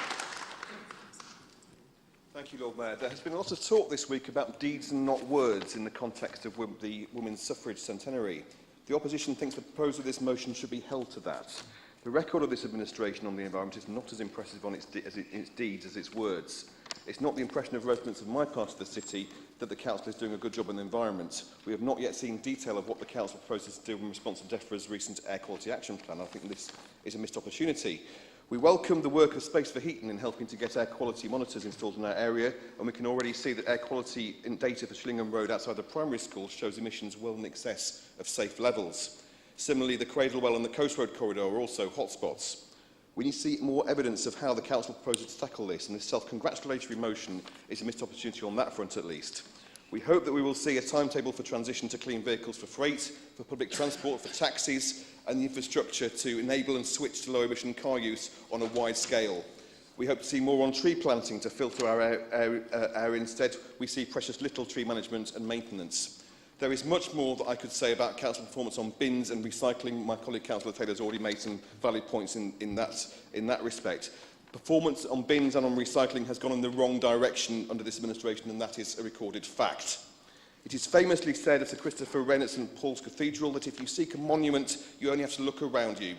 Thank you, Lord Mayor. There has been a lot of talk this week about deeds and not words in the context of the Women's Suffrage Centenary. The opposition thinks the proposal of this motion should be held to that. The record of this administration on the environment is not as impressive on its deeds as its words. It's not the impression of residents of my part of the city that the council is doing a good job on the environment. We have not yet seen detail of what the council proposes to do in response to DEFRA's recent air quality action plan. I think this is a missed opportunity. We welcome the work of Space for Heaton in helping to get air quality monitors installed in our area, and we can already see that air quality data for Shillingham Road outside the primary school shows emissions well in excess of safe levels. Similarly, the Cradlewell and the Coast Road corridor are also hotspots. We need to see more evidence of how the Council proposes to tackle this, and this self-congratulatory motion is a missed opportunity on that front at least. We hope that we will see a timetable for transition to clean vehicles for freight, for public transport, for taxis, and the infrastructure to enable and switch to low-emission car use on a wide scale. We hope to see more on tree planting to filter our air. Instead, we see precious little tree management and maintenance. There is much more that I could say about council performance on bins and recycling. My colleague Councillor Taylor has already made some valid points in that respect. Performance on bins and on recycling has gone in the wrong direction under this administration, and that is a recorded fact. It is famously said of Sir Christopher Wren at St Paul's Cathedral that if you seek a monument, you only have to look around you.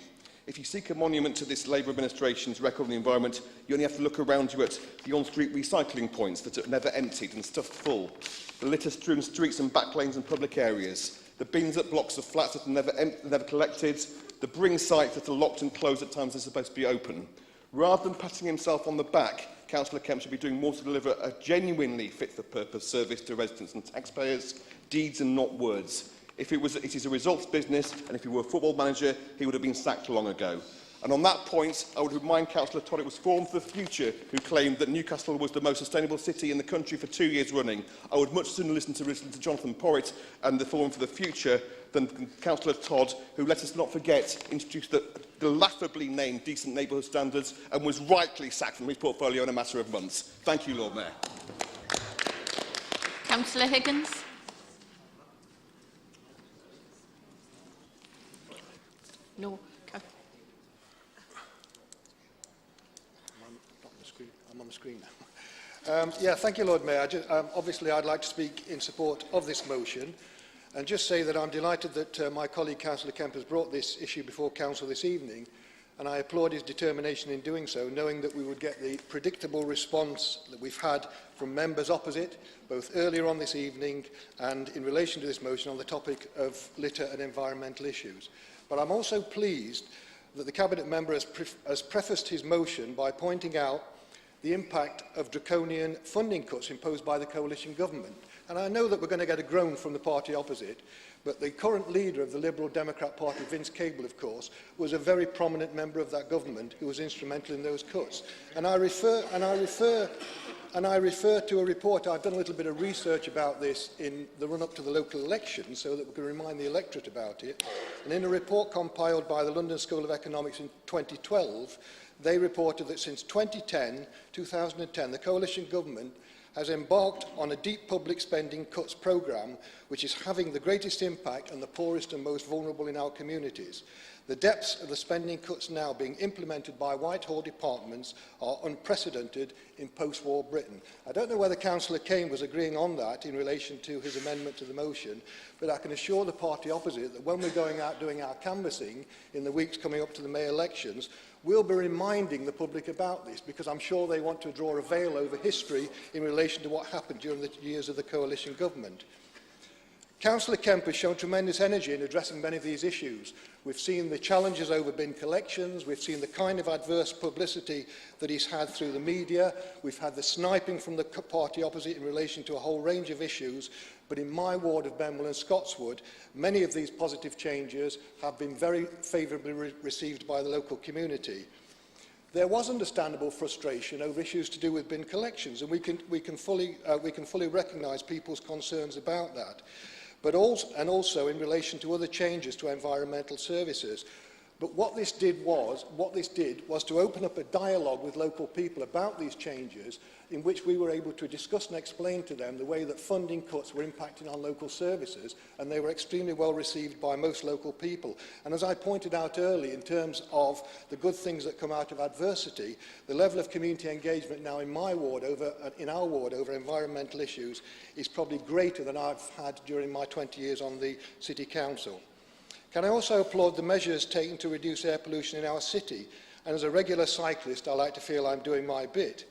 If you seek a monument to this Labour administration's record on the environment, you only have to look around you at the on-street recycling points that are never emptied and stuffed full, the litter-strewn streets and back lanes and public areas, the bins at blocks of flats that are never collected, the bring sites that are locked and closed at times they're supposed to be open. Rather than patting himself on the back, Councillor Kemp should be doing more to deliver a genuinely fit-for-purpose service to residents and taxpayers, deeds and not words. If it is a results business, and if he were a football manager, he would have been sacked long ago. And on that point, I would remind Councillor Todd it was Forum for the Future who claimed that Newcastle was the most sustainable city in the country for 2 years running. I would much sooner listen to Jonathan Porritt and the Forum for the Future than Councillor Todd, who, let us not forget, introduced the laughably named Decent Neighbourhood Standards and was rightly sacked from his portfolio in a matter of months. Thank you, Lord Mayor. Councillor Higgins. No. I'm on the screen now. Yeah, thank you, Lord Mayor. Obviously, I'd like to speak in support of this motion and just say that I'm delighted that my colleague, Councillor Kemp, has brought this issue before Council this evening, and I applaud his determination in doing so, knowing that we would get the predictable response that we've had from members opposite, both earlier on this evening and in relation to this motion on the topic of litter and environmental issues. But I'm also pleased that the Cabinet member has prefaced his motion by pointing out the impact of draconian funding cuts imposed by the coalition government. And I know that we're going to get a groan from the party opposite, but the current leader of the Liberal Democrat Party, Vince Cable, of course, was a very prominent member of that government who was instrumental in those cuts. And I refer to a report. I've done a little bit of research about this in the run-up to the local elections so that we can remind the electorate about it. And in a report compiled by the London School of Economics in 2012, they reported that since 2010, the coalition government has embarked on a deep public spending cuts programme which is having the greatest impact on the poorest and most vulnerable in our communities. The depths of the spending cuts now being implemented by Whitehall departments are unprecedented in post-war Britain. I don't know whether Councillor Kane was agreeing on that in relation to his amendment to the motion, but I can assure the party opposite that when we're going out doing our canvassing in the weeks coming up to the May elections, we'll be reminding the public about this, because I'm sure they want to draw a veil over history in relation to what happened during the years of the coalition government. Councillor Kemp has shown tremendous energy in addressing many of these issues. We've seen the challenges over bin collections, we've seen the kind of adverse publicity that he's had through the media, we've had the sniping from the party opposite in relation to a whole range of issues, but in my ward of Benwell and Scotswood, many of these positive changes have been very favourably received by the local community. There was understandable frustration over issues to do with bin collections, and we can fully recognise people's concerns about that. But also in relation to other changes to environmental services. But what this did was to open up a dialogue with local people about these changes, in which we were able to discuss and explain to them the way that funding cuts were impacting on local services, and they were extremely well received by most local people. And as I pointed out earlier, in terms of the good things that come out of adversity, the level of community engagement now in our ward over environmental issues is probably greater than I've had during my 20 years on the City Council. Can I also applaud the measures taken to reduce air pollution in our city? And as a regular cyclist, I like to feel I'm doing my bit.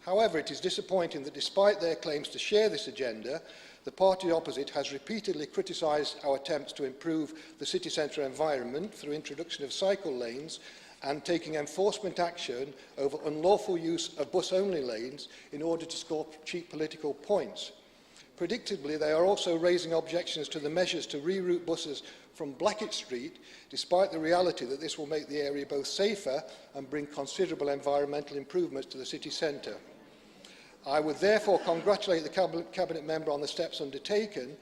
However, it is disappointing that despite their claims to share this agenda, the party opposite has repeatedly criticised our attempts to improve the city centre environment through introduction of cycle lanes and taking enforcement action over unlawful use of bus-only lanes in order to score cheap political points. Predictably, they are also raising objections to the measures to reroute buses from Blackett Street, despite the reality that this will make the area both safer and bring considerable environmental improvements to the city centre. I would therefore congratulate the Cabinet member on the steps undertaken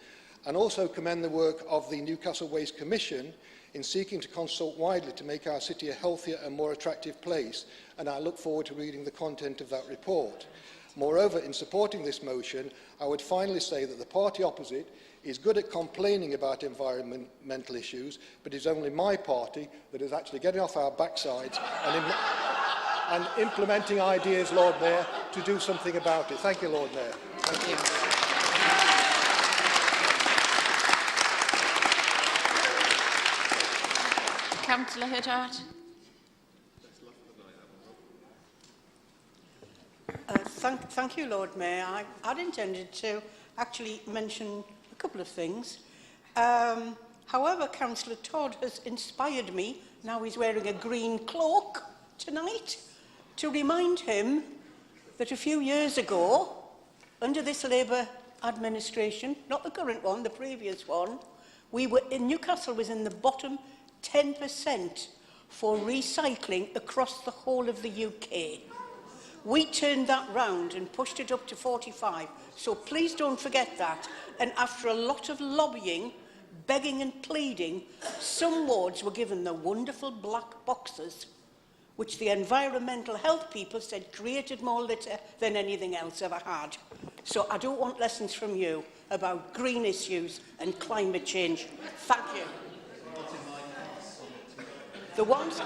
and also commend the work of the Newcastle Waste Commission in seeking to consult widely to make our city a healthier and more attractive place, and I look forward to reading the content of that report. Moreover, in supporting this motion, I would finally say that the party opposite is good at complaining about environmental issues, but it's only my party that is actually getting off our backsides and implementing ideas, Lord Mayor, to do something about it. Thank you, Lord Mayor. Thank you. Councillor Hiddart. Thank you, Lord Mayor. I'd intended to actually mention a couple of things. However, Councillor Todd has inspired me, now he's wearing a green cloak tonight, to remind him that a few years ago, under this Labour administration, not the current one, the previous one, Newcastle was in the bottom 10% for recycling across the whole of the UK. We turned that round and pushed it up to 45. So please don't forget that. And after a lot of lobbying, begging and pleading, some wards were given the wonderful black boxes, which the environmental health people said created more litter than anything else ever had. So I don't want lessons from you about green issues and climate change. Thank you. The ones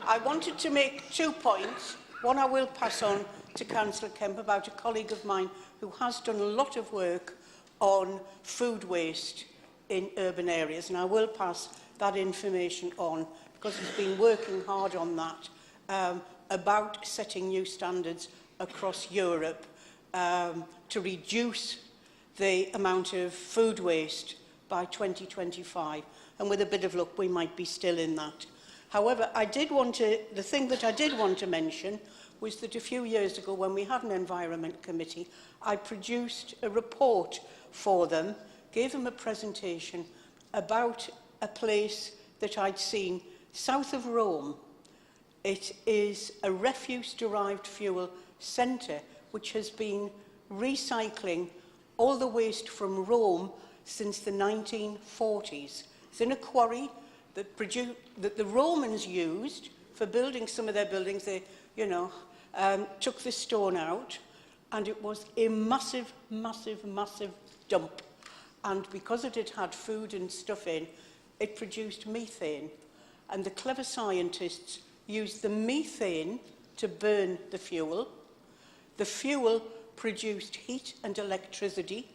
I wanted to make 2 points. One I will pass on to Councillor Kemp about a colleague of mine who has done a lot of work on food waste in urban areas, and I will pass that information on because he's been working hard on that, about setting new standards across Europe to reduce the amount of food waste by 2025. And with a bit of luck, we might be still in that. However, the thing that I did want to mention was that a few years ago, when we had an Environment Committee, I produced a report for them, gave them a presentation about a place that I'd seen south of Rome. It is a refuse-derived fuel centre which has been recycling all the waste from Rome since the 1940s. It's in a quarry that the Romans used for building some of their buildings. They, took the stone out, and it was a massive, massive, massive dump. And because it had food and stuff in, it produced methane. And the clever scientists used the methane to burn the fuel. The fuel produced heat and electricity.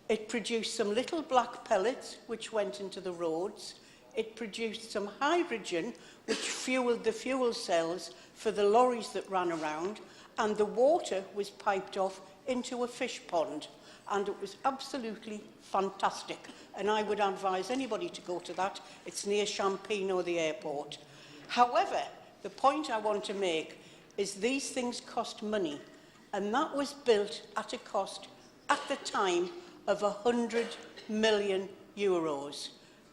It produced some little black pellets, which went into the roads. It produced some hydrogen, which fueled the fuel cells for the lorries that ran around, and the water was piped off into a fish pond. And it was absolutely fantastic. And I would advise anybody to go to that. It's near Champagne or the airport. However, the point I want to make is these things cost money. And that was built at a cost, at the time, of €100 million.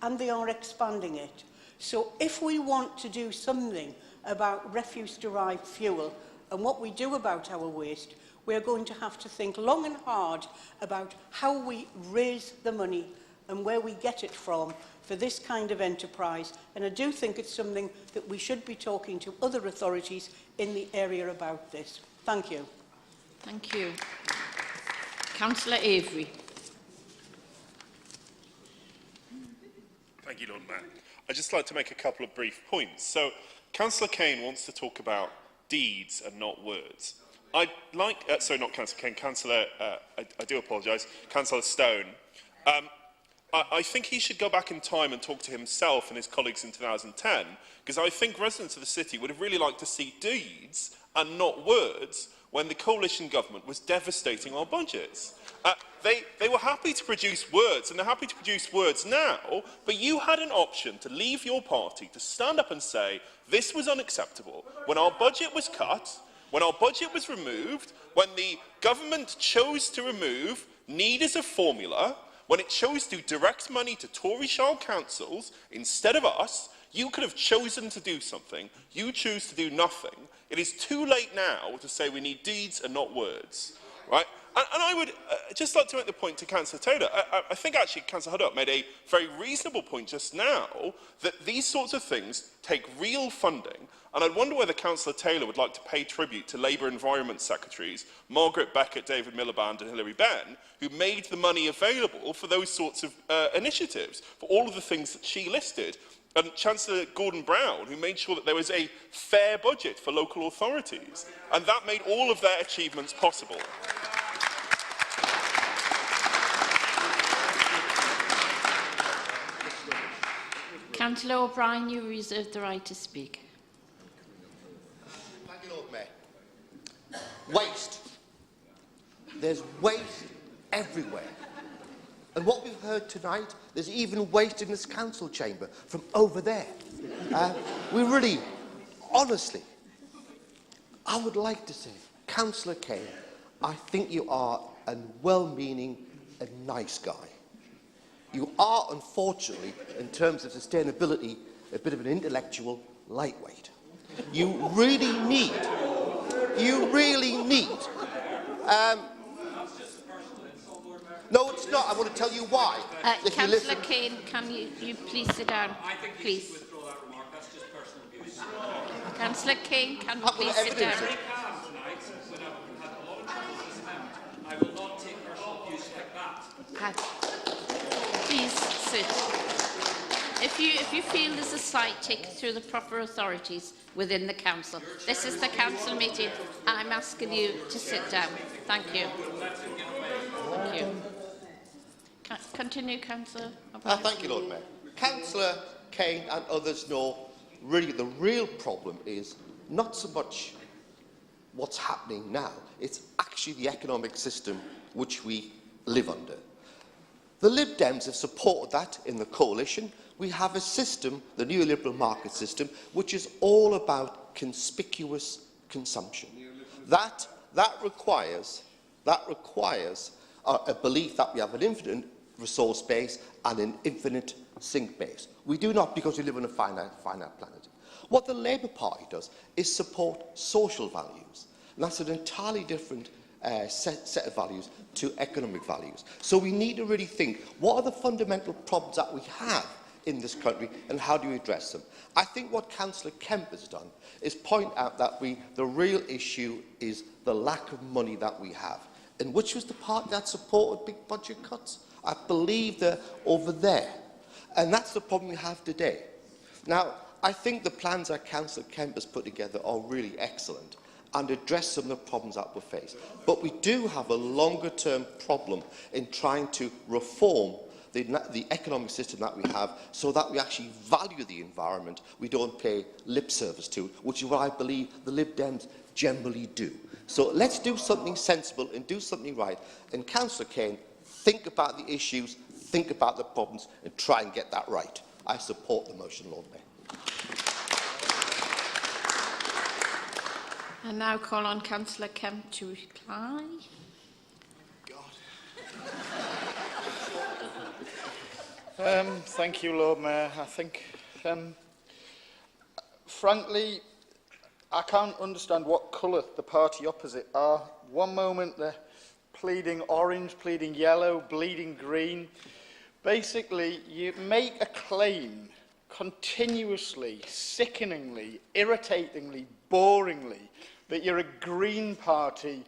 And they are expanding it. So if we want to do something about refuse-derived fuel and what we do about our waste, we're going to have to think long and hard about how we raise the money and where we get it from for this kind of enterprise. And I do think it's something that we should be talking to other authorities in the area about this. Thank you. Thank you. Councillor Avery. Thank you, Lord Mayor. I'd just like to make a couple of brief points. So, Councillor Kane wants to talk about deeds and not words. I'd like, sorry, not Councillor Kane, Councillor, I do apologise, Councillor Stone. I think he should go back in time and talk to himself and his colleagues in 2010, because I think residents of the city would have really liked to see deeds and not words when the coalition government was devastating our budgets. They were happy to produce words, and they're happy to produce words now, but you had an option to leave your party, to stand up and say, this was unacceptable. When our budget was cut, when our budget was removed, when the government chose to remove need as a formula, when it chose to direct money to Tory shire councils instead of us, you could have chosen to do something. You choose to do nothing. It is too late now to say we need deeds and not words. Right? And I would just like to make the point to Councillor Taylor. I think actually Councillor Huddock made a very reasonable point just now that these sorts of things take real funding. And I wonder whether Councillor Taylor would like to pay tribute to Labour Environment Secretaries Margaret Beckett, David Miliband and Hilary Benn, who made the money available for those sorts of initiatives, for all of the things that she listed. And Chancellor Gordon Brown, who made sure that there was a fair budget for local authorities. And that made all of their achievements possible. Councillor O'Brien, you reserve the right to speak. Thank you, Lord Mayor. Waste. There's waste everywhere. And what we've heard tonight, there's even waste in this council chamber from over there. We really, honestly, I would like to say, Councillor Kane, I think you are a well-meaning and nice guy. You are, unfortunately, in terms of sustainability, a bit of an intellectual lightweight. You really need, no, it's not. I want to tell you why. Councillor Kane, can you please sit down? Please. Councillor Kane, can you please sit down? I will not take personal abuse like that. Please sit. If you feel there's a slight, take it through the proper authorities within the council. This is the council meeting. I'm asking you to sit down. Thank you. Thank you. Continue, Councillor. Thank you, Lord Mayor. Councillor Kane and others know really the real problem is not so much what's happening now, it's actually the economic system which we live under. The Lib Dems have supported that in the coalition. We have a system, the neoliberal market system, which is all about conspicuous consumption. That requires a belief that we have an infinite resource base and an infinite sink base. We do not because we live on a finite planet. What the Labour Party does is support social values. And that's an entirely different set of values to economic values. So we need to really think, what are the fundamental problems that we have in this country and how do we address them? I think what Councillor Kemp has done is point out that the real issue is the lack of money that we have. And which was the party that supported big budget cuts? I believe they're over there. And that's the problem we have today. Now, I think the plans that Councillor Kemp has put together are really excellent and address some of the problems that we face. But we do have a longer-term problem in trying to reform the economic system that we have so that we actually value the environment, we don't pay lip service to, which is what I believe the Lib Dems generally do. So let's do something sensible and do something right. And Councillor Kane, think about the issues, think about the problems and try and get that right. I support the motion, Lord Mayor. I now call on Councillor Kemp to reply. Thank you, Lord Mayor. I think, frankly, I can't understand what colour the party opposite are. One moment they're pleading orange, pleading yellow, bleeding green. Basically, you make a claim continuously, sickeningly, irritatingly, boringly, that you're a green party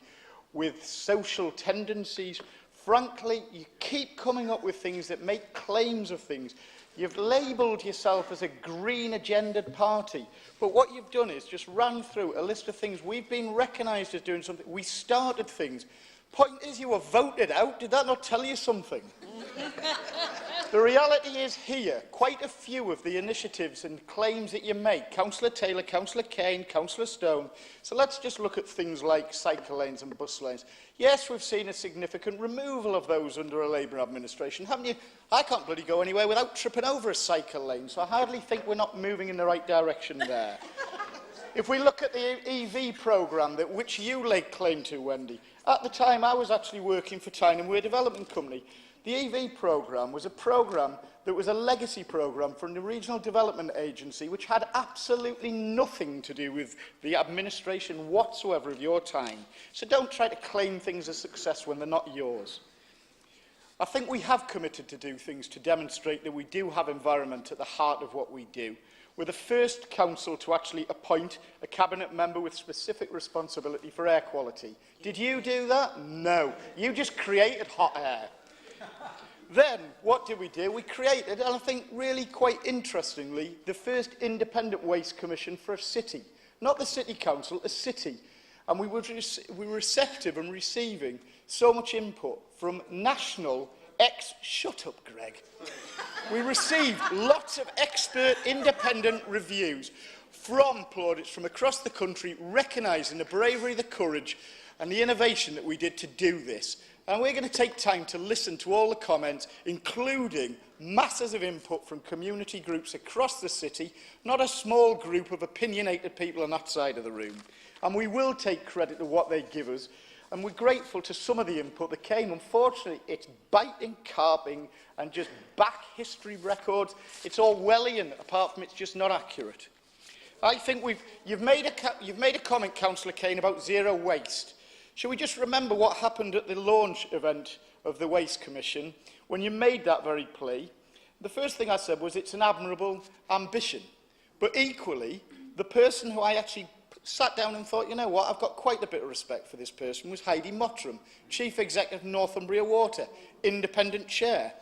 with social tendencies. Frankly, you keep coming up with things that make claims of things. You've labelled yourself as a green agendaed party, but what you've done is just ran through a list of things. We've been recognised as doing something. We started things. Point is, you were voted out. Did that not tell you something? The reality is here, quite a few of the initiatives and claims that you make, Councillor Taylor, Councillor Kane, Councillor Stone. So let's just look at things like cycle lanes and bus lanes. Yes, we've seen a significant removal of those under a Labour administration, haven't you? I can't bloody go anywhere without tripping over a cycle lane, so I hardly think we're not moving in the right direction there. If we look at the EV programme, which you laid claim to, Wendy, at the time I was actually working for Tyne and Weir Development Company. The EV programme was a programme that was a legacy programme from the Regional Development Agency, which had absolutely nothing to do with the administration whatsoever of your time. So don't try to claim things as success when they're not yours. I think we have committed to do things to demonstrate that we do have environment at the heart of what we do. We're the first council to actually appoint a cabinet member with specific responsibility for air quality. Did you do that? No. You just created hot air. Then, what did we do? We created, and I think really quite interestingly, the first independent waste commission for a city. Not the city council, a city. And we were receptive and receiving so much input from national shut up, Greg. We received lots of expert independent reviews from plaudits from across the country, recognising the bravery, the courage and the innovation that we did to do this. And we're going to take time to listen to all the comments, including masses of input from community groups across the city, not a small group of opinionated people on that side of the room. And we will take credit to what they give us. And we're grateful to some of the input that came. Unfortunately, it's biting, carping, and just back history records. It's Orwellian, apart from it's just not accurate. I think you've made a comment, Councillor Kane, about zero waste. Shall we just remember what happened at the launch event of the Waste Commission when you made that very plea? The first thing I said was it's an admirable ambition. But equally, the person who I actually sat down and thought, you know what, I've got quite a bit of respect for this person, was Heidi Mottram, Chief Executive of Northumbria Water, independent chair.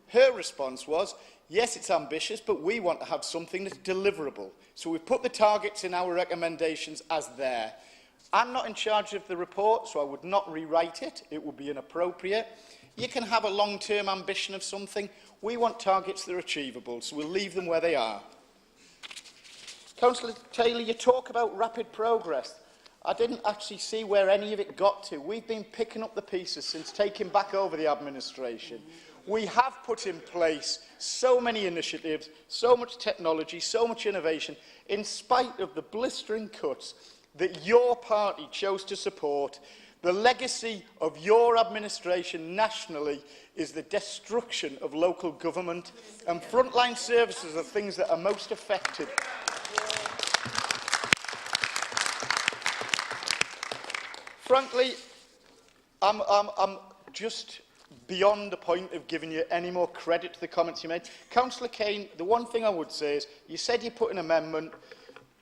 Her response was, yes, it's ambitious, but we want to have something that's deliverable. So we've put the targets in our recommendations as there. I'm not in charge of the report, so I would not rewrite it. It would be inappropriate. You can have a long-term ambition of something. We want targets that are achievable, so we'll leave them where they are. Councillor Taylor, you talk about rapid progress. I didn't actually see where any of it got to. We've been picking up the pieces since taking back over the administration. We have put in place so many initiatives, so much technology, so much innovation, in spite of the blistering cuts that your party chose to support. The legacy of your administration nationally is the destruction of local government, and frontline services are things that are most affected. Frankly, I'm just beyond the point of giving you any more credit to the comments you made. Councillor Kane, the one thing I would say is, you said you put an amendment.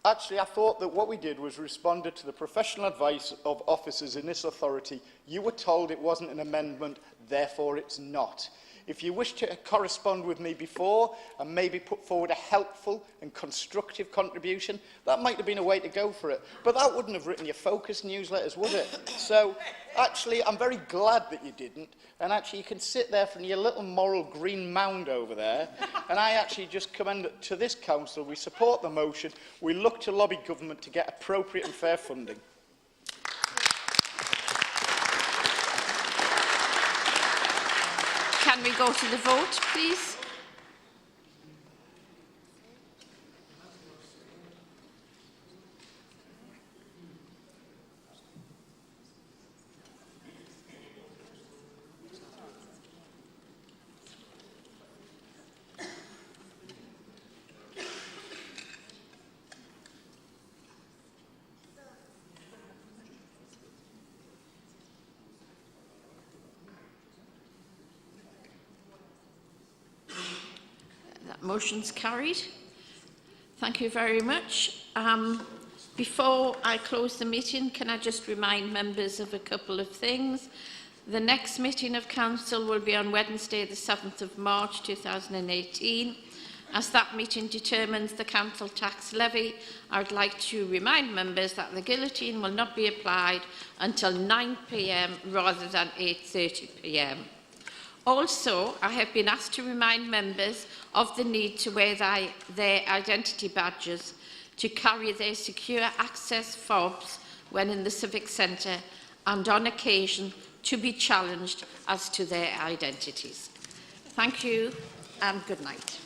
Actually, I thought that what we did was responded to the professional advice of officers in this authority. You were told it wasn't an amendment, therefore it's not. If you wish to correspond with me before and maybe put forward a helpful and constructive contribution, that might have been a way to go for it. But that wouldn't have written your focus newsletters, would it? So, actually, I'm very glad that you didn't. And actually, you can sit there from your little moral green mound over there. And I actually just commend to this council, we support the motion. We look to lobby government to get appropriate and fair funding. Can we go to the vote, please? Motion's carried. Thank you very much. Before I close the meeting, can I just remind members of a couple of things? The next meeting of Council will be on Wednesday, the 7th of March 2018. As that meeting determines the Council tax levy, I would like to remind members that the guillotine will not be applied until 9 p.m. rather than 8:30 p.m. Also, I have been asked to remind members of the need to wear their identity badges to carry their secure access fobs when in the Civic Centre and on occasion to be challenged as to their identities. Thank you and good night.